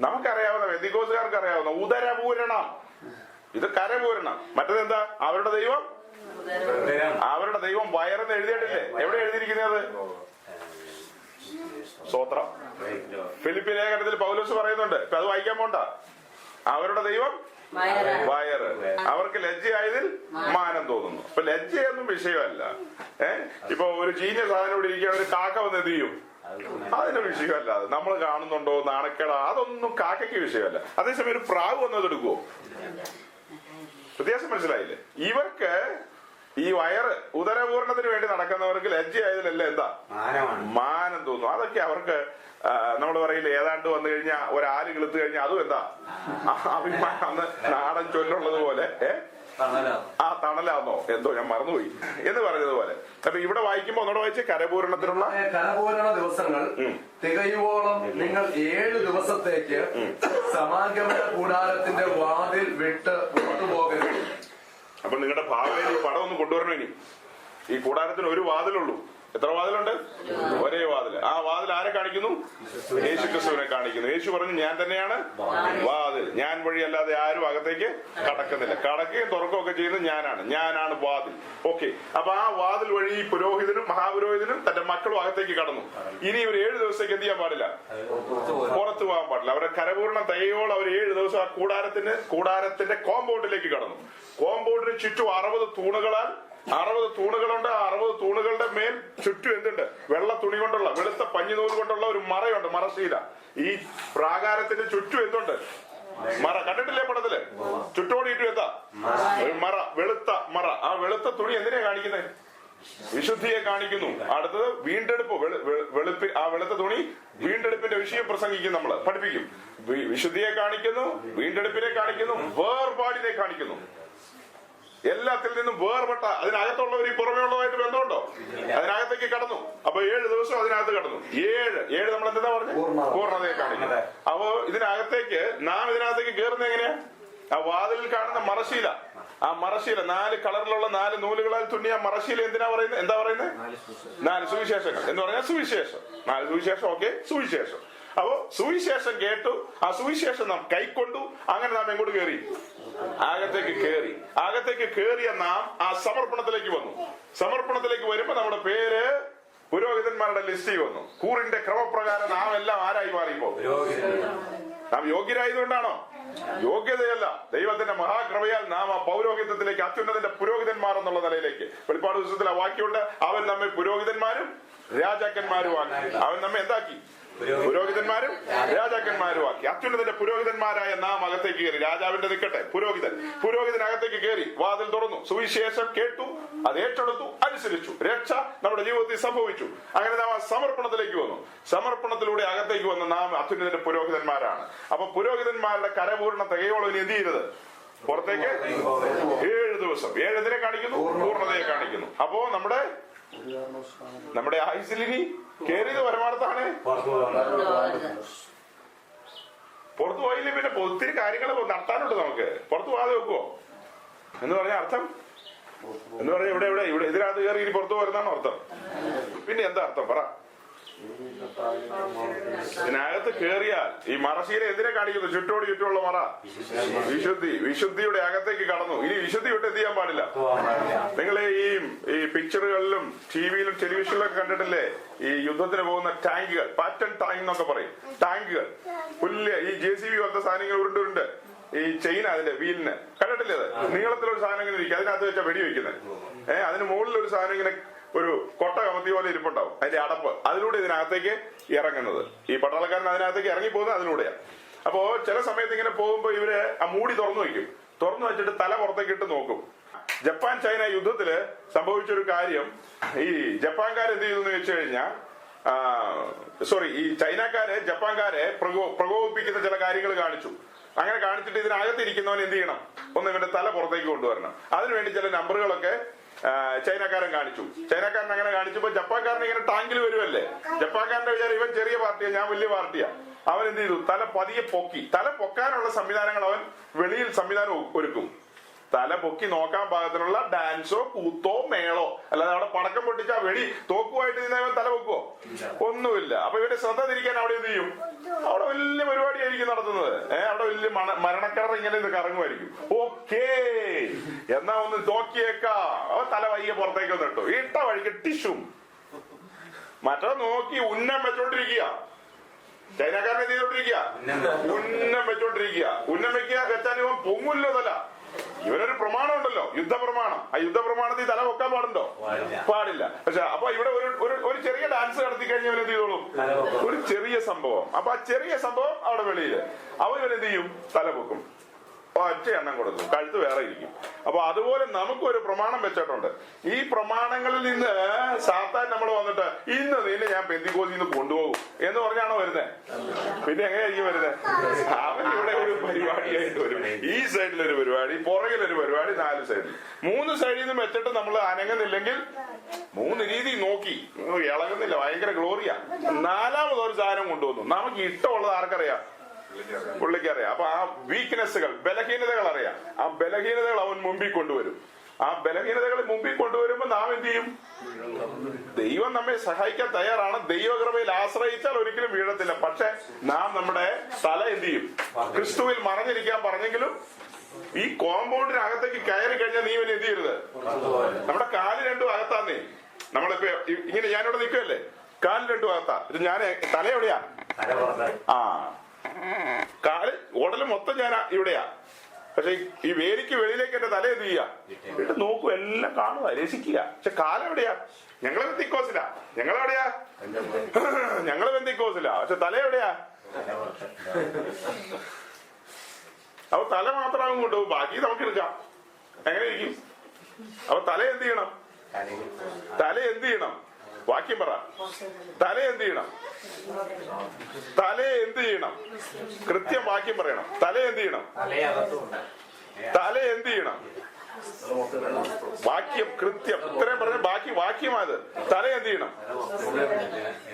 നമുക്കറിയാവുന്ന വെന്തിക്കോസുകാർക്ക് അറിയാവുന്ന ഉദരപൂരണം, ഇത് കരപൂരണം. മറ്റേതെന്താ? അവരുടെ ദൈവം വയറെന്ന് എഴുതിയിട്ടില്ലേ? എവിടെ എഴുതിയിരിക്കുന്നത്? സ്തോത്രം. ഫിലിപ്പി ലേഖനത്തിൽ പൗലോസ് പറയുന്നുണ്ട്. ഇപ്പൊ അത് വായിക്കാൻ പോണ്ട. അവരുടെ ദൈവം വയറ്, അവർക്ക് ലജ്ജയായതിൽ മാനം തോന്നുന്നു. ഇപ്പൊ ലജ്ജയൊന്നും വിഷയമല്ല. ഇപ്പൊ ഒരു ചീഞ്ഞ സാധനം ഇവിടെ ഇരിക്കുക, ഒരു കാക്ക വന്ന് എന്ത് ചെയ്യും? അതിന്റെ വിഷയമല്ല. അത് നമ്മൾ കാണുന്നുണ്ടോ നാണക്കേട, അതൊന്നും കാക്കയ്ക്ക് വിഷയമല്ല. അതേസമയം ഒരു പ്രാവ് വന്നത് എടുക്കുവോ? വ്യത്യാസം മനസ്സിലായില്ലേ? ഇവർക്ക് ഈ വയറ് ഉദരപൂർണത്തിന് വേണ്ടി നടക്കുന്നവർക്ക് ലജ്ജയായതിലല്ല എന്താ? മാനം തോന്നും. അതൊക്കെ അവർക്ക് നമ്മൾ പറയില്ല, ഏതാണ്ട് വന്നു കഴിഞ്ഞാൽ ഒരാല് കിളുത്ത് കഴിഞ്ഞാൽ അതും എന്താ അഭിമാനം. അന്ന് നാടൻ ചൊല്ലുള്ളത് പോലെ തണലാന്നോ എന്തോ ഞാൻ മറന്നുപോയി എന്ന് പറഞ്ഞതുപോലെ. അപ്പൊ ഇവിടെ വായിക്കുമ്പോ ഒന്നോടെ വായിച്ച് കരപൂരണത്തിനുള്ള കരപൂരണ ദിവസങ്ങൾ തികയുവോളം നിങ്ങൾ 7 ദിവസത്തേക്ക് സമാഗമന കൂടാരത്തിന്റെ വാതിൽ വിട്ട് പുറത്തുപോകരുത്. അപ്പൊ നിങ്ങളുടെ ഭാവിയിൽ ഈ പടം ഒന്ന് കൊണ്ടുവരണം. ഇനി ഈ കൂടാരത്തിന് ഒരു വാതിലുള്ളൂ. എത്ര വാതിലുണ്ട്? ഒരേ വാതിൽ. ആ വാതിൽ ആരെ കാണിക്കുന്നു? യേശു ക്രിസ്തുവിനെ കാണിക്കുന്നു. യേശു പറഞ്ഞു, ഞാൻ തന്നെയാണ് വാതിൽ, ഞാൻ വഴിയല്ലാതെ ആരും അകത്തേക്ക് കടക്കുന്നില്ല. കടക്കുകയും തുറക്കുകയൊക്കെ ചെയ്യുന്നത് ഞാനാണ് വാതിൽ. ഓക്കെ. അപ്പൊ ആ വാതിൽ വഴി പുരോഹിതനും മഹാപുരോഹിതനും തന്റെ മക്കളും അകത്തേക്ക് കടന്നു. ഇനി ഇവർ 7 ദിവസത്തേക്ക് എന്ത് ചെയ്യാൻ പാടില്ല? പുറത്തു പോകാൻ പാടില്ല. അവരുടെ കരപൂർണം തയ്യോളം അവർ 7 ദിവസം ആ കൂടാരത്തിന്റെ കോമ്പൗണ്ടിലേക്ക് കടന്നു. കോമ്പൗണ്ടിന് ചുറ്റും 60 തൂണുകളാൽ 60 തൂണുകളുണ്ട്. ആ 60 തൂണുകളുടെ മേൽ ചുറ്റും എന്തുണ്ട്? വെള്ള തുണി കൊണ്ടുള്ള, വെളുത്ത പഞ്ഞിനൂൽ കൊണ്ടുള്ള ഒരു മറയുണ്ട്, മറശീല. ഈ പ്രാകാരത്തിന്റെ ചുറ്റും എന്തുണ്ട്? മറ. കണ്ടിട്ടില്ലേ പടത്തില്? ചുറ്റോടിയിട്ടും എന്താ? ഒരു മറ, വെളുത്ത മറ. ആ വെളുത്ത തുണി എന്തിനാ കാണിക്കുന്നത്? വിശുദ്ധിയെ കാണിക്കുന്നു. അടുത്തത് വീണ്ടെടുപ്പ്. ആ വെളുത്ത തുണി വീണ്ടെടുപ്പിന്റെ വിഷയം പ്രസംഗിക്കും, നമ്മള് പഠിപ്പിക്കും. വിശുദ്ധിയെ കാണിക്കുന്നു, വീണ്ടെടുപ്പിനെ കാണിക്കുന്നു, വേർപാടിനെ കാണിക്കുന്നു. എല്ലാത്തിൽ നിന്നും വേർപെട്ട, അതിനകത്തുള്ളവർ ഈ പുറമേ ഉള്ളതായിട്ട് ബന്ധമുണ്ടോ? അതിനകത്തേക്ക് കടന്നു. അപ്പൊ 7 ദിവസം അതിനകത്ത് കടന്നു. 7 നമ്മൾ എന്താ പറഞ്ഞു? പൂർണ്ണതയെ കാണിക്കുന്നത്. അപ്പോ ഇതിനകത്തേക്ക് നാം ഇതിനകത്തേക്ക് കയറുന്നത് എങ്ങനെയാ? ആ വാതിലിൽ കാണുന്ന മറശീല. ആ മറശീല 4 കളറിലുള്ള 4 നൂലുകളാൽ തുന്നിയ മറശീല എന്തിനാ പറയുന്നത്? എന്താ പറയുന്നത്? 4 സുവിശേഷങ്ങൾ എന്ന് പറഞ്ഞാൽ സുവിശേഷം. 4 സുവിശേഷം. ഓക്കെ, സുവിശേഷം. അപ്പോ സുവിശേഷം കേട്ടു, ആ സുവിശേഷം നാം കൈക്കൊണ്ടു. അങ്ങനെ നാം എങ്ങോട്ട് കയറി? അകത്തേക്ക് കേറിയ നാം ആ സമർപ്പണത്തിലേക്ക് വന്നു. സമർപ്പണത്തിലേക്ക് വരുമ്പോ നമ്മുടെ പേര് പുരോഹിതന്മാരുടെ ലിസ്റ്റിൽ വന്നു. കൂറിന്റെ ക്രമപ്രകാരം നാം എല്ലാം ആരായി മാറിപ്പോ? നാം യോഗ്യരായതുകൊണ്ടാണോ? യോഗ്യതയല്ല, ദൈവത്തിന്റെ മഹാകൃപയാൽ നാം ആ പൗരോഹിത്യത്തിലേക്ക്, അത്യുന്നതന്റെ പുരോഹിതന്മാർ എന്നുള്ള നിലയിലേക്ക്. വെളിപ്പാട് പുസ്തകത്തിൽ ആ വാക്യമുണ്ട്, അവൻ നമ്മെ പുരോഹിതന്മാരും രാജാക്കന്മാരുമാക്കി. അവൻ നമ്മെ എന്താക്കി? പുരോഹിതന്മാരും രാജാക്കന്മാരുമാക്കി. അത്യുന്നതന്റെ പുരോഹിതന്മാരായ നാം അകത്തേക്ക് കയറി. രാജാവിന്റെ നിൽക്കട്ടെ, പുരോഹിതനകത്തേക്ക് കയറി. വാതിൽ തുറന്നു, സുവിശേഷം കേട്ടു, അത് ഏറ്റെടുത്തു, അനുസരിച്ചു. രക്ഷ നമ്മുടെ ജീവിതത്തിൽ സംഭവിച്ചു. അങ്ങനെ നാം ആ സമർപ്പണത്തിലേക്ക് വന്നു. സമർപ്പണത്തിലൂടെ അകത്തേക്ക് വന്ന് നാം അത്യുന്നതന്റെ പുരോഹിതന്മാരാണ്. അപ്പൊ പുരോഹിതന്മാരുടെ കരപൂർണ്ണ തികയോളം ഇനി എന്ത് ചെയ്യരുത്? പുറത്തേക്ക് 7 ദിവസം. 7 എന്തിനെ കാണിക്കുന്നു? പൂർണ്ണതയെ കാണിക്കുന്നു. അപ്പോ നമ്മുടെ ആയുസിലിനി കേറിയത് പരമാർത്ഥാണ്. പുറത്തു പോയില്ലേ പിന്നെ ഒത്തിരി കാര്യങ്ങൾ നടത്താനുണ്ട് നമുക്ക്. പുറത്തു പോകാതെ വെക്കുവോ എന്ന് പറഞ്ഞ അർത്ഥം? എന്ന് പറഞ്ഞാൽ ഇവിടെ ഇതിനകത്ത് കയറി ഇനി പുറത്തു പോരുന്നാണ് അർത്ഥം. പിന്നെ എന്താ അർത്ഥം പറ? ഇതിനകത്ത് കേറിയാൽ ഈ മറശീല എന്തിനെ കാണിക്കുന്നു? ചുറ്റുമുള്ള മറ വിശുദ്ധിയുടെ അകത്തേക്ക് കടന്നു. ഇനി വിശുദ്ധി വിട്ട് എന്ത് ചെയ്യാൻ പാടില്ല. നിങ്ങൾ ഈ പിക്ചറുകളിലും ടിവിയിലും ടെലിവിഷനിലൊക്കെ കണ്ടിട്ടില്ലേ? ഈ യുദ്ധത്തിന് പോകുന്ന ടാങ്കുകൾ, പാറ്റൻ ടാങ്ക് എന്നൊക്കെ പറയും. ടാങ്കുകൾ പുല്ല്, ഈ JCB പോലത്തെ സാധനങ്ങൾ ഉരുണ്ട് ഈ ചെയിൻ, അതിന്റെ വീലിന് കണ്ടിട്ടില്ലേ? അത് നീളത്തിലൊരു സാധനം ഇങ്ങനെ ഇരിക്കും, അതിനകത്ത് വെച്ചാൽ വെടിവെക്കുന്നത്. അതിന് മുകളിലൊരു സാധനം ഇങ്ങനെ ഒരു കൊട്ട കമത്തി പോലെ ഇരിപ്പുണ്ടാവും, അതിന്റെ അടപ്പ്. അതിലൂടെ ഇതിനകത്തേക്ക് ഇറങ്ങുന്നത്. ഈ പട്ടാളക്കാരൻ അതിനകത്തേക്ക് ഇറങ്ങി പോകുന്നത് അതിലൂടെയാണ്. അപ്പോ ചില സമയത്ത് ഇങ്ങനെ പോകുമ്പോ ഇവര് ആ മൂടി തുറന്നു വെക്കും. തുറന്നു വെച്ചിട്ട് തല പുറത്തേക്ക് ഇട്ട് നോക്കും. ജപ്പാൻ ചൈന യുദ്ധത്തില് സംഭവിച്ചൊരു കാര്യം, ഈ ജപ്പാൻകാർ എന്ത് ചെയ്തു എന്ന് വെച്ച് കഴിഞ്ഞാൽ, ഈ ചൈനക്കാര് ജപ്പാൻകാരെ പ്രകോപിപ്പിക്കുന്ന ചില കാര്യങ്ങൾ കാണിച്ചു. അങ്ങനെ കാണിച്ചിട്ട് ഇതിനകത്തിരിക്കുന്നവൻ എന്ത് ചെയ്യണം? ഒന്ന് ഇവന്റെ തല പുറത്തേക്ക് കൊണ്ടുവരണം. അതിനുവേണ്ടി ചില നമ്പറുകളൊക്കെ ചൈനക്കാരൻ കാണിച്ചു. ചൈനക്കാരൻ അങ്ങനെ കാണിച്ചപ്പോ ജപ്പാൻകാരൻ ഇങ്ങനെ ടാങ്കിൽ വരുമല്ലേ. ജപ്പാൻകാരന്റെ വിചാരം ഇവൻ ചെറിയ പാർട്ടിയാ, ഞാൻ വലിയ പാർട്ടിയാ. അവൻ എന്ത് ചെയ്തു? തല പതിയെ പൊക്കി. തല പൊക്കാനുള്ള സംവിധാനങ്ങൾ അവൻ വെളിയിൽ സംവിധാനം ഒരുക്കും. തല പൊക്കി നോക്കാൻ പാകത്തിനുള്ള ഡാൻസോ കൂത്തോ മേളോ, അല്ലാതെ അവിടെ പടക്കം പൊട്ടിച്ചാ വെടി തോക്കുമായിട്ട് ഇവൻ തല പൊക്കുവോ? ഒന്നുമില്ല. അപ്പൊ ഇവന്റെ ശ്രദ്ധ തിരിക്കാൻ അവിടെ എന്ത് ചെയ്യും? അവിടെ വലിയ പരിപാടിയായിരിക്കും നടത്തുന്നത്. അവിടെ വലിയ മരണക്കിണർ ഇങ്ങനെ ഇത് കറങ്ങുമായിരിക്കും. ഓക്കേ, എന്നാ ഒന്ന് നോക്കിയേക്കാ. തല വയ്യ പുറത്തേക്ക് വന്നിട്ടു ഇട്ട വഴിക്ക് ടിഷും മറ്റോ നോക്കി ഉന്നം വെച്ചോണ്ടിരിക്കുക. ചൈനക്കാരനെ ചെയ്തോണ്ടിരിക്കുക, ഉന്നം വെച്ചോണ്ടിരിക്കുക. ഉന്നം വെച്ചാൽ ഇവൻ പൊങ്ങുല്ലോ തല. ഇവനൊരു പ്രമാണം ഉണ്ടല്ലോ, യുദ്ധപ്രമാണം. ആ യുദ്ധപ്രമാണത്തിൽ തല വെക്കാൻ പാടുണ്ടോ? പാടില്ല. പക്ഷെ അപ്പൊ ഇവിടെ ഒരു ചെറിയ ഡാൻസ് നടത്തി കഴിഞ്ഞാൽ ഇവനെന്ത് ചെയ്തോളും? ഒരു ചെറിയ സംഭവം. അപ്പൊ ആ ചെറിയ സംഭവം അവിടെ വെളിയില് ഇവനെന്ത് ചെയ്യും? തല പൊക്കും. ഒറ്റ എണ്ണം കൊടുക്കും, കഴുത്ത് വേറെ ഇരിക്കും. അപ്പൊ അതുപോലെ നമുക്കൊരു പ്രമാണം വെച്ചിട്ടുണ്ട്. ഈ പ്രമാണങ്ങളിൽ നിന്ന് സാത്താൻ നമ്മൾ വന്നിട്ട് ഇന്ന് നിന്നെ ഞാൻ പെന്തിക്കോസിൽ നിന്ന് കൊണ്ടുപോകും എന്ന് പറഞ്ഞാണോ വരുന്നത്? പിന്നെ എങ്ങനെയായിരിക്കും വരുന്നത്? അവൻ ഇവിടെ ഒരു പരിപാടിയായിട്ട് വരും. ഈ സൈഡിലൊരു പരിപാടി, പുറകിലൊരു പരിപാടി, 4 സൈഡിൽ 3 സൈഡിൽ നിന്ന് വെച്ചിട്ട് നമ്മൾ അനങ്ങുന്നില്ലെങ്കിൽ 3 രീതി നോക്കി ഇളകുന്നില്ല, ഭയങ്കര ഗ്ലോറിയ. 4മതൊരു സാധനം കൊണ്ടുവന്നു. നമുക്ക് ഇഷ്ടമുള്ളത് ആർക്കറിയാം? പുള്ളിക്കറിയാം. അപ്പൊ ആ വീക്ക്നെസ്സുകൾ, ബലഹീനതകൾ അറിയാം. ആ ബലഹീനതകൾ അവൻ മുമ്പിൽ കൊണ്ടുവരും. ആ ബലഹീനതകൾ മുമ്പിൽ കൊണ്ടുവരുമ്പോ നാം എന്ത് ചെയ്യും? ദൈവം നമ്മെ സഹായിക്കാൻ തയ്യാറാണ്. ദൈവകൃപയിൽ ആശ്രയിച്ചാൽ ഒരിക്കലും വീഴത്തില്ല. പക്ഷെ നാം നമ്മുടെ തല എന്ത് ചെയ്യും? ക്രിസ്തുവിൽ മറഞ്ഞിരിക്കാൻ പറഞ്ഞെങ്കിലും ഈ കോമ്പൗണ്ടിനകത്തേക്ക് കയറി കഴിഞ്ഞാൽ നീ ഇവന് എന്ത് ചെയ്യരുത്? നമ്മുടെ കാല് രണ്ടും അകത്താന്നേ. നമ്മളിപ്പോ ഇങ്ങനെ ഞാനിവിടെ നിൽക്കുമല്ലേ, കാല് രണ്ടും അകത്താ. ഞാൻ തല എവിടെയാ? കാല് ഉടല് മൊത്തം ഞാൻ ഇവിടെയാ. പക്ഷെ ഈ വേലിക്ക് വെളിയിലേക്ക് എന്റെ തല എന്ത് ചെയ്യാ? ഇട്ട് നോക്കും, എല്ലാം കാണുക, രസിക്കുക. പക്ഷെ കാലെവിടെയാ? ഞങ്ങള് ബെന്തിക്കോസിലാ. ഞങ്ങളെവിടെയാ? ഞങ്ങള് ബെന്തിക്കോസിലാ. പക്ഷെ തല എവിടെയാ? അപ്പൊ തല മാത്രമാകും കൊണ്ടുപോകും, ബാക്കി നമുക്ക് എടുക്കാം. എങ്ങനെ ഇരിക്കും? അപ്പൊ തല എന്ത് ചെയ്യണം? തല എന്ത് ചെയ്യണം? വാക്യം പറ. തല എന്ത് ചെയ്യണം? തല എന്ത് ചെയ്യണം? കൃത്യം വാക്യം പറയണം. തല എന്ത് ചെയ്യണം? തല എന്ത് ചെയ്യണം? വാക്യം കൃത്യം. ഇത്രയും പറഞ്ഞ ബാക്കി വാക്യമായത്. തല എന്ത് ചെയ്യണം?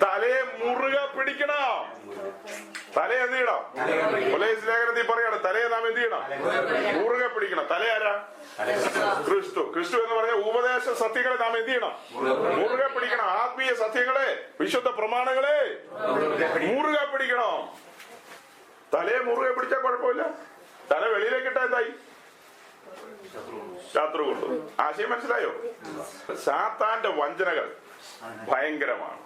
തലയെ മുറുകെ പിടിക്കണം. തല എന്ത് ചെയ്യണം? കൊലീസ് ലേഖനത്തിൽ പറയാണ്, തലയെ നാം എന്ത് ചെയ്യണം? മുറുകെ പിടിക്കണം. തല ആരാ? ക്രിസ്തു. ക്രിസ്തു എന്ന് പറഞ്ഞ ഉപദേശ സത്യങ്ങളെ നാം എന്ത് ചെയ്യണം? മുറുകെ പിടിക്കണം. ആത്മീയ സത്യങ്ങളെ, വിശുദ്ധ പ്രമാണങ്ങളെ മുറുകെ പിടിക്കണം. തലയെ മുറുകെ പിടിച്ചാൽ കുഴപ്പമില്ല. തല വെളിയിലേക്ക് ഇട്ടാ എന്തായി? ശത്രു കൊണ്ടു. ആശയം മനസ്സിലായോ? സാത്താന്റെ വഞ്ചനകൾ ഭയങ്കരമാണ്.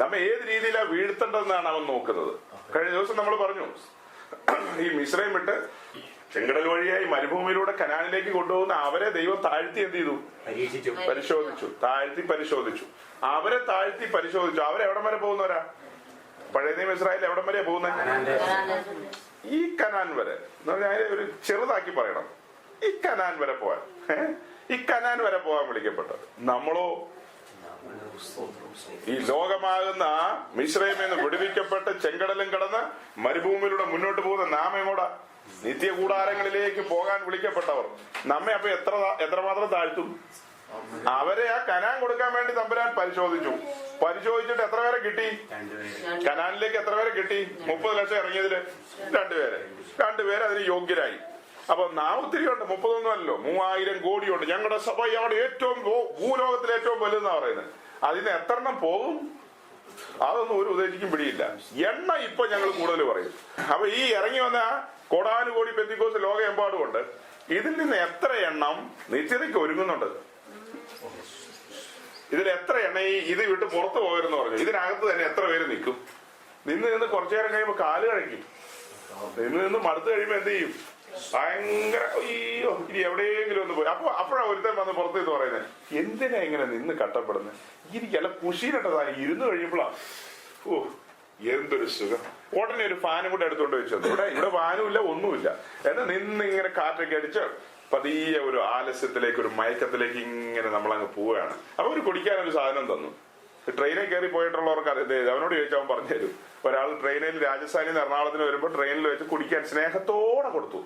നമ്മെ ഏത് രീതിയിലാണ് വീഴ്ത്തേണ്ടതെന്നാണ് അവൻ നോക്കുന്നത്. കഴിഞ്ഞ ദിവസം നമ്മൾ പറഞ്ഞു, ഈ മിസ്രൈം വിട്ട് ചെങ്കടൽ വഴിയായി മരുഭൂമിയിലൂടെ കനാനിലേക്ക് കൊണ്ടുപോകുന്ന അവരെ ദൈവം താഴ്ത്തി എന്ത് ചെയ്തു? പരിശോധിച്ചു. താഴ്ത്തി പരിശോധിച്ചു. അവരെ താഴ്ത്തി പരിശോധിച്ചു. അവരെവിടം വരെ പോകുന്നവരാ? പഴയ നിയമ ഇസ്രായേൽ എവിടം വരെയാ പോകുന്നത്? ഈ കനാൻ വരെ. ഒരു ചെറുതാക്കി പറയണം, ഈ കനാൻ വരെ പോവാൻ. ഈ കനാൻ വരെ പോകാൻ വിളിക്കപ്പെട്ടത്. നമ്മളോ ഈ ലോകമാകുന്ന മിസ്രൈമിൽ വിടുവിക്കപ്പെട്ട് ചെങ്കടലും കടന്ന് മരുഭൂമിയിലൂടെ മുന്നോട്ട് പോകുന്ന നാം എങ്ങോട്ടാ? നിത്യകൂടാരങ്ങളിലേക്ക് പോകാൻ വിളിക്കപ്പെട്ടവർ. നമ്മെ അപ്പൊ എത്രമാത്രം താഴ്ത്തും? അവരെ ആ കനാൻ കൊടുക്കാൻ വേണ്ടി തമ്പുരാൻ പരിശോധിച്ചു. പരിശോധിച്ചിട്ട് എത്ര പേരെ കിട്ടി? കനാനിലേക്ക് എത്ര പേരെ കിട്ടി? 30 ലക്ഷം ഇറങ്ങിയതില് 2 പേര് അതിന് യോഗ്യരായി. അപ്പൊ നാം ഒത്തിരി ഉണ്ട്, 30 അല്ലല്ലോ, 3000 കോടിയുണ്ട്. ഞങ്ങളുടെ സഭയാണ് ഏറ്റവും ഭൂലോകത്തിലെ ഏറ്റവും വലുതെന്നാ പറയുന്നത്. അതിന് എത്രണ്ണം പോകും? അതൊന്നും ഒരു ഉദ്ദേശിക്കും പിടിയില്ല. എണ്ണ ഇപ്പൊ ഞങ്ങൾ കൂടുതൽ പറയും. അപ്പൊ ഈ ഇറങ്ങി വന്ന കോടാനുകോടി പെന്തിക്കോസ് ലോകമെമ്പാടുമുണ്ട്. ഇതിൽ നിന്ന് എത്ര എണ്ണം നിത്യതയ്ക്ക് ഒരുങ്ങുന്നുണ്ട്? ഇതിൽ എത്ര എണ്ണ ഇത് വിട്ട് പുറത്തു പോകരുതെന്ന് പറഞ്ഞു? ഇതിനകത്ത് തന്നെ എത്ര പേര് നിൽക്കും? നിന്ന് കുറച്ചു നേരം കഴിയുമ്പോ കാല് കഴിക്കും. നിന്ന് മടുത്ത് കഴിയുമ്പോ എന്ത് ചെയ്യും? ഭയങ്കര അയ്യോ ഇനി എവിടെയെങ്കിലും ഒന്ന് പോയി. അപ്പോഴാണ് ഒരുത്തൻ വന്ന് പുറത്ത് എന്ന് പറയുന്നത്, എന്തിനാ ഇങ്ങനെ നിന്ന് കട്ടപ്പെടുന്നത്? എനിക്കല്ല കുശീനട്ടതാണ്. ഇരുന്ന് കഴിയുമ്പോഴാ ഓ എന്തൊരു സുഖം. ഉടനെ ഒരു ഫാനും കൂടെ എടുത്തോണ്ട് വെച്ചത്. ഇവിടെ ഫാനും ഇല്ല, ഒന്നുമില്ല. എന്നാൽ നിന്നിങ്ങനെ കാറ്റൊക്കെ അടിച്ച് പതിയെ ഒരു ആലസ്യത്തിലേക്ക്, ഒരു മയക്കത്തിലേക്ക് ഇങ്ങനെ നമ്മളങ്ങ് പോവുകയാണ്. അപ്പൊ ഒരു കുടിക്കാനൊരു സാധനം തന്നു. ട്രെയിനിൽ കയറി പോയിട്ടുള്ളവർക്ക് അവനോട് ചോദിച്ചാൽ അവൻ പറഞ്ഞു തരും. ഒരാൾ ട്രെയിനിൽ രാജസ്ഥാനിൽ നിന്ന് എറണാകുളത്തിന് വരുമ്പോൾ ട്രെയിനിൽ വെച്ച് കുടിക്കാൻ സ്നേഹത്തോടെ കൊടുത്തു.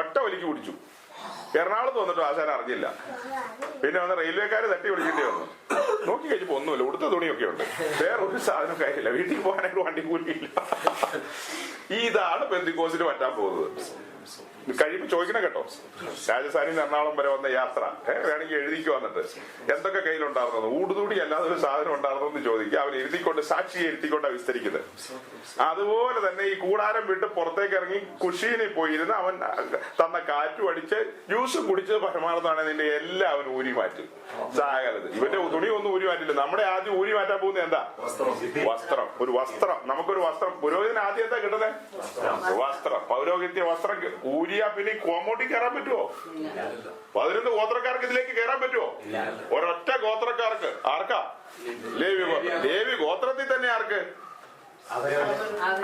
ഒറ്റ വലിക്ക് കുടിച്ചു. എറണാകുളത്ത് വന്നിട്ട് ആശാൻ അറിഞ്ഞില്ല. പിന്നെ വന്ന് റെയിൽവേക്കാര് തട്ടി വിളിക്കേണ്ടി വന്നു. നോക്കി കഴിച്ചപ്പോ ഒന്നുമില്ല, ഉടുത്ത തുണിയൊക്കെ ഉണ്ട്, വേറെ ഒരു സാധനം കാര്യമില്ല, വീട്ടിൽ പോകാനായിട്ട് വണ്ടി കൂലിയില്ല. ഇതാണ് പെന്തിക്കോസിന് പറ്റാൻ പോകുന്നത്. കഴിയുമ്പോൾ ചോദിക്കണം കേട്ടോ. രാജസ്ഥാനിൽ നിന്ന് എറണാകുളം വരെ വന്ന യാത്ര വേണമെങ്കിൽ എഴുതിക്ക് വന്നിട്ട് എന്തൊക്കെ കയ്യിലുണ്ടായിരുന്നത്, ഊടുതൂടി അല്ലാതെ ഒരു സാധനം ഉണ്ടായിരുന്നോ എന്ന് ചോദിക്കുക. അവൻ എഴുതിക്കൊണ്ട് സാക്ഷിയെ എഴുതിക്കൊണ്ടാണ് വിസ്തരിക്കുന്നത്. അതുപോലെ തന്നെ ഈ കൂടാരം വിട്ട് പുറത്തേക്ക് ഇറങ്ങി കുഷീനിൽ പോയിരുന്ന് അവൻ തന്ന കാറ്റും അടിച്ച് ജ്യൂസും കുടിച്ചത് പരമാർത്ഥമാണ്. നിന്റെ എല്ലാം അവൻ ഊരി മാറ്റും. സാകലത് ഇവന്റെ തുണി ഒന്നും ഊരി മാറ്റില്ല. നമ്മുടെ ആദ്യം ഊരി മാറ്റാൻ പോകുന്നത് എന്താ? വസ്ത്രം. ഒരു വസ്ത്രം, നമുക്കൊരു വസ്ത്രം. പുരോഹിതന് ആദ്യം എന്താ കിട്ടുന്നത്? വസ്ത്രം. പൗരോഹിത്യ വസ്ത്രം ഊരിയാ പിന്നെ കോമോട്ടി കയറാൻ പറ്റുമോ? 11 ഗോത്രക്കാർക്ക് ഇതിലേക്ക് കയറാൻ പറ്റുമോ? ഒരൊറ്റ ഗോത്രക്കാർക്ക്. ആർക്കാ? ലേവി ഗോത്രത്തിൽ തന്നെ. ആർക്ക്?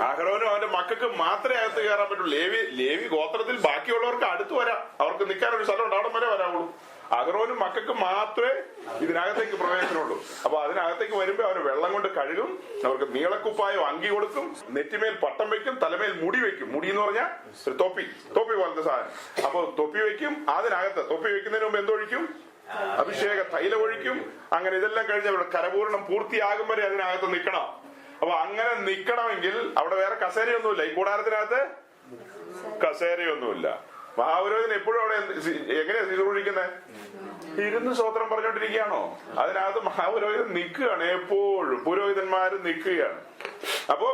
അഹരോനും അവന്റെ മക്കൾക്ക് മാത്രമേ അകത്ത് കയറാൻ പറ്റുള്ളൂ. ലേവി ഗോത്രത്തിൽ ബാക്കിയുള്ളവർക്ക് അടുത്ത് വരാം. അവർക്ക് നിൽക്കാൻ ഒരു സ്ഥലം ഉണ്ട്, അവിടെ വരെ വരാവുള്ളൂ. അഹരോനും മക്കൾക്ക് മാത്രമേ ഇതിനകത്തേക്ക് പ്രവേശനമുള്ളൂ. അപ്പൊ അതിനകത്തേക്ക് വരുമ്പോ അവർ വെള്ളം കൊണ്ട് കഴുകും, അവർക്ക് നീളക്കുപ്പായോ അങ്കി കൊടുക്കും, നെറ്റിമേൽ പട്ടം വെക്കും, തലമേൽ മുടി വെക്കും. മുടി എന്ന് പറഞ്ഞാൽ ഒരു തൊപ്പി പോലത്തെ സാധനം. അപ്പൊ തൊപ്പി വെക്കും. അതിനകത്ത് തൊപ്പി വെക്കുന്നതിന് മുമ്പ് എന്തൊഴിക്കും? അഭിഷേക തൈലം ഒഴിക്കും. അങ്ങനെ ഇതെല്ലാം കഴിഞ്ഞ് അവരുടെ കരപൂരണം പൂർത്തിയാകും വരെ അതിനകത്ത് നിൽക്കണം. അപ്പൊ അങ്ങനെ നിൽക്കണമെങ്കിൽ അവിടെ വേറെ കസേരയൊന്നുമില്ല. ഈ കൂടാരത്തിനകത്ത് കസേരയൊന്നുമില്ല. മഹാപുരോഹിതൻ എപ്പോഴും അവിടെ എങ്ങനെയാ ശുശ്രൂഷിക്കുന്നത്? ഇരുന്ന് സ്തോത്രം പറഞ്ഞോണ്ടിരിക്കുകയാണോ? അതിനകത്ത് മഹാപുരോഹിതൻ നിൽക്കുകയാണ്. എപ്പോഴും പുരോഹിതന്മാര് നിൽക്കുകയാണ്. അപ്പോ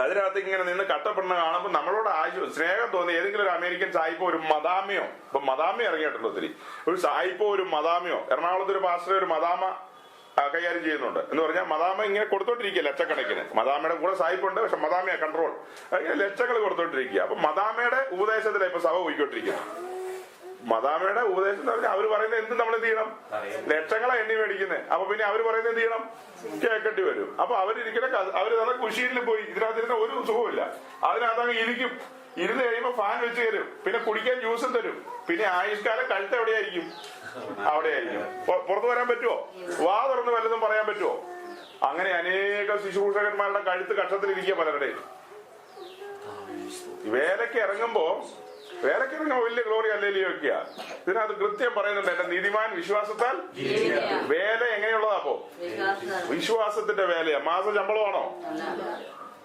അതിനകത്ത് ഇങ്ങനെ നിന്ന് കട്ടപ്പെടുന്ന കാണുമ്പോൾ നമ്മളോട് സ്നേഹം തോന്നി. ഏതെങ്കിലും ഒരു അമേരിക്കൻ സായിപ്പോ ഒരു മദാമയോ, ഇപ്പൊ മദാമ ഇറങ്ങിയിട്ടുണ്ട് ഒത്തിരി, ഒരു സായിപ്പോ ഒരു മദാമയോ, എറണാകുളത്ത് ഒരു പാസ്റ്റർ ഒരു മദാമ കൈകാര്യം ചെയ്യുന്നുണ്ട്. എന്ന് പറഞ്ഞാൽ മദാമ ഇങ്ങനെ കൊടുത്തോണ്ടിരിക്കുക ലക്ഷക്കണക്കിന്. മദാമയുടെ കൂടെ സായിപ്പുണ്ട്, പക്ഷെ മദാമയെ കൺട്രോൾ ലക്ഷങ്ങൾ കൊടുത്തോണ്ടിരിക്കുക. അപ്പൊ മദാമയുടെ ഉപദേശത്തിലാണ് ഇപ്പൊ സഭ പോയിക്കൊണ്ടിരിക്കുന്നത്. മദാമയുടെ ഉപദേശം എന്ന് പറഞ്ഞാൽ അവര് പറയുന്നത് എന്ത് നമ്മൾ എന്ത് ചെയ്യണം? ലക്ഷങ്ങളെ എണ്ണി മേടിക്കുന്നത്. അപ്പൊ പിന്നെ അവര് പറയുന്നത് എന്ത് ചെയ്യണം? കേൾക്കേണ്ടി വരും. അപ്പൊ അവരിരിക്കുന്ന അവര് തന്നെ കുശീലിൽ പോയി ഇതിനകത്തിരുന്ന ഒരു സുഖമില്ല. അതിനകത്തങ്ങ് ഇരിക്കും. ഇരുന്ന് കഴിയുമ്പോ ഫാൻ വെച്ച് തരും, പിന്നെ കുടിക്കാൻ ജ്യൂസും തരും, പിന്നെ ആയുഷ്കാലം കഴുത്ത് എവിടെയായിരിക്കും? അവിടെയായിരിക്കും. പുറത്തു വരാൻ പറ്റുമോ? വാ തുറന്ന് വല്ലതും പറയാൻ പറ്റുമോ? അങ്ങനെ അനേകം ശുശ്രൂഷകന്മാരുടെ കഴുത്ത് കക്ഷത്തിലിരിക്കുക പലരുടെയും. വേലയ്ക്ക് ഇറങ്ങുമ്പോ വലിയ ഗ്ലോറി അല്ലേലിയൊക്കെയാ. ഇതിനകത്ത് കൃത്യം പറയുന്നുണ്ട്, എന്റെ നീതിമാൻ വിശ്വാസത്താൽ. വേല എങ്ങനെയുള്ളതാ? അപ്പോ വിശ്വാസത്തിന്റെ വേലയാ. മാസ ശമ്പളമാണോ?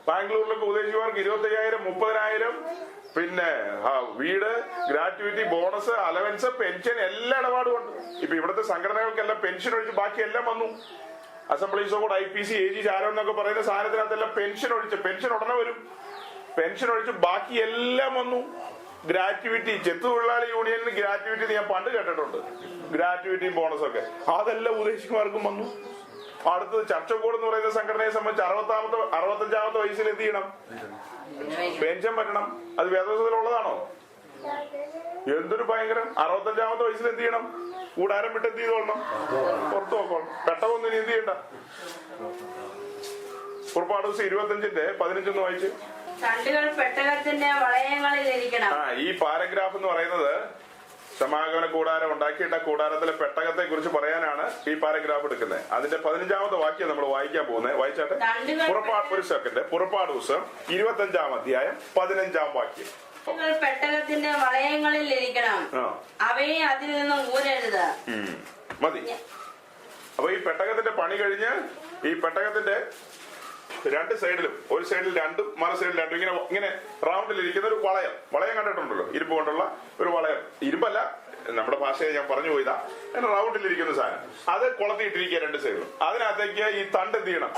ബാംഗ്ലൂരിലൊക്കെ ഉദ്ദേശിച്ചവർക്ക് 25,000 30,000, പിന്നെ വീട്, ഗ്രാറ്റുവിറ്റി, ബോണസ്, അലവൻസ്, പെൻഷൻ, എല്ലാ ഇടപാടും ഉണ്ട്. ഇപ്പൊ ഇവിടുത്തെ സംഘടനകൾക്കെല്ലാം പെൻഷൻ ഒഴിച്ച് ബാക്കി എല്ലാം വന്നു. അസംബ്ലീസ് ഓഫ് IPC AG ചാരം എന്നൊക്കെ പറയുന്ന സാധനത്തിനകത്തെല്ലാം പെൻഷൻ ഉടനെ വരും. പെൻഷൻ ഒഴിച്ച് ബാക്കി എല്ലാം വന്നു. ഗ്രാറ്റുവിറ്റി, ചെത്തുതൊഴിലാളി യൂണിയനിൽ ഗ്രാറ്റുവിറ്റി ഞാൻ പണ്ട് കേട്ടിട്ടുണ്ട്. ഗ്രാറ്റുവിറ്റിയും ബോണസൊക്കെ അതെല്ലാം ഉദ്ദേശിക്കുമാർക്കും വന്നു. അടുത്തത് ചർച്ചക്കോട് എന്ന് പറയുന്ന സംഘടനയെ സംബന്ധിച്ച് 65-ാമത്തെ വയസ്സിൽ എന്ത് ചെയ്യണം? പെൻഷൻ പറ്റണം. അത് വേദോസത്തിലുള്ളതാണോ? എന്തൊരു ഭയങ്കരം. 65-ാമത്തെ വയസ്സിൽ എന്ത് ചെയ്യണം? കൂടാരം വിട്ട് എന്ത് ചെയ്തോളണം? പുറത്തു നോക്കണം. പെട്ടതൊന്നും ഇനി എന്ത് ചെയ്യണ്ട. പുറപ്പാട് ദിവസം 25-15 വായിച്ച്. തണ്ടുകൾ പെട്ടകത്തിന്റെ വളയങ്ങളിൽ ഇരിക്കണം. ഈ പാരഗ്രാഫ് എന്ന് പറയുന്നത് സമാഗമന കൂടാരം ഉണ്ടാക്കിയിട്ട കൂടാരത്തിലെ പെട്ടകത്തെ കുറിച്ച് പറയാനാണ് ഈ പാരഗ്രാഫ് എടുക്കുന്നത്. അതിന്റെ 15-ാമത്തെ വാക്യം നമ്മൾ വായിക്കാൻ പോകുന്നത്. വായിച്ചാട്ടെ. ഒരു സെക്കൻഡ്. പുറപ്പാട് ദിവസം 25-ാം അധ്യായം 15-ാം വാക്യം. പെട്ടകത്തിന്റെ വളയങ്ങളിൽ ഇരിക്കണം, അവയെ അതിൽ നിന്നും ഊരരുത്. മതി. അപ്പൊ ഈ പെട്ടകത്തിന്റെ പണി കഴിഞ്ഞ് ഈ പെട്ടകത്തിന്റെ രണ്ട് സൈഡിലും, ഒരു സൈഡിൽ രണ്ടും മറു സൈഡിൽ രണ്ടും, ഇങ്ങനെ റൗണ്ടിൽ ഇരിക്കുന്ന ഒരു വളയം കണ്ടിട്ടുണ്ടല്ലോ? ഇരുമ്പ് കൊണ്ടുള്ള ഒരു വളയം. ഇരുമ്പല്ല, നമ്മുടെ ഭാഷയെ ഞാൻ പറഞ്ഞു പോയതാ. അങ്ങനെ റൗണ്ടിലിരിക്കുന്ന സാധനം അത് കൊളത്തിയിട്ടിരിക്കുക രണ്ട് സൈഡിലും. അതിനകത്തേക്ക് ഈ തണ്ട് എന്ത് ചെയ്യണം?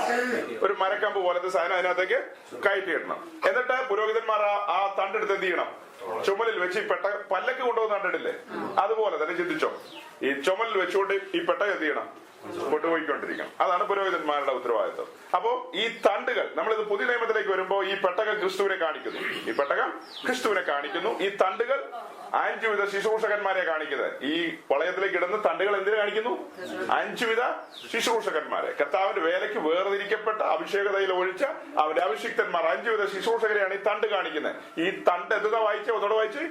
ഒരു മരക്കമ്പ് പോലത്തെ സാധനം അതിനകത്തേക്ക് കയറ്റിയിടണം. എന്നിട്ട് പുരോഹിതന്മാർ ആ തണ്ടെടുത്ത് എന്ത് ചെയ്യണം? ചുമലിൽ വെച്ച് ഈ പല്ലക്ക് കൊണ്ടുവന്ന് കണ്ടിട്ടില്ലേ? അതുപോലെ തന്നെ ചിന്തിച്ചോ. ഈ ചുമലിൽ വെച്ചുകൊണ്ട് ഈ പെട്ടകം എന്ത് ചെയ്യണം? കൊണ്ടുപോയിക്കൊണ്ടിരിക്കണം. അതാണ് പുരോഹിതന്മാരുടെ ഉത്തരവാദിത്വം. അപ്പോ ഈ തണ്ടുകൾ, നമ്മളിത് പുതിയ നിയമത്തിലേക്ക് വരുമ്പോ ഈ പെട്ടകം ക്രിസ്തുവിനെ കാണിക്കുന്നു. ഈ തണ്ടുകൾ 5 വിധ ശുശ്രൂഷകന്മാരെ കാണിക്കുന്നത്. ഈ വളയത്തിലേക്ക് ഇടുന്ന തണ്ടുകൾ എന്തിനു കാണിക്കുന്നു? 5 വിധ ശുശ്രൂഷകന്മാരെ. കർത്താവിന്റെ വേലയ്ക്ക് വേർതിരിക്കപ്പെട്ട അഭിഷേകതയിൽ ഒഴിച്ച അവരുടെ അഭിഷിക്തന്മാർ 5 വിധ ശുശ്രൂഷകരെയാണ് ഈ തണ്ട് കാണിക്കുന്നത്. ഈ തണ്ട് എന്താ വായിച്ചേ? ഒന്നോട് വായിച്ച്.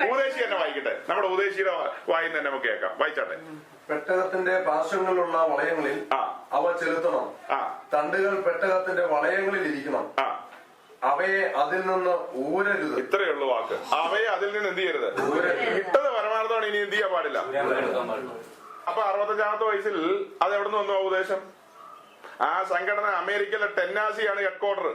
ഉപദേശി തന്നെ വായിക്കട്ടെ. നമ്മുടെ ഉപദേശിയുടെ വായിന്ന് തന്നെ നമുക്ക് കേൾക്കാം. വായിച്ചാട്ടെ. പെട്ടകത്തിന്റെ പാർശ്വങ്ങളിലുള്ള വളയങ്ങളിൽ അവ ചെലുത്തണം. തണ്ടുകൾ പെട്ടകത്തിന്റെ വളയങ്ങളിൽ ഇരിക്കണം. അവയെ അതിൽ നിന്ന് ഊരരുത്. ഇത്രയുള്ള വാക്ക്. അവയെ അതിൽ നിന്ന് എന്ത് ചെയ്യരുത്? ഇട്ടത് പരമാർത്ഥമാണ്. ഇനി എന്ത് ചെയ്യാൻ പാടില്ല. അപ്പൊ 65-ാമത്തെ വയസ്സിൽ അത് എവിടെ നിന്ന് വന്നു ഉപദേശം? ആ സംഘടന അമേരിക്കയിലെ ടെന്നാസിയാണ് ഹെഡ് ക്വാർട്ടർ.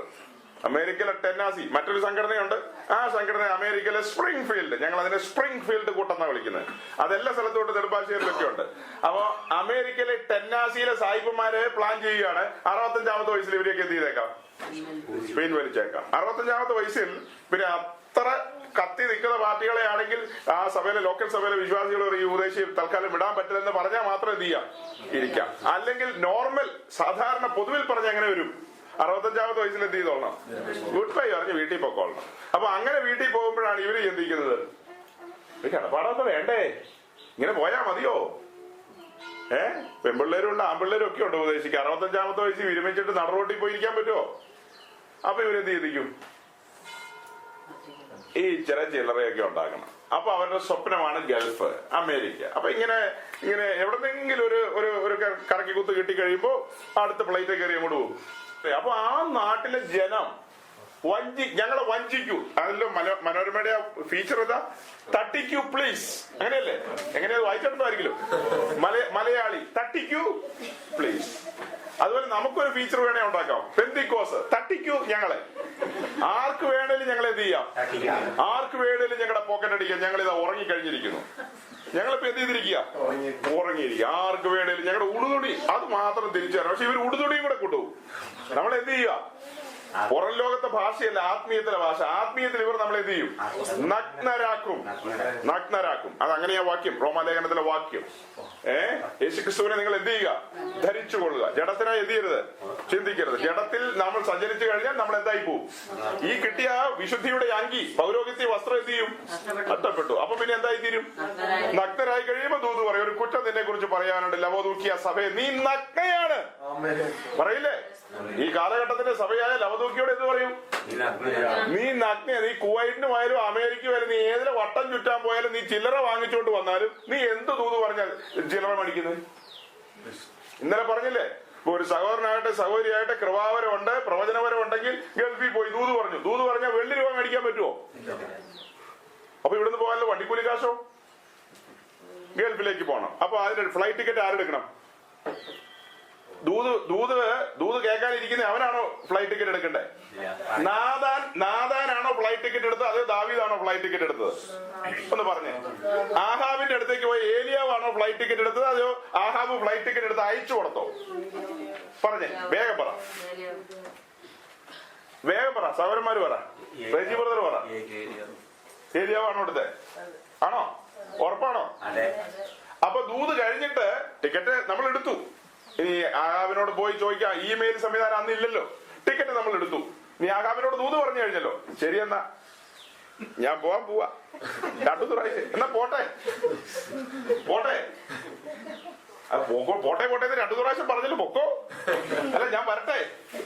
അമേരിക്കയിലെ ടെന്നാസി മറ്റൊരു സംഘടനയുണ്ട്. ആ സംഘടന അമേരിക്കയിലെ സ്പ്രിംഗ് ഫീൽഡ്, ഞങ്ങൾ അതിനെ സ്പ്രിംഗ് ഫീൽഡ് കൂട്ടെന്നാണ് വിളിക്കുന്നത്. അതെല്ലാ സ്ഥലത്തോട്ട് നെടുമ്പാശ്ശേരിയിലൊക്കെ ഉണ്ട്. അപ്പൊ അമേരിക്കയിലെ ടെന്നാസിയിലെ സായിപ്പന്മാരെ പ്ലാൻ ചെയ്യുകയാണ് 65-ാമത്തെ വയസ്സിൽ ഇവരെയൊക്കെ എന്ത് ചെയ്തേക്കാം, സ്പെയിൻ വലിച്ചേക്കാം. 65-ാമത്തെ വയസ്സിൽ പിന്നെ അത്ര കത്തി നിൽക്കുന്ന പാർട്ടികളെ ആണെങ്കിൽ ആ സഭയിലെ ലോക്കൽ സഭയിലെ വിശ്വാസികൾ ഈ ഉപദേശി തൽക്കാലം വിടാൻ പറ്റില്ലെന്ന് പറഞ്ഞാൽ മാത്രം എന്ത് ചെയ്യാം, ഇരിക്കാം. അല്ലെങ്കിൽ നോർമൽ സാധാരണ പൊതുവിൽ പറഞ്ഞ എങ്ങനെ വരും, 65-ാമത്തെ വയസ്സിൽ എന്ത് ചെയ്തോളണം, ഗുഡ് ബൈ പറഞ്ഞ് വീട്ടിൽ പൊക്കോളണം. അപ്പൊ അങ്ങനെ വീട്ടിൽ പോകുമ്പോഴാണ് ഇവര് ചിന്തിക്കുന്നത്, കടപ്പാടൊക്കെ വേണ്ടേ, ഇങ്ങനെ പോയാ മതിയോ? പെൺപിള്ളേരും ഉണ്ട് ആൺപിള്ളേരും ഒക്കെ ഉണ്ട് ഉപദേശിക്കുക. 65-ാമത്തെ വയസ്സിൽ വിരമിച്ചിട്ട് നടറോട്ടിൽ പോയിരിക്കാൻ പറ്റുമോ? അപ്പൊ ഇവരെന്ത് ചെയ്തിരിക്കും, ഈ ചില്ലറയൊക്കെ ഉണ്ടാക്കണം. അപ്പൊ അവരുടെ സ്വപ്നമാണ് ഗൾഫ്, അമേരിക്ക. അപ്പൊ ഇങ്ങനെ എവിടെന്നെങ്കിലും ഒരു കറക്കി കുത്ത് കിട്ടി കഴിയുമ്പോ അടുത്ത ഫ്ലൈറ്റ് കയറി അങ്ങോട്ട് പോകും. അപ്പൊ ആ നാട്ടിലെ ജനം ഞങ്ങളെ വഞ്ചിക്കൂ. അതിലോ മനോരമയുടെ ഫീച്ചർ ഏതാ, തട്ടിക്കൂ പ്ലീസ്, അങ്ങനെയല്ലേ? എങ്ങനെയാ വായിച്ചിട്ടുണ്ടായിരിക്കല്ലോ മലയാളി, തട്ടിക്കൂ പ്ലീസ്. അതുപോലെ നമുക്കൊരു ഫീച്ചർ വേണേ ഉണ്ടാക്കാം, പെന്തിക്കോസ്, തട്ടിക്കൂ ഞങ്ങളെ. ആർക്ക് വേണേലും ഞങ്ങൾ എന്ത് ചെയ്യാം, ആർക്ക് വേണേലും ഞങ്ങളുടെ പോക്കറ്റ് അടിക്കാം. ഞങ്ങൾ ഇതാ ഉറങ്ങിക്കഴിഞ്ഞിരിക്കുന്നു, ഞങ്ങളിപ്പോ എന്ത് ചെയ്തിരിക്കുക, ഉറങ്ങിയിരിക്കുക. ആർക്ക് വേണേലും ഞങ്ങളുടെ ഉടുതുണി അത് മാത്രം തിരിച്ചു തരാം. പക്ഷെ ഇവർ ഉടുതുണിയും കൂടെ കൊണ്ടുപോകും. നമ്മൾ എന്ത് ചെയ്യുക, പുറം ലോകത്തെ ഭാഷയല്ല ആത്മീയത്തിലെ ഭാഷ. ആത്മീയത്തിൽ ഇവർ നമ്മൾ എന്ത് ചെയ്യും, നഗ്നരാക്കും. അത് അങ്ങനെയാ വാക്യം, റോമാലേഖനത്തിലെ വാക്യം. യേശുക്രിസ്തുവിനെ നിങ്ങൾ എന്ത് ചെയ്യുക, ധരിച്ചു കൊള്ളുക. ജഡത്തിനായി എന്ത് ചെയ്യരുത്, ചിന്തിക്കരുത്. ജഡത്തിൽ നമ്മൾ സഞ്ചരിച്ചു കഴിഞ്ഞാൽ നമ്മൾ എന്തായി പോവും. ഈ കിട്ടിയ വിശുദ്ധിയുടെ അങ്കി, പൗരോഹിത്യ വസ്ത്രം എന്ത് ചെയ്യും, നഷ്ടപ്പെട്ടു. അപ്പൊ പിന്നെ എന്തായി തീരും, നഗ്നരായി കഴിയുമ്പോ ദൂത് പറയും, ഒരു കുറ്റം നിന്നെ കുറിച്ച് പറയാനുണ്ട്, ലവോദൂക്കിയ സഭയെ നീ നഗ്നയാണ് പറയില്ലേ? ഈ കാലഘട്ടത്തിന്റെ സഭയായ ലവോദൂക്കിയോട് എന്ത് പറയും, നീ നഗ്ന. നീ കുവൈറ്റിന് പോയാലും അമേരിക്ക വരെ നീ ഏതിലെ വട്ടം ചുറ്റാൻ പോയാലും നീ ചില്ലറ വാങ്ങിച്ചുകൊണ്ട് വന്നാലും നീ എന്ത് ദൂത് പറഞ്ഞാൽ ചില്ലറ മേടിക്കുന്നത്? ഇന്നലെ പറഞ്ഞില്ലേ, ഇപ്പൊ ഒരു സഹോദരനാകട്ടെ സഹോദരിയാകട്ടെ കൃപാവരമുണ്ട്, പ്രവചനപരം ഉണ്ടെങ്കിൽ ഗൾഫിൽ പോയി ദൂത് പറഞ്ഞു. ദൂത് പറഞ്ഞാൽ വെള്ളി രൂപ മേടിക്കാൻ പറ്റുമോ? അപ്പൊ ഇവിടുന്ന് പോകാനുള്ള വണ്ടിക്കൂലി കാശോ? ഗൾഫിലേക്ക് പോകണം. അപ്പൊ അതിന്റെ ഫ്ലൈറ്റ് ടിക്കറ്റ് ആരെടുക്കണം? ദൂത് കേൾക്കാനിരിക്കുന്ന അവനാണോ ഫ്ലൈറ്റ് ടിക്കറ്റ് എടുക്കണ്ടേ? നാദാനാണോ ഫ്ലൈറ്റ് ടിക്കറ്റ് എടുത്തത്, അതോ ദാവീദാണോ ഫ്ലൈറ്റ് ടിക്കറ്റ് എടുത്തത്? ഒന്ന് പറഞ്ഞേ. ആഹാബിന്റെ അടുത്തേക്ക് പോയി ഏലിയാവാണോ ഫ്ലൈറ്റ് ടിക്കറ്റ് എടുത്തത്, അതോ ആഹാബ് ഫ്ലൈറ്റ് ടിക്കറ്റ് എടുത്ത് അയച്ചു കൊടുത്തോ? പറഞ്ഞേ, വേഗം പറ, വേഗം പറ. സഹോദരന്മാര് പറ, റെജി ബ്രദർ പറ. ഏലിയാവാണോ എടുത്തത്? ആണോ? ഉറപ്പാണോ? അപ്പൊ ദൂത് കഴിഞ്ഞിട്ട് ടിക്കറ്റ് നമ്മൾ എടുത്തു. ഇനി ആഹാബിനോട് പോയി ചോദിക്കാം, ഇമെയിൽ സംവിധാനം അന്നില്ലല്ലോ. ടിക്കറ്റ് നമ്മൾ എടുത്തു. നീ ആഹാബിനോട് ദൂത് പറഞ്ഞു കഴിഞ്ഞല്ലോ, ശരിയെന്നാ ഞാൻ പോവാ 2 പ്രാവശ്യം എന്നാ പോട്ടെ പോട്ടെ 2 പ്രാവശ്യം പറഞ്ഞല്ലോ, പൊക്കോ. അല്ല ഞാൻ വരട്ടെ,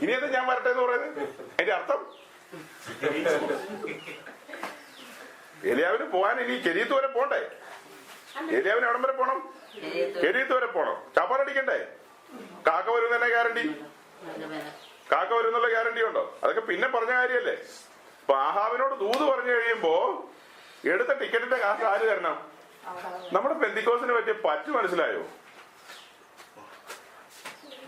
ഇനി എന്താ ഞാൻ വരട്ടെ എന്ന് പറയുന്നത്? അതിന്റെ അർത്ഥം ഏലിയാവിന് പോവാൻ ഇനി കെരീത്ത് വരെ പോണ്ടേ? ഏലിയാവിന് എവിടം വരെ പോണം? കെരീത്ത് വരെ പോണം. ചാപ്പാടടിക്കണ്ടേ? കാക്ക വരും തന്നെ ഗ്യാരണ്ടി? കാക്ക വരും എന്നുള്ള ഗ്യാരണ്ടി ഉണ്ടോ? അതൊക്കെ പിന്നെ പറഞ്ഞ കാര്യല്ലേ. അപ്പൊ ആഹാബിനോട് ദൂത് പറഞ്ഞു കഴിയുമ്പോ എടുത്ത ടിക്കറ്റിന്റെ കാശ് ആര് തരണം? നമ്മുടെ പെന്തിക്കോസിന് പറ്റിയ പറ്റു മനസ്സിലായോ?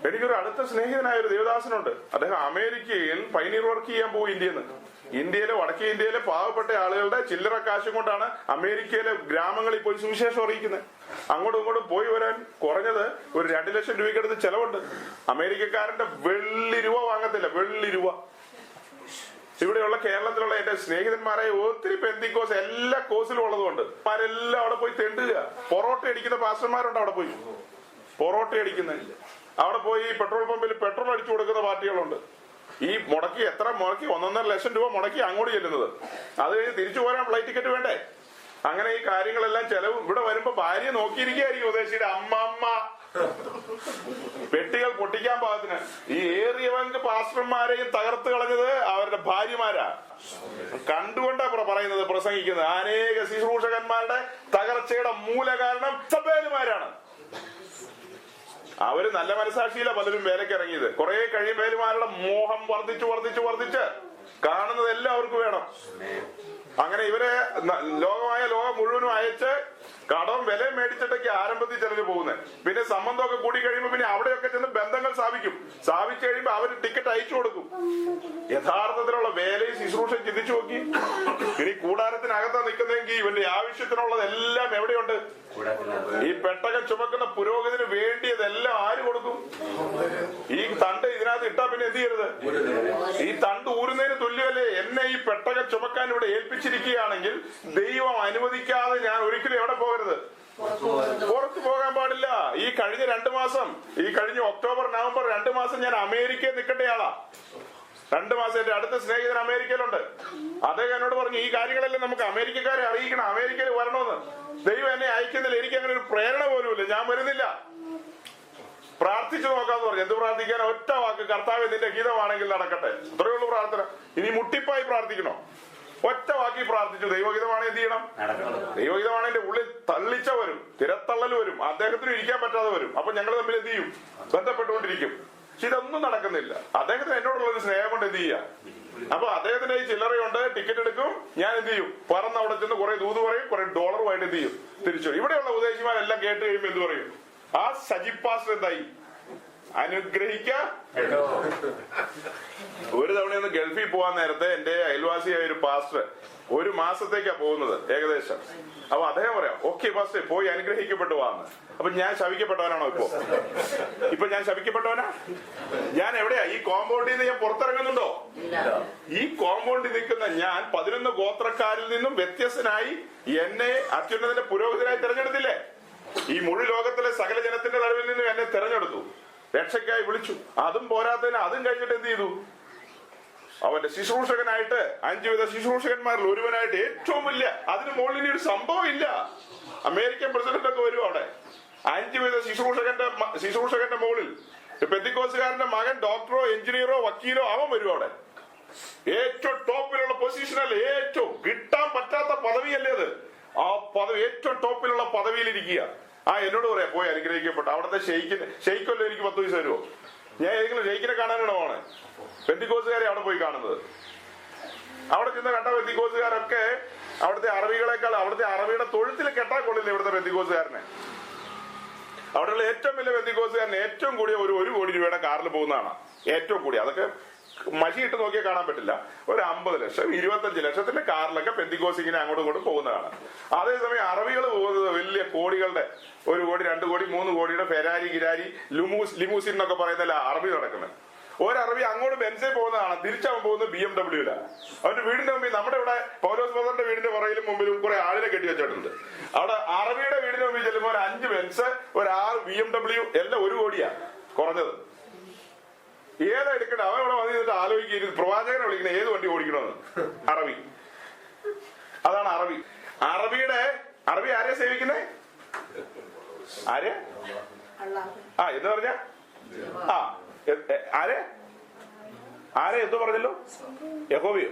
എനിക്കൊരു അടുത്ത സ്നേഹിതനായ ഒരു ദേവദാസനുണ്ട്. അദ്ദേഹം അമേരിക്കയിൽ പൈനീർ വർക്ക് ചെയ്യാൻ പോകും. ഇന്ത്യയിലെ വടക്കേ ഇന്ത്യയിലെ പാവപ്പെട്ട ആളുകളുടെ ചില്ലറ കാശും കൊണ്ടാണ് അമേരിക്കയിലെ ഗ്രാമങ്ങളിൽ പോയി സുവിശേഷം അറിയിക്കുന്നത്. അങ്ങോട്ടും ഇങ്ങോട്ടും പോയി വരാൻ കുറഞ്ഞത് ഒരു 2 ലക്ഷം രൂപയ്ക്ക് അടുത്ത് ചെലവുണ്ട്. അമേരിക്കക്കാരന്റെ വെള്ളി രൂപ വാങ്ങത്തില്ല, വെള്ളി രൂപ. ഇവിടെയുള്ള കേരളത്തിലുള്ള എന്റെ സ്നേഹിതന്മാരായ ഒത്തിരി പെന്തിക്കോസ് എല്ലാ കോഴ്സിലും ഉള്ളതുകൊണ്ട് അവരെല്ലാം അവിടെ പോയി തെണ്ടുക. പൊറോട്ട അടിക്കുന്ന പാസ്റ്റർമാരുണ്ട് അവിടെ പോയി, പൊറോട്ട അടിക്കുന്ന. അവിടെ പോയി പെട്രോൾ പമ്പിൽ പെട്രോൾ അടിച്ചു കൊടുക്കുന്ന പാർട്ടികളുണ്ട്. ഈ മുടക്കി 1.5 ലക്ഷം രൂപ മുടക്കി അങ്ങോട്ട് ചെല്ലുന്നത്. അത് കഴിഞ്ഞ് തിരിച്ചു പോരാൻ ഫ്ലൈറ്റ് ടിക്കറ്റ് വേണ്ടേ? അങ്ങനെ ഈ കാര്യങ്ങളെല്ലാം ചെലവും. ഇവിടെ വരുമ്പോ ഭാര്യ നോക്കിയിരിക്കുകയായിരിക്കും ഉദ്ദേശിയുടെ അമ്മമ്മ. പെട്ടികൾ പൊട്ടിക്കാൻ പാകത്തിന് ഈ ഏറിയ പങ്ക് പാസ്റ്റർമാരെയും തകർത്ത് കളഞ്ഞത് അവരുടെ ഭാര്യമാരാ. കണ്ടുകൊണ്ടാ പറയുന്നത്, പ്രസംഗിക്കുന്നത്. അനേക ശുശ്രൂഷകന്മാരുടെ തകർച്ചയുടെ മൂല കാരണം സഭേലുമാരാണ്. അവര് നല്ല മനസാക്ഷിയില്ല പലരും വേലയ്ക്ക് ഇറങ്ങിയത്. കുറെ കഴിയുമ്പേലുമാരുടെ മോഹം വർദ്ധിച്ച് കാണുന്നതെല്ലാം അവർക്ക് വേണം. അങ്ങനെ ഇവരെ ലോകം മുഴുവനും അയച്ച് കടവും വിലയും മേടിച്ചിട്ടൊക്കെ ആരംഭത്തിൽ ചിലര് പോകുന്നത്. പിന്നെ സംബന്ധമൊക്കെ കൂടി കഴിയുമ്പോൾ പിന്നെ അവിടെയൊക്കെ ചെന്ന് ബന്ധങ്ങൾ സ്ഥാപിച്ചു കഴിയുമ്പോൾ അവര് ടിക്കറ്റ് അയച്ചു കൊടുക്കും. യഥാർത്ഥത്തിലുള്ള വേലയും ശുശ്രൂഷയും ചിന്തിച്ചു നോക്കി. ഇനി കൂടാരത്തിനകത്താ നിൽക്കുന്നതെങ്കിൽ ഇവന്റെ ആവശ്യത്തിനുള്ളതെല്ലാം എവിടെയുണ്ട്? ഈ പെട്ടകം ചുമക്കുന്ന പുരോഹിതന് വേണ്ടിയതെല്ലാം ആര് കൊടുക്കും? ഈ തണ്ട് ഇതിനകത്ത് ഇട്ടാ പിന്നെ എന്ത് ചെയ്യരുത്? ഈ തണ്ട് ഊരുന്നതിന് തുല്യമല്ലേ? എന്നെ ഈ പെട്ടകം ചുമക്കാൻ ഇവിടെ ഏൽപ്പിച്ചിരിക്കുകയാണെങ്കിൽ ദൈവം അനുവദിക്കാതെ ഞാൻ ഒരിക്കലും എവിടെ പോകരുത്? പുറത്തു പോകാൻ പാടില്ല. ഈ കഴിഞ്ഞ 2 മാസം, ഈ കഴിഞ്ഞ ഒക്ടോബർ നവംബർ 2 മാസം ഞാൻ അമേരിക്കയിൽ നിൽക്കേണ്ടയാളാ. 2 മാസം എന്റെ അടുത്ത സ്നേഹിതൻ അമേരിക്കയിലുണ്ട്. അദ്ദേഹം എന്നോട് പറഞ്ഞു, ഈ കാര്യങ്ങളെല്ലാം നമുക്ക് അമേരിക്കക്കാരെ അറിയിക്കണം, അമേരിക്കയിൽ വരണമെന്ന്. ദൈവം എന്നെ അയക്കുന്നില്ല, എനിക്ക് അങ്ങനെ ഒരു പ്രേരണ പോലുമില്ല, ഞാൻ വരുന്നില്ല. പ്രാർത്ഥിച്ചു നോക്കാന്ന് പറഞ്ഞു. എന്ത് പ്രാർത്ഥിക്കാൻ? ഒറ്റ വാക്ക്, കർത്താവേ നിന്റെ ഹിതമാണെങ്കിൽ നടക്കട്ടെ. അത്രയേ ഉള്ളൂ പ്രാർത്ഥന. ഇനി മുട്ടിപ്പായി പ്രാർത്ഥിക്കണോ? ഒറ്റ വാക്കി പ്രാർത്ഥിച്ചു. ദൈവഹിതമാണ് എന്ത് ചെയ്യണം? ദൈവഹിതമാണ്. എന്റെ ഉള്ളിൽ തള്ളിച്ച വരും, തിരത്തള്ളൽ വരും, അദ്ദേഹത്തിന് ഇരിക്കാൻ പറ്റാതെ വരും. അപ്പൊ ഞങ്ങൾ തമ്മിൽ എന്ത് ചെയ്യും? ബന്ധപ്പെട്ടുകൊണ്ടിരിക്കും. പക്ഷെ ഇതൊന്നും നടക്കുന്നില്ല. അദ്ദേഹത്തിന് എന്നോടുള്ള ഒരു സ്നേഹം കൊണ്ട് എന്ത് ചെയ്യാം? അപ്പൊ അദ്ദേഹത്തിന്റെ ഈ ചില്ലറയുണ്ട്, ടിക്കറ്റ് എടുക്കും, ഞാൻ എന്ത് ചെയ്യും? പറന്ന് അവിടെ ചെന്ന് കുറെ ദൂത് പറയും, കുറെ ഡോളറുമായിട്ട് എന്ത് ചെയ്യും? തിരിച്ചു. ഇവിടെയുള്ള ഉപദേശിമാരെല്ലാം കേട്ട് കഴിയുമ്പോൾ എന്ത് പറയും? ആ സജീവ് പാസ്റ്റർ എന്തായി? അനുഗ്രഹിക്ക. ഒരു തവണയൊന്ന് ഗൾഫിൽ പോകാൻ നേരത്തെ എന്റെ അയൽവാസിയായ ഒരു പാസ്റ്റർ 1 മാസത്തേക്കാ പോകുന്നത് ഏകദേശം. അപ്പൊ അദ്ദേഹം പറയാം, ഓക്കെ പാസ്റ്റർ പോയി അനുഗ്രഹിക്കപ്പെട്ടു വാന്ന്. അപ്പൊ ഞാൻ ശപിക്കപ്പെട്ടവനാണോ? ഇപ്പൊ ഞാൻ ശപിക്കപ്പെട്ടവനാ? ഞാൻ എവിടെയാ? ഈ കോമ്പൗണ്ടിൽ നിന്ന് ഞാൻ പുറത്തിറങ്ങുന്നുണ്ടോ? ഈ കോമ്പൗണ്ടിൽ നിൽക്കുന്ന ഞാൻ 11 ഗോത്രക്കാരിൽ നിന്നും വ്യത്യസ്തനായി എന്നെ അത്യുന്നതന്റെ പുരോഹിതനായി തെരഞ്ഞെടുത്തില്ലേ? ഈ മുഴു ലോകത്തിലെ സകല ജനത്തിന്റെ നടുവിൽ നിന്നും എന്നെ തെരഞ്ഞെടുത്തു, രക്ഷയ്ക്കായി വിളിച്ചു. അതും പോരാത്തതിന് അതും കഴിഞ്ഞിട്ട് എന്ത് ചെയ്തു? അവന്റെ ശുശ്രൂഷകനായിട്ട് 5 വിധ ശുശ്രൂഷകന്മാരിൽ ഒരുവനായിട്ട് ഏറ്റവും വലിയ, അതിന് മുകളിൽ ഇനി ഒരു സംഭവം ഇല്ല. അമേരിക്കൻ പ്രസിഡന്റ് ഒക്കെ വരും അവിടെ. 5 വിധ ശുശ്രൂഷകന്റെ മുകളിൽ പെന്തിക്കോസുകാരന്റെ മകൻ ഡോക്ടറോ എഞ്ചിനീയറോ വക്കീലോ അവൻ വരും അവിടെ. ഏറ്റവും ടോപ്പിലുള്ള പൊസിഷനല്ലേ? ഏറ്റവും കിട്ടാൻ പറ്റാത്ത പദവിയല്ലേ അത്? ആ പദവി, ഏറ്റവും ടോപ്പിലുള്ള പദവിയിൽ ഇരിക്കുക. എന്നോട് പറയാം, പോയി അനുഗ്രഹിക്കപ്പെട്ട അവിടുത്തെ ഷെയ്ക്കല്ലോ എനിക്ക് 10 പൈസ തരുമോ? ഞാൻ ഏതെങ്കിലും ഷെയ്ക്കിനെ കാണാനാണോ പോണേ? പെന്തിക്കോസുകാരെ അവിടെ പോയി കാണുന്നത്. അവിടെ ചെന്ന് കണ്ട പെന്തിക്കോസുകാരൊക്കെ അവിടുത്തെ അറബികളെക്കാൾ, അവിടുത്തെ അറബിയുടെ തൊഴുത്തിൽ കെട്ടാൻ കൊള്ളില്ല ഇവിടുത്തെ പെന്തിക്കോസുകാരനെ. അവിടെയുള്ള ഏറ്റവും വലിയ പെന്തിക്കോസുകാരൻ ഏറ്റവും കൂടിയ ഒരു 1 കോടി രൂപയുടെ കാറിൽ പോകുന്നതാണ് ഏറ്റവും കൂടി. അതൊക്കെ മഷി ഇട്ട് നോക്കിയാൽ കാണാൻ പറ്റില്ല. ഒരു 50 ലക്ഷം 25 ലക്ഷത്തിന്റെ കാറിലൊക്കെ പെന്തിക്കോസ് ഇങ്ങനെ അങ്ങോട്ടും ഇങ്ങോട്ടും പോകുന്നതാണ്. അതേസമയം അറബികൾ പോകുന്നത് വലിയ കോടികളുടെ, 1 കോടി 2 കോടി 3 കോടിയുടെ ഫെരാരി ഗിരാരി ലിമൂസിൻ എന്നൊക്കെ പറയുന്നല്ല അറബി നടക്കുന്നത്. ഒരറബി അങ്ങോട്ട് ബെൻസിൽ പോകുന്നതാണ്, തിരിച്ചവൻ പോകുന്നത് BMW. അവന്റെ വീടിന്റെ മുമ്പിൽ, നമ്മുടെ ഇവിടെ പൗലോസ് ബ്രദറിന്റെ വീടിന്റെ പുറകിലും മുമ്പിലും കുറെ ആളിനെ കെട്ടി വെച്ചിട്ടുണ്ട്. അവിടെ അറബിയുടെ വീടിന്റെ മുമ്പിൽ ചെല്ലുമ്പോൾ ഒരു 5 ബെൻസ്, ഒരു 6 BMW, എല്ലാം 1 കോടിയാ കുറഞ്ഞത്. ഏതാ എടുക്കണ്ട? അവൻ ഇവിടെ വന്നിട്ട് ആലോചിക്കുക, പ്രവാചകനെ വിളിക്കണ ഏത് വണ്ടി ഓടിക്കണമെന്ന്. അറബി, അതാണ് അറബി. അറബി ആരെയാ സേവിക്കുന്നേ? ആരെ? എന്ന് പറഞ്ഞ ആരെ എന്തു പറഞ്ഞല്ലോ? യഹോവയോ?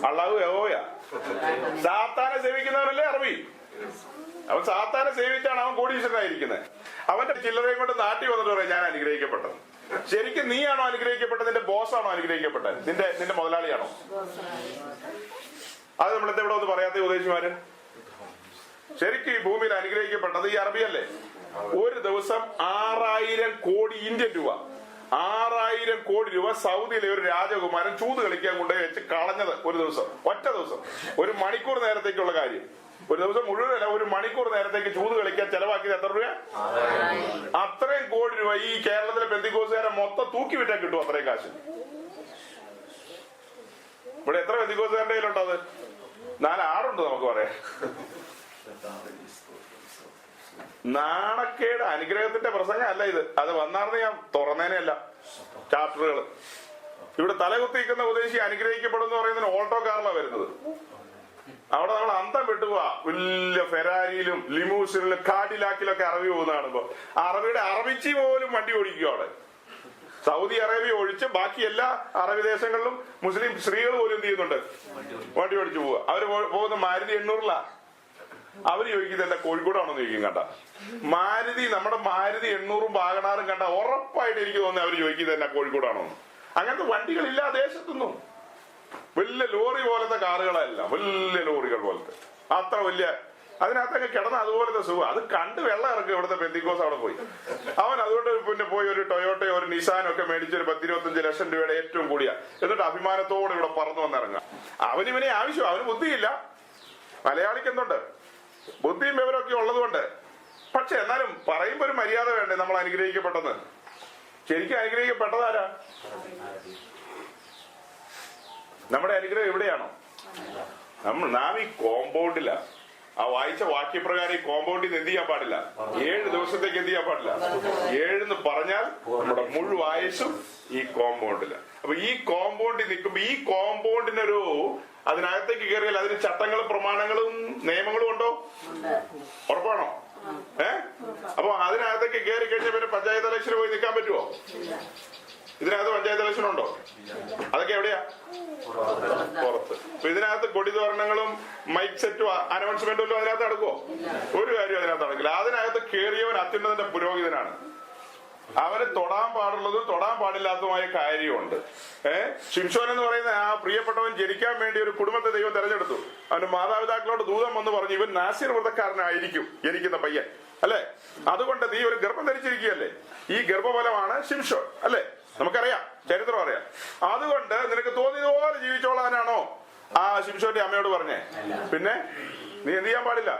അള്ളാഹു യഹോവയാ? സാത്താനെ സേവിക്കുന്നവനല്ലേ അറബി? അവൻ സാത്താനെ സേവിച്ചാണ് അവൻ കോടീശ്വരനായിരിക്കുന്നത്. അവന്റെ ചില്ലറയും കൊണ്ട് നാട്ടിൽ വന്നിട്ട് പറയാം ഞാൻ അനുഗ്രഹിക്കപ്പെട്ടത്. ശരിക്കും നീയാണോ അനുഗ്രഹിക്കപ്പെട്ടത്? നിന്റെ ബോസാണോ അനുഗ്രഹിക്കപ്പെട്ടത്? നിന്റെ മുതലാളിയാണോ? അത് നമ്മളെന്താ ഇവിടെ ഒന്ന് പറയാത്ത ഉപദേശിമാര്? ശരിക്കും ഈ ഭൂമിയിൽ അനുഗ്രഹിക്കപ്പെട്ടത് ഈ അറബിയല്ലേ? ഒരു ദിവസം 6000 കോടി ഇന്ത്യൻ രൂപ, 6000 കോടി രൂപ സൗദിയിലെ ഒരു രാജകുമാരൻ ചൂത് കളിക്കാൻ കൊണ്ടുപോയി വെച്ച് കളഞ്ഞത് ഒരു ദിവസം, ഒറ്റ ദിവസം, 1 മണിക്കൂർ നേരത്തേക്കുള്ള കാര്യം. ഒരു ദിവസം മുഴുവനല്ല, 1 മണിക്കൂർ നേരത്തേക്ക് ചൂത് കളിക്കാൻ ചെലവാക്കിയത് എത്ര രൂപ? അത്രയും കോടി രൂപ. ഈ കേരളത്തിലെ പെന്തിക്കോസുകാരെ മൊത്തം തൂക്കി വിറ്റാൽ കിട്ടും അത്രയും കാശ്. ഇവിടെ എത്ര പെന്തിക്കോസുകാരുടെ കയ്യിലുണ്ടോ? അത് 4 ആടുണ്ട് നമുക്ക് പറയാം. നാണക്കേട്. അനുഗ്രഹത്തിന്റെ പ്രസംഗം അല്ല ഇത്. അത് വന്നാർന്ന് ഞാൻ തുറന്നേനെയല്ല ചാപ്റ്ററുകൾ. ഇവിടെ തലകുത്തിക്കുന്ന ഉദ്ദേശി അനുഗ്രഹിക്കപ്പെടുന്ന പറയുന്നതിന് ഓൾട്ടോ കാറിലാണ് വരുന്നത്. അവിടെ നമ്മൾ അന്തം വിട്ടുപോവാ. വലിയ ഫെരാരിയിലും ലിമൂസിനിലും കാഡിലാക്കിലൊക്കെ അറബി പോകുന്നതാണ്. ഇപ്പൊ അറബിയുടെ അറബിച്ചി പോലും വണ്ടി ഓടിക്കുക അവിടെ. സൗദി അറേബ്യ ഒഴിച്ച് ബാക്കി എല്ലാ അറബി ദേശങ്ങളിലും മുസ്ലിം സ്ത്രീകൾ പോലും എന്ത് ചെയ്യുന്നുണ്ട്? വണ്ടി ഓടിച്ചു പോവുക. അവര് പോകുന്ന മാരുതി 800 അവര് ചോദിക്കുന്നത് എന്താ കോഴിക്കോടാണോ ചോദിക്കും. കണ്ട മാരുതി, നമ്മുടെ മാരുതി 800 വാഗണാറും കണ്ട ഉറപ്പായിട്ട് എനിക്ക് തോന്നുന്നത് അവര് ചോദിക്കുന്നത് എന്നാ കോഴിക്കോടാണോ. അങ്ങനത്തെ വണ്ടികളില്ല ദേശത്തൊന്നും. വലിയ ലോറി പോലത്തെ കാറുകളല്ല, വലിയ ലോറികൾ പോലത്തെ, അത്ര വലിയ അതിനകത്തൊക്കെ കിടന്ന അതുപോലത്തെ സുഖം. അത് കണ്ട് വെള്ളം ഇറക്കും ഇവിടുത്തെ പെന്തിക്കോസ് അവിടെ പോയി. അവൻ അതുകൊണ്ട് പിന്നെ പോയി ഒരു ടൊയോട്ടയോ ഒരു നിസാനോ ഒക്കെ മേടിച്ച് ഒരു 10-25 ലക്ഷം രൂപയുടെ ഏറ്റവും കൂടിയ, എന്നിട്ട് അഭിമാനത്തോടെ ഇവിടെ പറന്നു വന്നിറങ്ങാം. അവനിവനെ ആവശ്യം, അവന് ബുദ്ധിയില്ല. മലയാളിക്ക് എന്തുണ്ട്, ബുദ്ധിയും വിവരമൊക്കെ ഉള്ളതുകൊണ്ട്. പക്ഷെ എന്നാലും പറയുമ്പോ ഒരു മര്യാദ വേണ്ടേ നമ്മൾ അനുഗ്രഹിക്കപ്പെട്ടെന്ന്? ശരിക്കും അനുഗ്രഹിക്കപ്പെട്ടതാരാ? നമ്മുടെ അനുഗ്രഹം എവിടെയാണോ? നാം ഈ കോമ്പൗണ്ടില. ആ വായിച്ച വാക്യപ്രകാരം ഈ കോമ്പൗണ്ടിൽ നിന്ന് എന്ത് ചെയ്യാൻ പാടില്ല? 7 ദിവസത്തേക്ക് എന്ത് ചെയ്യാൻ പാടില്ല? 7 എന്ന് പറഞ്ഞാൽ നമ്മുടെ മുഴുവൻ ആയുസ്സും ഈ കോമ്പൗണ്ടില. അപ്പൊ ഈ കോമ്പൗണ്ടിൽ നിൽക്കുമ്പോ ഈ കോമ്പൗണ്ടിനൊരു, അതിനകത്തേക്ക് കയറിയാൽ അതിന് ചട്ടങ്ങളും പ്രമാണങ്ങളും നിയമങ്ങളും ഉണ്ടോ? ഉറപ്പാണോ? അപ്പൊ അതിനകത്തേക്ക് കയറി കഴിഞ്ഞാൽ പിന്നെ പഞ്ചായത്ത് ഇലക്ഷന് പോയി നിൽക്കാൻ പറ്റുമോ? ഇതിനകത്ത് പഞ്ചായത്ത് ഇലക്ഷൻ ഉണ്ടോ? അതൊക്കെ എവിടെയാ? പുറത്ത്. അപ്പൊ ഇതിനകത്ത് കൊടി തോരണങ്ങളും മൈക്ക് സെറ്റും അനൗൺസ്മെന്റും എല്ലാം അതിനകത്ത് നടക്കുവോ? ഒരു കാര്യം അതിനകത്ത് നടക്കില്ല. അതിനകത്ത് കയറിയവൻ അത്യുന്നതന്റെ പുരോഹിതനാണ്. അവന് തൊടാൻ പാടുള്ളതും തൊടാൻ പാടില്ലാത്തതുമായ കാര്യമുണ്ട്. ശിംശോൻ എന്ന് പറയുന്ന ആ പ്രിയപ്പെട്ടവൻ ജനിക്കാൻ വേണ്ടി ഒരു കുടുംബത്തെ ദൈവം തെരഞ്ഞെടുത്തു. അവന്റെ മാതാപിതാക്കളോട് ദൂതം വന്ന് പറഞ്ഞു, ഇവൻ നാസിർ വ്രതക്കാരനായിരിക്കും ജനിക്കുന്ന പയ്യൻ, അല്ലെ? അതുകൊണ്ട് നീ ഒരു ഗർഭം ധരിച്ചിരിക്കുകയല്ലേ, ഈ ഗർഭഫലമാണ് ശിംശോൻ, അല്ലെ? നമുക്കറിയാം, ചരിത്രം അറിയാം. അതുകൊണ്ട് നിനക്ക് തോന്നിയതുപോലെ ജീവിച്ചോളാനാണോ ആ ശിംശോന്റെ അമ്മയോട് പറഞ്ഞേ? പിന്നെ നീ എന്ത് ചെയ്യാൻ പാടില്ല?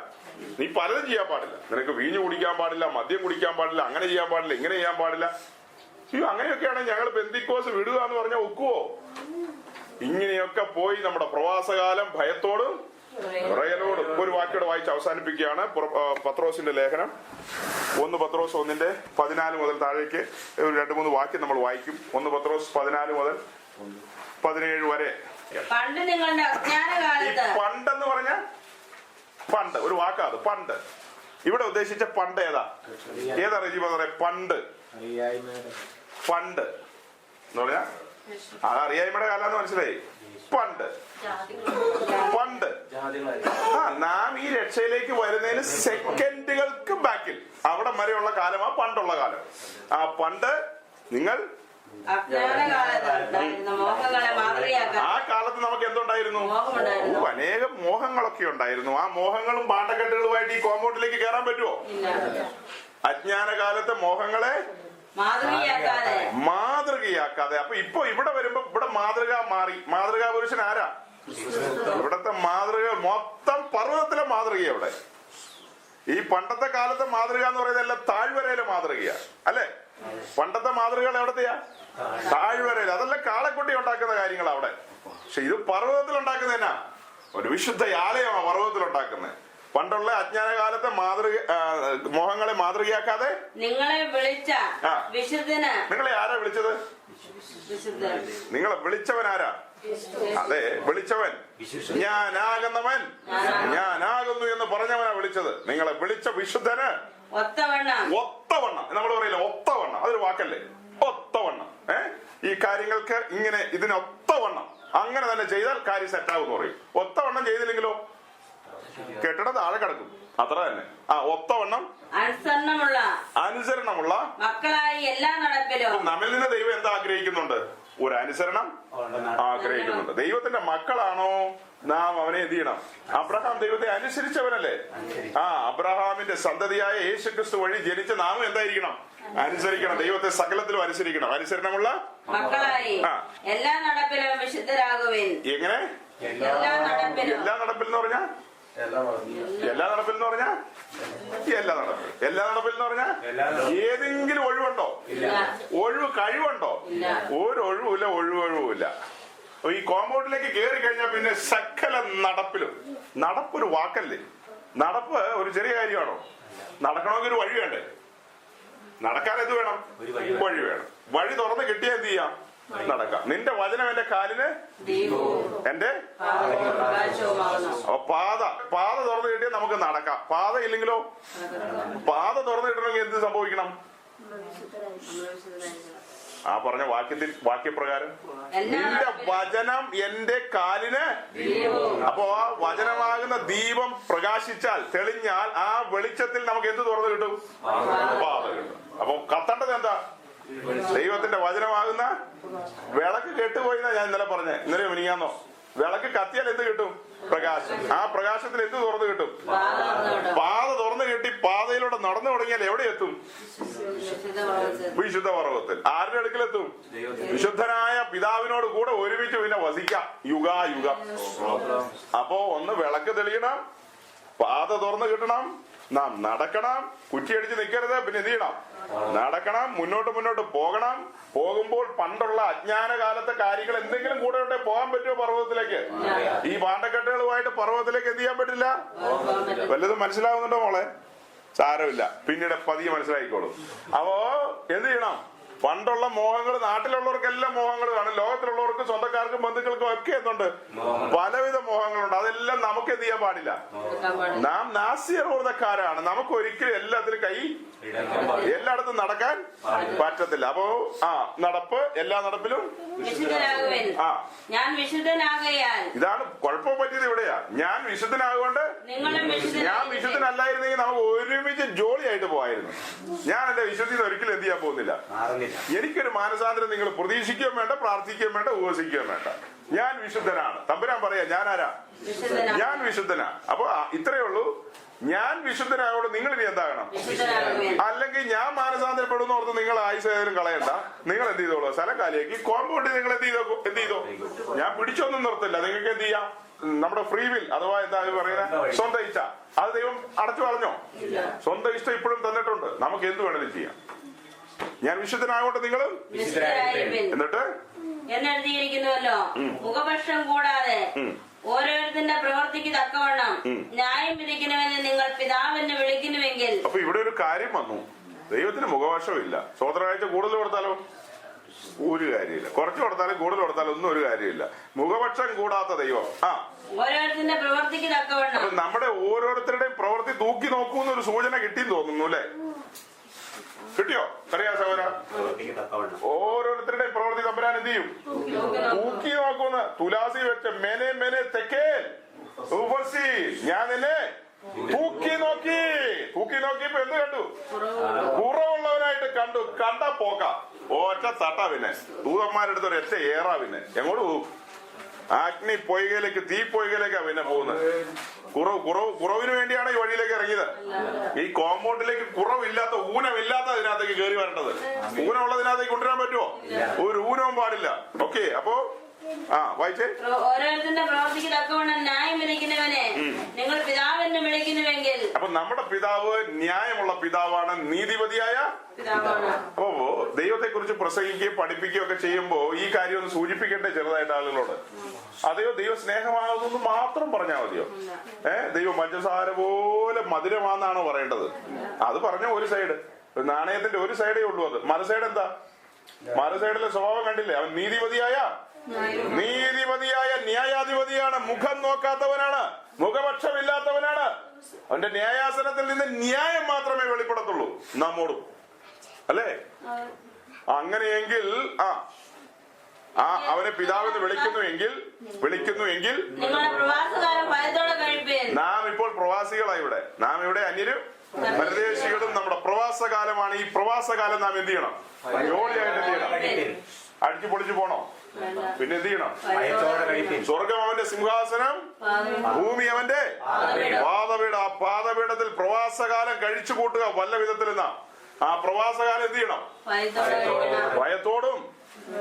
നീ പലതും ചെയ്യാൻ പാടില്ല. നിനക്ക് വീഞ്ഞു കുടിക്കാൻ പാടില്ല, മദ്യം കുടിക്കാൻ പാടില്ല, അങ്ങനെ ചെയ്യാൻ പാടില്ല, ഇങ്ങനെ ചെയ്യാൻ പാടില്ല. അയ്യോ, അങ്ങനെയൊക്കെയാണ് ഞങ്ങൾ പെന്തിക്കോസ് വിടുക എന്ന് പറഞ്ഞാൽ ഒക്കുവോ? ഇങ്ങനെയൊക്കെ പോയി നമ്മുടെ പ്രവാസകാലം ഭയത്തോടും വിറയലോടും. ഒരു വാക്യോടെ വായിച്ച് അവസാനിപ്പിക്കുകയാണ്. പത്രോസിന്റെ ലേഖനം 1 പത്രോസ് 1:14 മുതൽ താഴേക്ക് 2-3 വാക്യം നമ്മൾ വായിക്കും. 1 പത്രോസ് 14 മുതൽ 17 വരെ. പണ്ട് നിങ്ങളുടെ അജ്ഞാനകാലത്ത്, പണ്ടെന്ന് പറഞ്ഞ പണ്ട് ഒരു വാക്കാത്. പണ്ട് ഇവിടെ ഉദ്ദേശിച്ച പണ്ട് ഏതാ റജീബ പറയാ? പണ്ട് പണ്ട് എന്ന് പറഞ്ഞാ അത് അറിയായ്മയുടെ കാലാന്ന് മനസ്സിലായി. പണ്ട് നാം ഈ രക്ഷയിലേക്ക് വരുന്നതിന് സെക്കൻഡുകൾക്ക് ബാക്കിൽ അവിടെ വരെയുള്ള കാലം ആ പണ്ടുള്ള കാലം. ആ പണ്ട് നിങ്ങൾ ആ കാലത്ത് നമുക്ക് എന്തുണ്ടായിരുന്നു? അനേകം മോഹങ്ങളൊക്കെ ഉണ്ടായിരുന്നു. ആ മോഹങ്ങളും പാണ്ടക്കെട്ടുകളുമായിട്ട് ഈ കോമ്പൗണ്ടിലേക്ക് കയറാൻ പറ്റുമോ? അജ്ഞാനകാലത്തെ മോഹങ്ങളെ മാതൃകയാക്കാതെ. അപ്പൊ ഇപ്പൊ ഇവിടെ വരുമ്പോ ഇവിടെ മാതൃക മാറി. മാതൃകാ പുരുഷൻ ആരാ? ഇവിടത്തെ മാതൃക മൊത്തം പർവ്വതത്തിലെ മാതൃകയാ ഇവിടെ. ഈ പണ്ടത്തെ കാലത്തെ മാതൃക എന്ന് പറയുന്നതെല്ലാം താഴ്വരയിലെ മാതൃകയാ, അല്ലെ? പണ്ടത്തെ മാതൃകകൾ എവിടത്തെയാ? താഴ്വരയിൽ. അതെല്ലാം കാളക്കുട്ടി ഉണ്ടാക്കുന്ന കാര്യങ്ങൾ അവിടെ. പക്ഷെ ഇത് പർവ്വതത്തിൽ ഉണ്ടാക്കുന്നതിനാ. ഒരു വിശുദ്ധ ആലയമാണ് പർവ്വതത്തിൽ ഉണ്ടാക്കുന്നത്. പണ്ടുള്ള അജ്ഞാനകാലത്തെ മോഹങ്ങളെ മാതൃകയാക്കാതെ നിങ്ങളെ വിളിച്ച വിശുദ്ധന്. നിങ്ങളെ ആരാ വിളിച്ചത്? നിങ്ങളെ വിളിച്ചവൻ ആരാ? അതെ, വിളിച്ചവൻ ഞാനാകുന്നവൻ, ഞാനാകുന്നു എന്ന് പറഞ്ഞവനാ വിളിച്ചത്. നിങ്ങളെ വിളിച്ച വിശുദ്ധന് ഒത്തവണ്ണം. നമ്മൾ പറയില്ല ഒത്തവണ്ണം, അതൊരു വാക്കല്ലേ? ഒത്തവണ്ണം. ഈ കാര്യങ്ങൾക്ക് ഇങ്ങനെ ഇതിനൊത്തവണ്ണം അങ്ങനെ തന്നെ ചെയ്താൽ കാര്യം സെറ്റാകുമെന്ന് പറയും. ഒത്തവണ്ണം ചെയ്തില്ലെങ്കിലോ കെട്ടിടം താഴെ കിടക്കും. അത്ര തന്നെ. ഒത്തവണ്ണം അനുസരണമുള്ള മക്കളായി എല്ലാ നടപ്പിലും. നമ്മിൽ നിന്ന് ദൈവം എന്താ ആഗ്രഹിക്കുന്നുണ്ട്? ഒരു അനുസരണം ആഗ്രഹിക്കുന്നുണ്ട്. ദൈവത്തിന്റെ മക്കളാണോ നാം? അവനെ എന്ത് ചെയ്യണം? അബ്രഹാം ദൈവത്തെ അനുസരിച്ചവനല്ലേ? അബ്രഹാമിന്റെ സന്തതിയായ യേശുക്രിസ്തു വഴി ജനിച്ച നാം എന്തായിരിക്കണം? അനുസരിക്കണം. ദൈവത്തെ സകലത്തിലും അനുസരിക്കണം. അനുസരണമുള്ള മക്കളായി എല്ലാ നടപ്പിലും വിശുദ്ധരാകുവിൻ. എങ്ങനെ? എല്ലാ നടപ്പിൽ എന്ന് പറഞ്ഞാ എല്ലാ നടപ്പിൽ എന്ന് പറഞ്ഞാ ഏതെങ്കിലും ഒഴിവുണ്ടോ? കഴിവുണ്ടോ? ഒരു ഒഴിവുമില്ല. ഒഴിവില്ല. ഈ കോമ്പൗണ്ടിലേക്ക് കയറി കഴിഞ്ഞാൽ പിന്നെ സകല നടപ്പിലും. നടപ്പൊരു വാക്കല്ലേ? നടപ്പ് ഒരു ചെറിയ കാര്യമാണോ? നടക്കണമെങ്കിൽ ഒരു വഴി വേണ്ടേ? നടക്കാൻ എന്ത് വേണം? വഴി വേണം. വഴി തുറന്ന് കിട്ടിയാൽ എന്ത് ചെയ്യാം? നടക്കാം. നിന്റെ വചനം എന്റെ കാലിന് എന്റെ പാത തുറന്നു കിട്ടിയാൽ നമുക്ക് നടക്കാം. പാത ഇല്ലെങ്കിലോ? പാത തുറന്നു കിട്ടണമെങ്കിൽ എന്ത് സംഭവിക്കണം? ആ പറഞ്ഞ വാക്യപ്രകാരം നിന്റെ വചനം എന്റെ കാലിന്. അപ്പോ ആ വചനമാകുന്ന ദീപം പ്രകാശിച്ചാൽ, തെളിഞ്ഞാൽ ആ വെളിച്ചത്തിൽ നമുക്ക് എന്ത് തുറന്നു കിട്ടും? പാത കിട്ടും. അപ്പൊ കത്തേണ്ടത് എന്താ? ദൈവത്തിന്റെ വചനമാകുന്ന വിളക്ക് കെട്ടുപോയിന്നാ ഞാൻ ഇന്നലെ പറഞ്ഞേ. ഇന്നലെ മിനിങ്ങാന്നോ വിളക്ക് കത്തിയാൽ എന്ത് കിട്ടും? പ്രകാശം. ആ പ്രകാശത്തിൽ എന്ത് തുറന്നു കിട്ടും? പാത തുറന്നു കിട്ടി പാതയിലൂടെ നടന്നു തുടങ്ങിയാൽ എവിടെ എത്തും? വിശുദ്ധ പർവ്വതത്തിൽ. ആരുടെ അടുക്കലെത്തും? വിശുദ്ധനായ പിതാവിനോട് കൂടെ ഒരുമിച്ച് പിന്നെ വസിക്കാം യുഗായുഗം. അപ്പോ ഒന്ന് വിളക്ക് തെളിയണം, പാത തുറന്നു കിട്ടണം, നാം നടക്കണം, കുറ്റിയടിച്ച് നിൽക്കരുത്. പിന്നെ എന്ത് ചെയ്യണം? നടക്കണം, മുന്നോട്ട് പോകണം. പോകുമ്പോൾ പണ്ടുള്ള അജ്ഞാന കാലത്തെ കാര്യങ്ങൾ എന്തെങ്കിലും കൂടെ ഉണ്ടെ പോകാൻ പറ്റുമോ പർവ്വതത്തിലേക്ക്? ഈ പാണ്ടക്കെട്ടുകളുമായിട്ട് പർവ്വതത്തിലേക്ക് എന്ത് ചെയ്യാൻ പറ്റില്ല. വല്ലതും മനസ്സിലാവുന്നുണ്ടോ മോളെ? സാരമില്ല, പിന്നീട് പതിയെ മനസ്സിലായിക്കോളും. അപ്പോ എന്ത് ചെയ്യണം? പണ്ടുള്ള മോഹങ്ങൾ നാട്ടിലുള്ളവർക്കെല്ലാം മോഹങ്ങൾ കാണും. ലോകത്തിലുള്ളവർക്കും സ്വന്തക്കാർക്കും ബന്ധുക്കൾക്കും ഒക്കെ എന്തുണ്ട്? പലവിധ മോഹങ്ങളുണ്ട്. അതെല്ലാം നമുക്ക് എന്ത് ചെയ്യാൻ പാടില്ല. നാം നാസ്യബോധക്കാരാണ്. നമുക്ക് ഒരിക്കലും എല്ലാത്തിലും കൈ എല്ലായിടത്തും നടക്കാൻ പറ്റത്തില്ല. അപ്പോ നടപ്പ് എല്ലാ നടപ്പിലും ഇതാണ് കുഴപ്പം പറ്റിയത്. ഇവിടെയാ ഞാൻ വിശുദ്ധനാകൊണ്ട് ഞാൻ വിശുദ്ധനല്ലായിരുന്നെങ്കിൽ നമുക്ക് ഒരുമിച്ച് ജോളിയായിട്ട് പോവായിരുന്നു. ഞാൻ എന്റെ വിശുദ്ധിന്ന് ഒരിക്കലും എന്ത് ചെയ്യാൻ പോകുന്നില്ല. എനിക്കൊരു മാനസാന്തരം നിങ്ങൾ പ്രതീക്ഷിക്കുകയും വേണ്ട, പ്രാർത്ഥിക്കുകയും വേണ്ട, ഉപവസിക്കുകയും വേണ്ട. ഞാൻ വിശുദ്ധനാണ്. തമ്പുരാൻ പറയാ ഞാൻ ആരാ? ഞാൻ വിശുദ്ധനാ. അപ്പൊ ഇത്രയേ ഉള്ളൂ. ഞാൻ വിശുദ്ധനായോണ്ട് നിങ്ങൾ ഇനി എന്താകണം? അല്ലെങ്കിൽ ഞാൻ മാനസാന്തരപ്പെടുന്ന ഓർത്ത് നിങ്ങൾ ആയുസേതരും കളയണ്ട. നിങ്ങൾ എന്ത് ചെയ്തോളൂ? സ്ഥലം കാലിയാക്കി കോമ്പൗണ്ടിൽ നിങ്ങൾ എന്ത് ചെയ്തോ? ഞാൻ പിടിച്ചൊന്നും നിർത്തില്ല. നിങ്ങൾക്ക് എന്ത് ചെയ്യാം? നമ്മുടെ ഫ്രീ വിൽ അഥവാ എന്താ പറയുന്നത്, സ്വന്തം ഇഷ്ട. അത് ദൈവം അടച്ചു പറഞ്ഞോ? സ്വന്തം ഇഷ്ടം ഇപ്പോഴും തന്നിട്ടുണ്ട്. നമുക്ക് എന്ത് വേണമെങ്കിലും ചെയ്യാം. ഞാൻ വിശുദ്ധനായോണ്ട് നിങ്ങളും എന്നിട്ട് എന്നെഴുതിയിരിക്കുന്നുവല്ലോ, മുഖപക്ഷം കൂടാതെ ഓരോരുത്തരുടെ പ്രവൃത്തിക്ക് തക്കവണ്ണം ന്യായം വിധിക്കുന്നവനെ നിങ്ങൾ പിതാവെന്ന് വിളിക്കുന്നുവെങ്കിൽ. അപ്പൊ ഇവിടെ ഒരു കാര്യം വന്നു. ദൈവത്തിന് മുഖപക്ഷമില്ല. സ്വതന്ത്രാഴ്ച കൂടുതൽ കൊടുത്താലോ ഒരു കാര്യമില്ല, കുറച്ച് കൊടുത്താലും കൂടുതൽ കൊടുത്താലും ഒന്നും ഒരു കാര്യമില്ല. മുഖപക്ഷം കൂടാത്ത ദൈവം. ഓരോരുത്തരുടെ പ്രവൃത്തിക്ക് തക്കവണ്ണം. അപ്പൊ നമ്മുടെ ഓരോരുത്തരുടെയും പ്രവൃത്തി തൂക്കി നോക്കൂന്നൊരു സൂചന കിട്ടിയെന്ന് തോന്നുന്നു അല്ലെ? കിട്ടിയോ? അറിയാ സഹോദര? ഓരോരുത്തരുടെയും പ്രവൃത്തി തമ്പുരാൻ എന്ത് ചെയ്യും? തൂക്കി നോക്കുന്ന തുലാസി വെച്ച് മെനെ തെക്കേൽ ഉപസി ഞാൻ നിന്നെ തൂക്കി നോക്കിയപ്പോ എന്ത് കണ്ടു? കുറവുള്ളവനായിട്ട് കണ്ടു. കണ്ട പോക്ക ഒറ്റ തട്ട. പിന്നെ ദൂതന്മാരെടുത്ത് ഒരു ഒറ്റ ഏറാ. പിന്നെ എങ്ങോട്ട് പോകും? അഗ്നി പൊയ്കയിലേക്ക്, തീ പൊയ്കയിലേക്കാ പിന്നെ പോകുന്നത്. കുറവിന് വേണ്ടിയാണ് ഈ വഴിയിലേക്ക് ഇറങ്ങിയത്. ഈ കോമ്പൗണ്ടിലേക്ക് കുറവില്ലാത്ത ഊനമില്ലാത്ത ഇതിനകത്തേക്ക് കയറി വരേണ്ടത്. ഊനമുള്ളതിനകത്തേക്ക് കൊണ്ടുവരാൻ പറ്റുമോ? ഒരു ഊനവും പാടില്ല. ഓക്കെ, അപ്പോ വായിച്ചേ. ഓരോരുത്തരുടെ പ്രവൃത്തിക്ക് തക്കവണ്ണം ന്യായം വിധിക്കുന്നവനെ നിങ്ങൾ പിതാവെന്ന് വിളിക്കുന്നുവെങ്കിൽ. അപ്പൊ നമ്മുടെ പിതാവ് ന്യായമുള്ള പിതാവാണ്, നീതിപതിയായ പിതാവാണ്. അപ്പോ ദൈവത്തെ കുറിച്ച് പ്രസംഗിക്കുകയും പഠിപ്പിക്കുകയും ഒക്കെ ചെയ്യുമ്പോ ഈ കാര്യം ഒന്ന് സൂചിപ്പിക്കട്ടെ ചെറുതായിട്ട് ആളുകളോട്. അതെയോ ദൈവ സ്നേഹമാകുന്നു മാത്രം പറഞ്ഞാൽ മതിയോ? ദൈവം പഞ്ചസാര പോലെ മധുരമാണെന്നാണോ പറയേണ്ടത്? അത് പറഞ്ഞ ഒരു സൈഡ്, നാണയത്തിന്റെ ഒരു സൈഡേ ഉള്ളൂ. അത് മറുസൈഡ് എന്താ? മറുസൈഡിലെ സ്വഭാവം കണ്ടില്ലേ? അവൻ നീതിപതിയായ ന്യായാധിപതിയാണ്. മുഖം നോക്കാത്തവനാണ്, മുഖപക്ഷമില്ലാത്തവനാണ്. അവന്റെ ന്യായാസനത്തിൽ നിന്ന് ന്യായം മാത്രമേ വെളിപ്പെടത്തുള്ളൂ നമ്മോടും, അല്ലേ? അങ്ങനെയെങ്കിൽ അവനെ പിതാവെന്ന് വിളിക്കുന്നുവെങ്കിൽ നാം ഇപ്പോൾ പ്രവാസികളായി. നാം ഇവിടെ അന്യരും പരദേശികളും. നമ്മുടെ പ്രവാസകാലമാണ്. ഈ പ്രവാസകാലം നാം എന്ത് ചെയ്യണം? ജോലിയായിട്ട് എന്ത് ചെയ്യണം? അടിച്ചു പൊളിച്ചു പോണോ? പിന്നെ എന്ത് ചെയ്യണം? സ്വർഗം അവന്റെ സിംഹാസനം, ഭൂമി അവന്റെ പാദപീഠം. ആ പാദപീഠത്തിൽ പ്രവാസകാലം കഴിച്ചു കൂട്ടുക വല്ല വിധത്തിൽ. ആ പ്രവാസകാലം എന്ത് ചെയ്യണം? ഭയത്തോടും,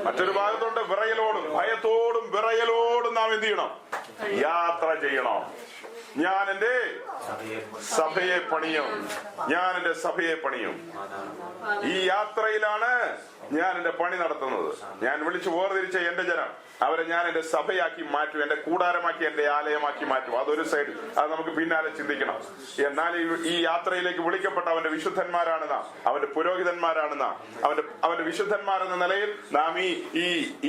മറ്റൊരു ഭാഗത്തുണ്ട് വിറയലോടും. ഭയത്തോടും വിറയലോടും നാം എന്ത് ചെയ്യണം? യാത്ര ചെയ്യണം. ഞാൻ എന്റെ സഭയെ പണിയും. ഈ യാത്രയിലാണ് ഞാൻ എന്റെ പണി നടത്തുന്നത്. ഞാൻ വിളിച്ചു വേർതിരിച്ച എന്റെ ജനം, അവരെ ഞാൻ എന്റെ സഭയാക്കി മാറ്റും, എന്റെ കൂടാരമാക്കി, എന്റെ ആലയമാക്കി മാറ്റും. അതൊരു സൈഡ്, അത് നമുക്ക് പിന്നാലെ ചിന്തിക്കണം. എന്നാൽ ഈ യാത്രയിലേക്ക് വിളിക്കപ്പെട്ട അവന്റെ വിശുദ്ധന്മാരാണ് നാം, അവന്റെ പുരോഹിതന്മാരാണ് നാം. അവന്റെ വിശുദ്ധന്മാരെന്ന നിലയിൽ നാം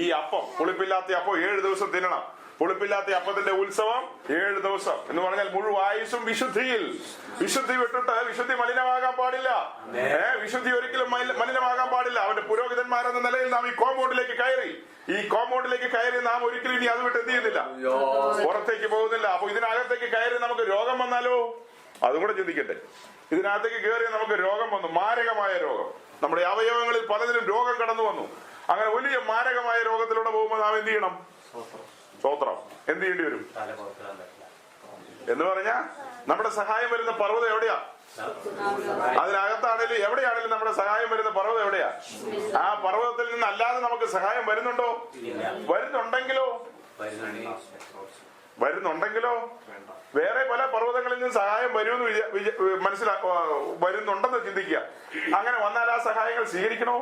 ഈ അപ്പം, പുളിപ്പില്ലാത്ത അപ്പം 7 ദിവസം തിന്നണം. പുളിപ്പില്ലാത്ത അപ്പത്തിന്റെ ഉത്സവം 7 ദിവസം എന്ന് പറഞ്ഞാൽ മുഴുവായുസും വിശുദ്ധി വിട്ടിട്ട് വിശുദ്ധി മലിനമാകാൻ പാടില്ല. വിശുദ്ധി ഒരിക്കലും മലിനമാകാൻ പാടില്ല. അവന്റെ പുരോഹിതന്മാരെന്ന നിലയിൽ നാം ഈ കോമ്പൗണ്ടിലേക്ക് കയറി നാം ഒരിക്കലും ഇനി അത് വിട്ട് എന്ത് ചെയ്യുന്നില്ല? പുറത്തേക്ക് പോകുന്നില്ല. അപ്പൊ ഇതിനകത്തേക്ക് കയറി നമുക്ക് രോഗം വന്നാലോ? അതും കൂടെ ചിന്തിക്കട്ടെ. ഇതിനകത്തേക്ക് കയറി നമുക്ക് രോഗം വന്നു, മാരകമായ രോഗം. നമ്മുടെ അവയവങ്ങളിൽ പലതിലും രോഗം കടന്നു വന്നു. അങ്ങനെ വലിയ മാരകമായ രോഗത്തിലൂടെ പോകുമ്പോൾ നാം എന്ത് ചെയ്യണം? സ്തോത്രം. എന്ത് ചെയ്യേണ്ടി വരും എന്ന് പറഞ്ഞാ നമ്മുടെ സഹായം വരുന്ന പർവ്വതം എവിടെയാ? അതിനകത്താണേലും എവിടെയാണേലും നമ്മുടെ സഹായം വരുന്ന പർവ്വതം എവിടെയാ? ആ പർവ്വതത്തിൽ നിന്ന് അല്ലാതെ നമുക്ക് സഹായം വരുന്നുണ്ടോ? വരുന്നുണ്ടെങ്കിലോ വേറെ പല പർവ്വതങ്ങളിൽ നിന്ന് സഹായം വരുമെന്ന് വരുന്നുണ്ടെന്ന് ചിന്തിക്കുക. അങ്ങനെ വന്നാൽ ആ സഹായങ്ങൾ സ്വീകരിക്കണോ?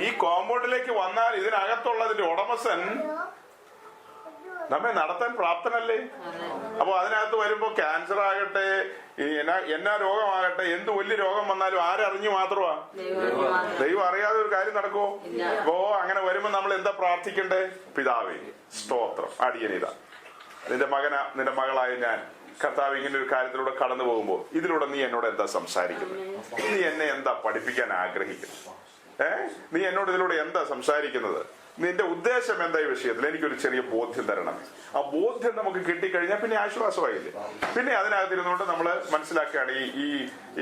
ഈ കോമ്പൗണ്ടിലേക്ക് വന്നാൽ ഇതിനകത്തുള്ളതിന്റെ ഉടമസ്ഥൻ നമ്മെ നടത്താൻ പ്രാപ്തനല്ലേ? അപ്പൊ അതിനകത്ത് വരുമ്പോ ക്യാൻസർ ആകട്ടെ, എന്നാ രോഗമാകട്ടെ, എന്ത് വലിയ രോഗം വന്നാലും ആരറിഞ്ഞു മാത്രമാ? ദൈവം അറിയാതെ ഒരു കാര്യം നടക്കുമോ? അപ്പോ അങ്ങനെ വരുമ്പോ നമ്മൾ എന്താ പ്രാർത്ഥിക്കണ്ടേ? പിതാവേ സ്തോത്രം, അടിയനിതാ നിന്റെ മകളായ ഞാൻ കർത്താവ് ഇങ്ങനെ ഒരു കാര്യത്തിലൂടെ കടന്നു പോകുമ്പോ ഇതിലൂടെ നീ എന്നോട് എന്താ സംസാരിക്കുന്നത്? നീ എന്നെ എന്താ പഠിപ്പിക്കാൻ ആഗ്രഹിക്കുന്നത്? നീ എന്നോട് ഇതിലൂടെ എന്താ സംസാരിക്കുന്നത്? നിന്റെ ഉദ്ദേശം എന്താ ഈ വിഷയത്തിൽ? എനിക്കൊരു ചെറിയ ബോധ്യം തരണമേ. ആ ബോധ്യം നമുക്ക് കിട്ടിക്കഴിഞ്ഞാൽ പിന്നെ ആശ്വാസമായില്ലേ? പിന്നെ അതിനകത്തിരുന്നുകൊണ്ട് നമ്മൾ മനസ്സിലാക്കുകയാണ്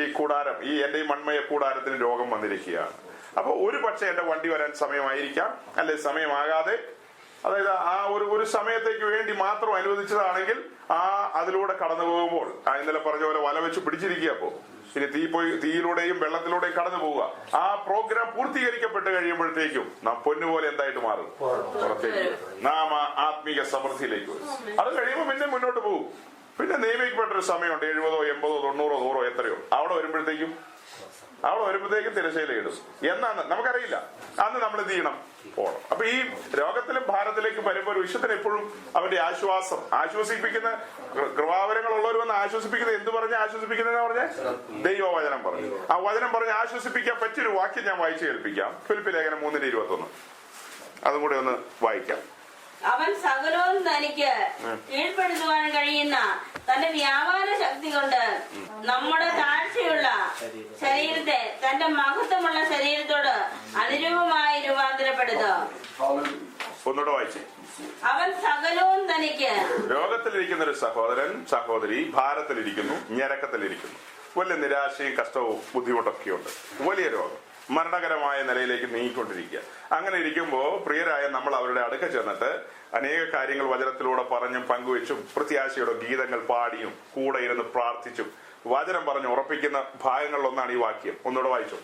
ഈ കൂടാരം, എന്റെ ഈ മൺമയ കൂടാരത്തിന് രോഗം വന്നിരിക്കുകയാണ്. അപ്പൊ ഒരു പക്ഷെ എന്റെ വണ്ടി വരാൻ സമയമായിരിക്കാം, അല്ലെ സമയമാകാതെ, അതായത് ആ ഒരു സമയത്തേക്ക് വേണ്ടി മാത്രം അനുവദിച്ചതാണെങ്കിൽ അതിലൂടെ കടന്നു പോകുമ്പോൾ ഇന്നലെ പറഞ്ഞ പോലെ വല വെച്ച് പിടിച്ചിരിക്കുക. അപ്പോ ഇനി തീയിലൂടെയും വെള്ളത്തിലൂടെയും കടന്നു പോവുക. ആ പ്രോഗ്രാം പൂർത്തീകരിക്കപ്പെട്ട് കഴിയുമ്പോഴത്തേക്കും നാം പൊന്നുപോലെ എന്തായിട്ട് മാറും? പുറത്തേക്ക് നാം ആത്മീക സമൃദ്ധിയിലേക്ക് വരും. അത് കഴിയുമ്പോൾ പിന്നെ മുന്നോട്ട് പോകും. പിന്നെ നിയമിക്കപ്പെട്ടൊരു സമയമുണ്ട്, 70, 80, 90, 100 എത്രയോ. അവിടെ വരുമ്പോഴത്തേക്കും തിരശ്ശീലയിടും. എന്നാന്ന് നമുക്കറിയില്ല. അന്ന് നമ്മൾ എന്ത് ചെയ്യണം? പോകണം. അപ്പൊ ഈ രോഗത്തിലും ഭാരത്തിലേക്കും വരുമ്പോൾ ഒരു വിശുദ്ധൻ എപ്പോഴും അവന്റെ ആശ്വസിപ്പിക്കുന്ന കൃപാവരങ്ങളുള്ളവർ വന്ന് ആശ്വസിപ്പിക്കുന്നത് എന്ത് പറഞ്ഞ് ആശ്വസിപ്പിക്കുന്നതെന്ന് പറഞ്ഞ ദൈവവചനം പറഞ്ഞു. ആ വചനം പറഞ്ഞ് ആശ്വസിപ്പിക്കാൻ പറ്റിയൊരു വാക്യം ഞാൻ വായിച്ചു കേൾപ്പിക്കാം. ഫിലിപ്പി ലേഖനം 3:21. അതും കൂടെ ഒന്ന് വായിക്കാം. അവൻ സകലവും തനിക്ക് കീഴ്പ്പെടുത്തുവാൻ കഴിയുന്ന തന്റെ വ്യാപാര ശക്തി കൊണ്ട് നമ്മുടെ താഴ്ചയുള്ള ശരീരത്തെ തന്റെ മഹത്വമുള്ള ശരീരത്തോട് അനുരൂപമായി രൂപാന്തരപ്പെടുത്തും. ഒന്നുകൂടെ വായിച്ചു. അവൻ സകലവും തനിക്ക്. രോഗത്തിലിരിക്കുന്ന ഒരു സഹോദരൻ സഹോദരി ഭാരത്തിലിരിക്കുന്നു, ഞരക്കത്തിലിരിക്കുന്നു, വലിയ നിരാശയും കഷ്ടവും ബുദ്ധിമുട്ടൊക്കെയുണ്ട്, വലിയ രോഗം, മരണകരമായ നിലയിലേക്ക് നീങ്ങിക്കൊണ്ടിരിക്കുക. അങ്ങനെ ഇരിക്കുമ്പോ പ്രിയരായ നമ്മൾ അവരുടെ അടുക്ക ചെന്നിട്ട് അനേക കാര്യങ്ങൾ വചനത്തിലൂടെ പറഞ്ഞും പങ്കുവെച്ചും പ്രത്യാശയുടെ ഗീതങ്ങൾ പാടിയും കൂടെ ഇരുന്ന് പ്രാർത്ഥിച്ചും വചനം പറഞ്ഞ് ഉറപ്പിക്കുന്ന ഭാഗങ്ങളിലൊന്നാണ് ഈ വാക്യം. ഒന്നുകൂടെ വായിച്ചു.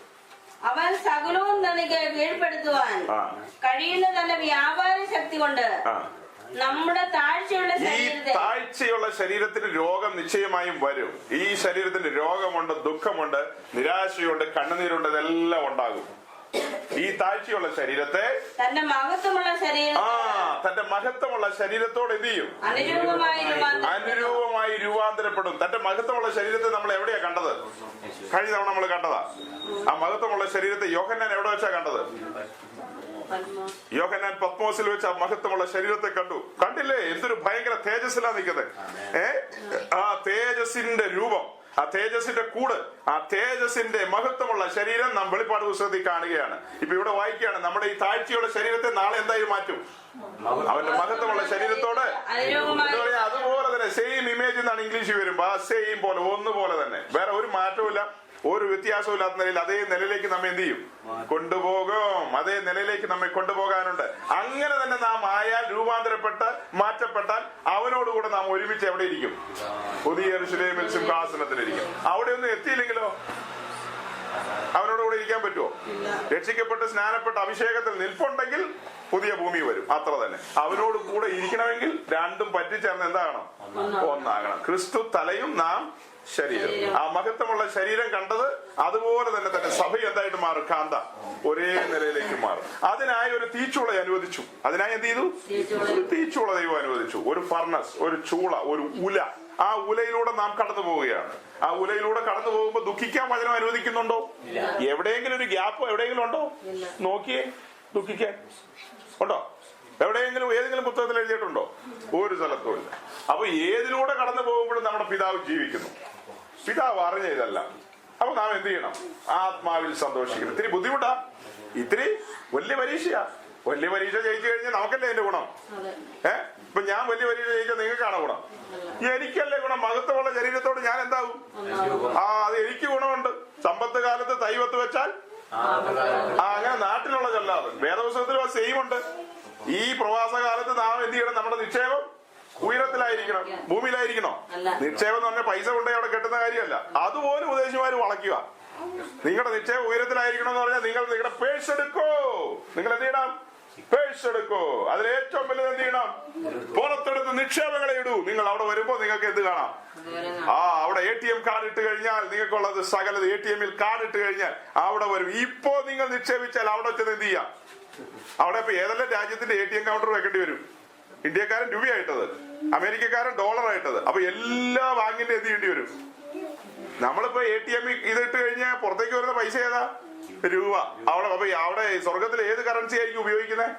അവൻ സകലവും തനിക്ക് കീഴ്പ്പെടുത്തുവാൻ കഴിയുന്ന തന്റെ വ്യാപാര ശക്തി കൊണ്ട് നമ്മുടെ താഴ്ചയുള്ള ശരീരത്തിന് രോഗം നിശ്ചയമായും വരും. ഈ ശരീരത്തിന് രോഗമുണ്ട്, ദുഃഖമുണ്ട്, നിരാശയുണ്ട്, കണ്ണുനീരുണ്ട്, ഇതെല്ലാം ഉണ്ടാകും. ഈ താഴ്ചയുള്ള ശരീരത്തെ തന്റെ മഹത്വമുള്ള ശരീരത്തോട് എന്ത് ചെയ്യും? അനുരൂപമായി രൂപാന്തരപ്പെടും. തന്റെ മഹത്വമുള്ള ശരീരത്തെ നമ്മൾ എവിടെയാ കണ്ടത്? കഴിഞ്ഞ തവണ നമ്മൾ കണ്ടതാ. ആ മഹത്വമുള്ള ശരീരത്തെ യോഹന്നാൻ എവിടെ വെച്ചാ കണ്ടത്? യോഹന്നാൻ പത്മോസിൽ വെച്ച് ആ മഹത്വമുള്ള ശരീരത്തെ കണ്ടില്ലേ? എന്തൊരു ഭയങ്കര തേജസ്സിലാ നിൽക്കുന്നത്. ആ തേജസ്സിന്റെ രൂപം, ആ തേജസ്സിന്റെ കൂട്, ആ തേജസ്സിന്റെ മഹത്വമുള്ള ശരീരം നാം വെളിപ്പാട് പുസ്തകത്തിൽ കാണുകയാണ്. ഇപ്പൊ ഇവിടെ വായിക്കുകയാണ്, നമ്മുടെ ഈ താഴ്ചയുള്ള ശരീരത്തെ നാളെ എന്തായി മാറ്റും? അവന്റെ മഹത്വമുള്ള ശരീരത്തോട് അതുപോലെ തന്നെ സെയിം ഇമേജ് എന്നാണ് ഇംഗ്ലീഷിൽ വരുമ്പോ. ആ സെയിം പോലെ, ഒന്നുപോലെ തന്നെ, വേറെ ഒരു മാറ്റവും ഒരു വ്യത്യാസവും ഇല്ലാത്ത നിലയിൽ അതേ നിലയിലേക്ക് നമ്മെ എന്ത് ചെയ്യും? കൊണ്ടുപോകും. അതേ നിലയിലേക്ക് നമ്മെ കൊണ്ടുപോകാനുണ്ട്. അങ്ങനെ തന്നെ നാം ആയാൽ, രൂപാന്തരപ്പെട്ട് മാറ്റപ്പെട്ടാൽ അവനോടുകൂടെ നാം ഒരുമിച്ച് എവിടെ ഇരിക്കും? പുതിയ യെരൂശലേമിൽ സിംഹാസനത്തിലിരിക്കും. അവിടെ ഒന്നും എത്തിയില്ലെങ്കിലോ അവനോടുകൂടെ ഇരിക്കാൻ പറ്റുമോ? രക്ഷിക്കപ്പെട്ട് സ്നാനപ്പെട്ട് അഭിഷേകത്തിൽ നിൽപ്പുണ്ടെങ്കിൽ പുതിയ ഭൂമി വരും, അത്ര തന്നെ. അവനോട് കൂടെ ഇരിക്കണമെങ്കിൽ രണ്ടും പറ്റിച്ചേർന്ന് എന്താകണം? ഒന്നാകണം. ക്രിസ്തു തലയും നാം ശരീരം. ആ മഹത്വമുള്ള ശരീരം കണ്ടത് അതുപോലെ തന്നെ സഭ എന്തായിട്ട് മാറും? കാന്ത ഒരേ നിലയിലേക്ക് മാറും. അതിനായി ഒരു തീച്ചൂള അനുവദിച്ചു. അതിനായി എന്ത് ചെയ്തു? ഒരു തീച്ചൂള ദൈവം അനുവദിച്ചു. ഒരു ഫർണസ്, ഒരു ചൂള, ഒരു ഉല. ആ ഉലയിലൂടെ നാം കടന്നു പോവുകയാണ്. ആ ഉലയിലൂടെ കടന്നു പോകുമ്പോ ദുഃഖിക്കാൻ വചനം അനുവദിക്കുന്നുണ്ടോ? എവിടെയെങ്കിലും ഒരു ഗ്യാപ്പ് എവിടെയെങ്കിലും ഉണ്ടോ? നോക്കിയേ, ദുഃഖിക്കാൻ ഉണ്ടോ? എവിടെയെങ്കിലും ഏതെങ്കിലും പുസ്തകത്തിൽ എഴുതിയിട്ടുണ്ടോ? ഒരു സ്ഥലത്തും ഇല്ല. അപ്പൊ ഏതിലൂടെ കടന്നു പോകുമ്പോഴും നമ്മുടെ പിതാവ് ജീവിക്കുന്നു. പിതാവ് അറിഞ്ഞ ഇതല്ല. അപ്പൊ നാം എന്ത് ചെയ്യണം? ആത്മാവിൽ സന്തോഷിക്കണം. ഇത്തിരി ബുദ്ധിമുട്ടാ, ഇത്തിരി വലിയ പരീക്ഷയാ. വലിയ പരീക്ഷ ജയിച്ചു കഴിഞ്ഞാൽ നമുക്കല്ലേ അതിന്റെ ഗുണം? ഇപ്പൊ ഞാൻ വലിയ പരീക്ഷ ജയിച്ചാൽ നിങ്ങൾക്കാണോ ഗുണം? എനിക്കല്ലേ ഗുണം? മഹത്വമുള്ള ശരീരത്തോട് ഞാൻ എന്താവും? അത് എനിക്ക് ഗുണമുണ്ട്. സമ്പത്ത് കാലത്ത് തൈവത്ത് വെച്ചാൽ അങ്ങനെ നാട്ടിലുള്ള ചൊല്ലാതെ വേദപുസ്തകത്തിലും ആ സെയിം ഉണ്ട്. ഈ പ്രവാസകാലത്ത് നാം എന്ത് ചെയ്യണം? നമ്മുടെ നിക്ഷേപം ഉയരത്തിലായിരിക്കണം, ഭൂമിയിലായിരിക്കണോ? നിക്ഷേപം എന്ന് പറഞ്ഞാൽ പൈസ കൊണ്ടേ അവിടെ കെട്ടുന്ന കാര്യമല്ല. അതുപോലെ ഉപദേശിമാര് വളയ്ക്കുക. നിങ്ങളുടെ നിക്ഷേപം ഉയരത്തിലായിരിക്കണം എന്ന് പറഞ്ഞാൽ നിങ്ങൾ നിങ്ങളുടെ പേഴ്സ് എടുക്കോ. നിങ്ങൾ എന്ത് ചെയ്യണം? പേഴ്സ് എടുക്കോ. അതിൽ ഏറ്റവും വലുത് എന്ത് ചെയ്യണം? പുറത്തെടുത്ത് നിക്ഷേപങ്ങളെ ഇടൂ. നിങ്ങൾ അവിടെ വരുമ്പോ നിങ്ങൾക്ക് എന്ത് കാണാം? അവിടെ ATM കാർഡ് ഇട്ട് കഴിഞ്ഞാൽ നിങ്ങൾക്കുള്ളത് സകലത് ATM-ൽ കാർഡ് ഇട്ട് കഴിഞ്ഞാൽ അവിടെ വരും. ഇപ്പോ നിങ്ങൾ നിക്ഷേപിച്ചാൽ അവിടെ വെച്ചത് എന്ത് ചെയ്യാം? അവിടെ ഇപ്പൊ ഏതെല്ലാം രാജ്യത്തിന്റെ ATM കൗണ്ടർ വെക്കേണ്ടി വരും? ഇന്ത്യക്കാരൻ രൂപയായിട്ടത്, അമേരിക്കക്കാരൻ ഡോളറായിട്ടത്. അപ്പൊ എല്ലാ ബാങ്കിന്റെ എന്ത് ചെയ്യേണ്ടി വരും? നമ്മളിപ്പോ ATM ഇതിട്ട് കഴിഞ്ഞാൽ പുറത്തേക്ക് വരുന്ന പൈസ ഏതാ? രൂപ. അവിടെ സ്വർഗത്തിൽ ഏത് കറൻസി ആയിരിക്കും ഉപയോഗിക്കുന്നത്?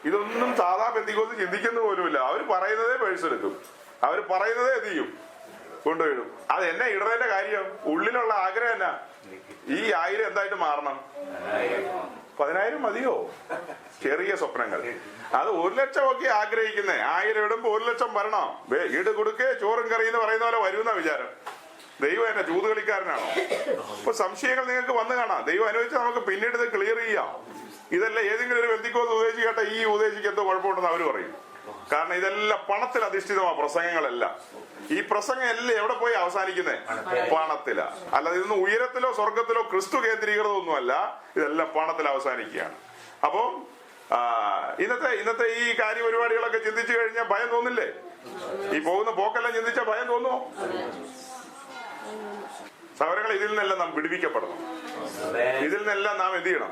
ഇതൊന്നും സാധാ പെന്തിക്കോസ് ചിന്തിക്കുന്ന പോലുമില്ല. അവർ പറയുന്നതേ പേഴ്സ് എടുക്കും, അവർ പറയുന്നതേ എന്ത് ചെയ്യും? കൊണ്ടുപോയിടും. അത് എന്നാ ഇടുന്നതിന്റെ കാര്യം? ഉള്ളിലുള്ള ആഗ്രഹം എന്നാ? ഈ 1000 എന്തായിട്ട് മാറണം? 10,000 മതിയോ? ചെറിയ സ്വപ്നങ്ങൾ. അത് 1 ലക്ഷം ഒക്കെ ആഗ്രഹിക്കുന്നേ. 1000 ഇടുമ്പോ 1 ലക്ഷം വരണം. ഈട് കൊടുക്കേ ചോറും കറി എന്ന് പറയുന്ന പോലെ വരുന്ന വിചാരം. ദൈവം എന്നെ ചൂത് കളിക്കാരനാണോ? ഇപ്പൊ സംശയങ്ങൾ നിങ്ങൾക്ക് വന്നു കാണാം. ദൈവം അനുവദിച്ചാൽ നമുക്ക് പിന്നീട് ഇത് ക്ലിയർ ചെയ്യാം. ഇതല്ല ഏതെങ്കിലും ഒരു ബന്ധുക്കോസ് ഉദ്ദേശിച്ച് കേട്ട ഈ ഉദ്ദേശിക്ക് എന്തോ കുഴപ്പമുണ്ടെന്ന് അവര് പറയും. കാരണം ഇതെല്ലാം പണത്തിൽ അധിഷ്ഠിതമാണ് പ്രസംഗങ്ങളെല്ലാം. ഈ പ്രസംഗം എല്ലാം എവിടെ പോയി അവസാനിക്കുന്നേ? പണത്തിലാ. അല്ലാതെ ഇതൊന്നും ഉയരത്തിലോ സ്വർഗത്തിലോ ക്രിസ്തു കേന്ദ്രീകൃതമൊന്നുമല്ല. ഇതെല്ലാം പണത്തിൽ അവസാനിക്കുകയാണ്. അപ്പോ ഇന്നത്തെ ഈ കാര്യപരിപാടികളൊക്കെ ചിന്തിച്ചു കഴിഞ്ഞാൽ ഭയം തോന്നില്ലേ? ഈ പോകുന്ന പോക്കെല്ലാം ചിന്തിച്ചാൽ ഭയം തോന്നുമോ? സഹോദരങ്ങളെ, ഇതിൽ നിന്നെല്ലാം നാം വിടുവിക്കപ്പെടണം. ഇതിൽ നിന്നെല്ലാം നാം എന്ത് ചെയ്യണം?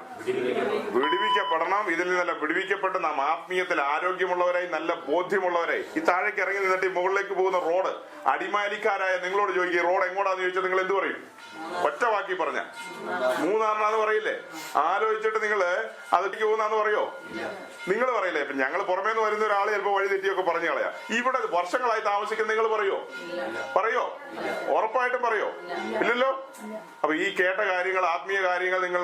വിടുവിക്കപ്പെടണം. ഇതിൽ നിന്നെല്ലാം വിടുവിക്കപ്പെട്ട് നാം ആത്മീയത്തിൽ ആരോഗ്യമുള്ളവരായി, നല്ല ബോധ്യമുള്ളവരായി. ഈ താഴേക്ക് ഇറങ്ങി നിന്നിട്ട് ഈ മുകളിലേക്ക് പോകുന്ന റോഡ് അടിമാലിക്കാരായ നിങ്ങളോട് ചോദിക്കുക, റോഡ് എങ്ങോട്ടാന്ന് ചോദിച്ചാൽ നിങ്ങൾ എന്ത് പറയും? ഒറ്റ വാക്കി പറഞ്ഞ 3 പറയില്ലേ? ആലോചിച്ചിട്ട് നിങ്ങള് അതിലേക്ക് പോകുന്നാന്ന് പറയോ? നിങ്ങൾ പറയില്ലേ? ഇപ്പൊ ഞങ്ങൾ പുറമേന്ന് വരുന്ന ഒരാൾ ചിലപ്പോ വഴി തെറ്റിയൊക്കെ പറഞ്ഞു കളയാ. ഇവിടെ വർഷങ്ങളായി താമസിക്കുന്ന നിങ്ങൾ പറയോ? ഉറപ്പായിട്ടും പറയോ? ഇല്ലല്ലോ. അപ്പൊ ഈ കേട്ട കാര്യങ്ങൾ, ആത്മീയ കാര്യങ്ങൾ, നിങ്ങൾ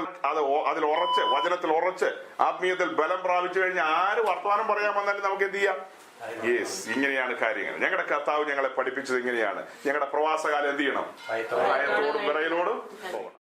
അതിൽ ഉറച്ച്, വചനത്തിൽ ഉറച്ച്, ആത്മീയത്തിൽ ബലം പ്രാപിച്ചു കഴിഞ്ഞാൽ ആര് വർത്തമാനം പറയാൻ വന്നാലും നമുക്ക് എന്ത് ചെയ്യാം? യെസ്, ഇങ്ങനെയാണ് കാര്യങ്ങൾ. ഞങ്ങളുടെ കർത്താവ് ഞങ്ങളെ പഠിപ്പിച്ചത് ഇങ്ങനെയാണ്. ഞങ്ങളുടെ പ്രവാസകാലം എന്ത് ചെയ്യണം? ഭയത്തോടും വിറയലോടും പോകണം.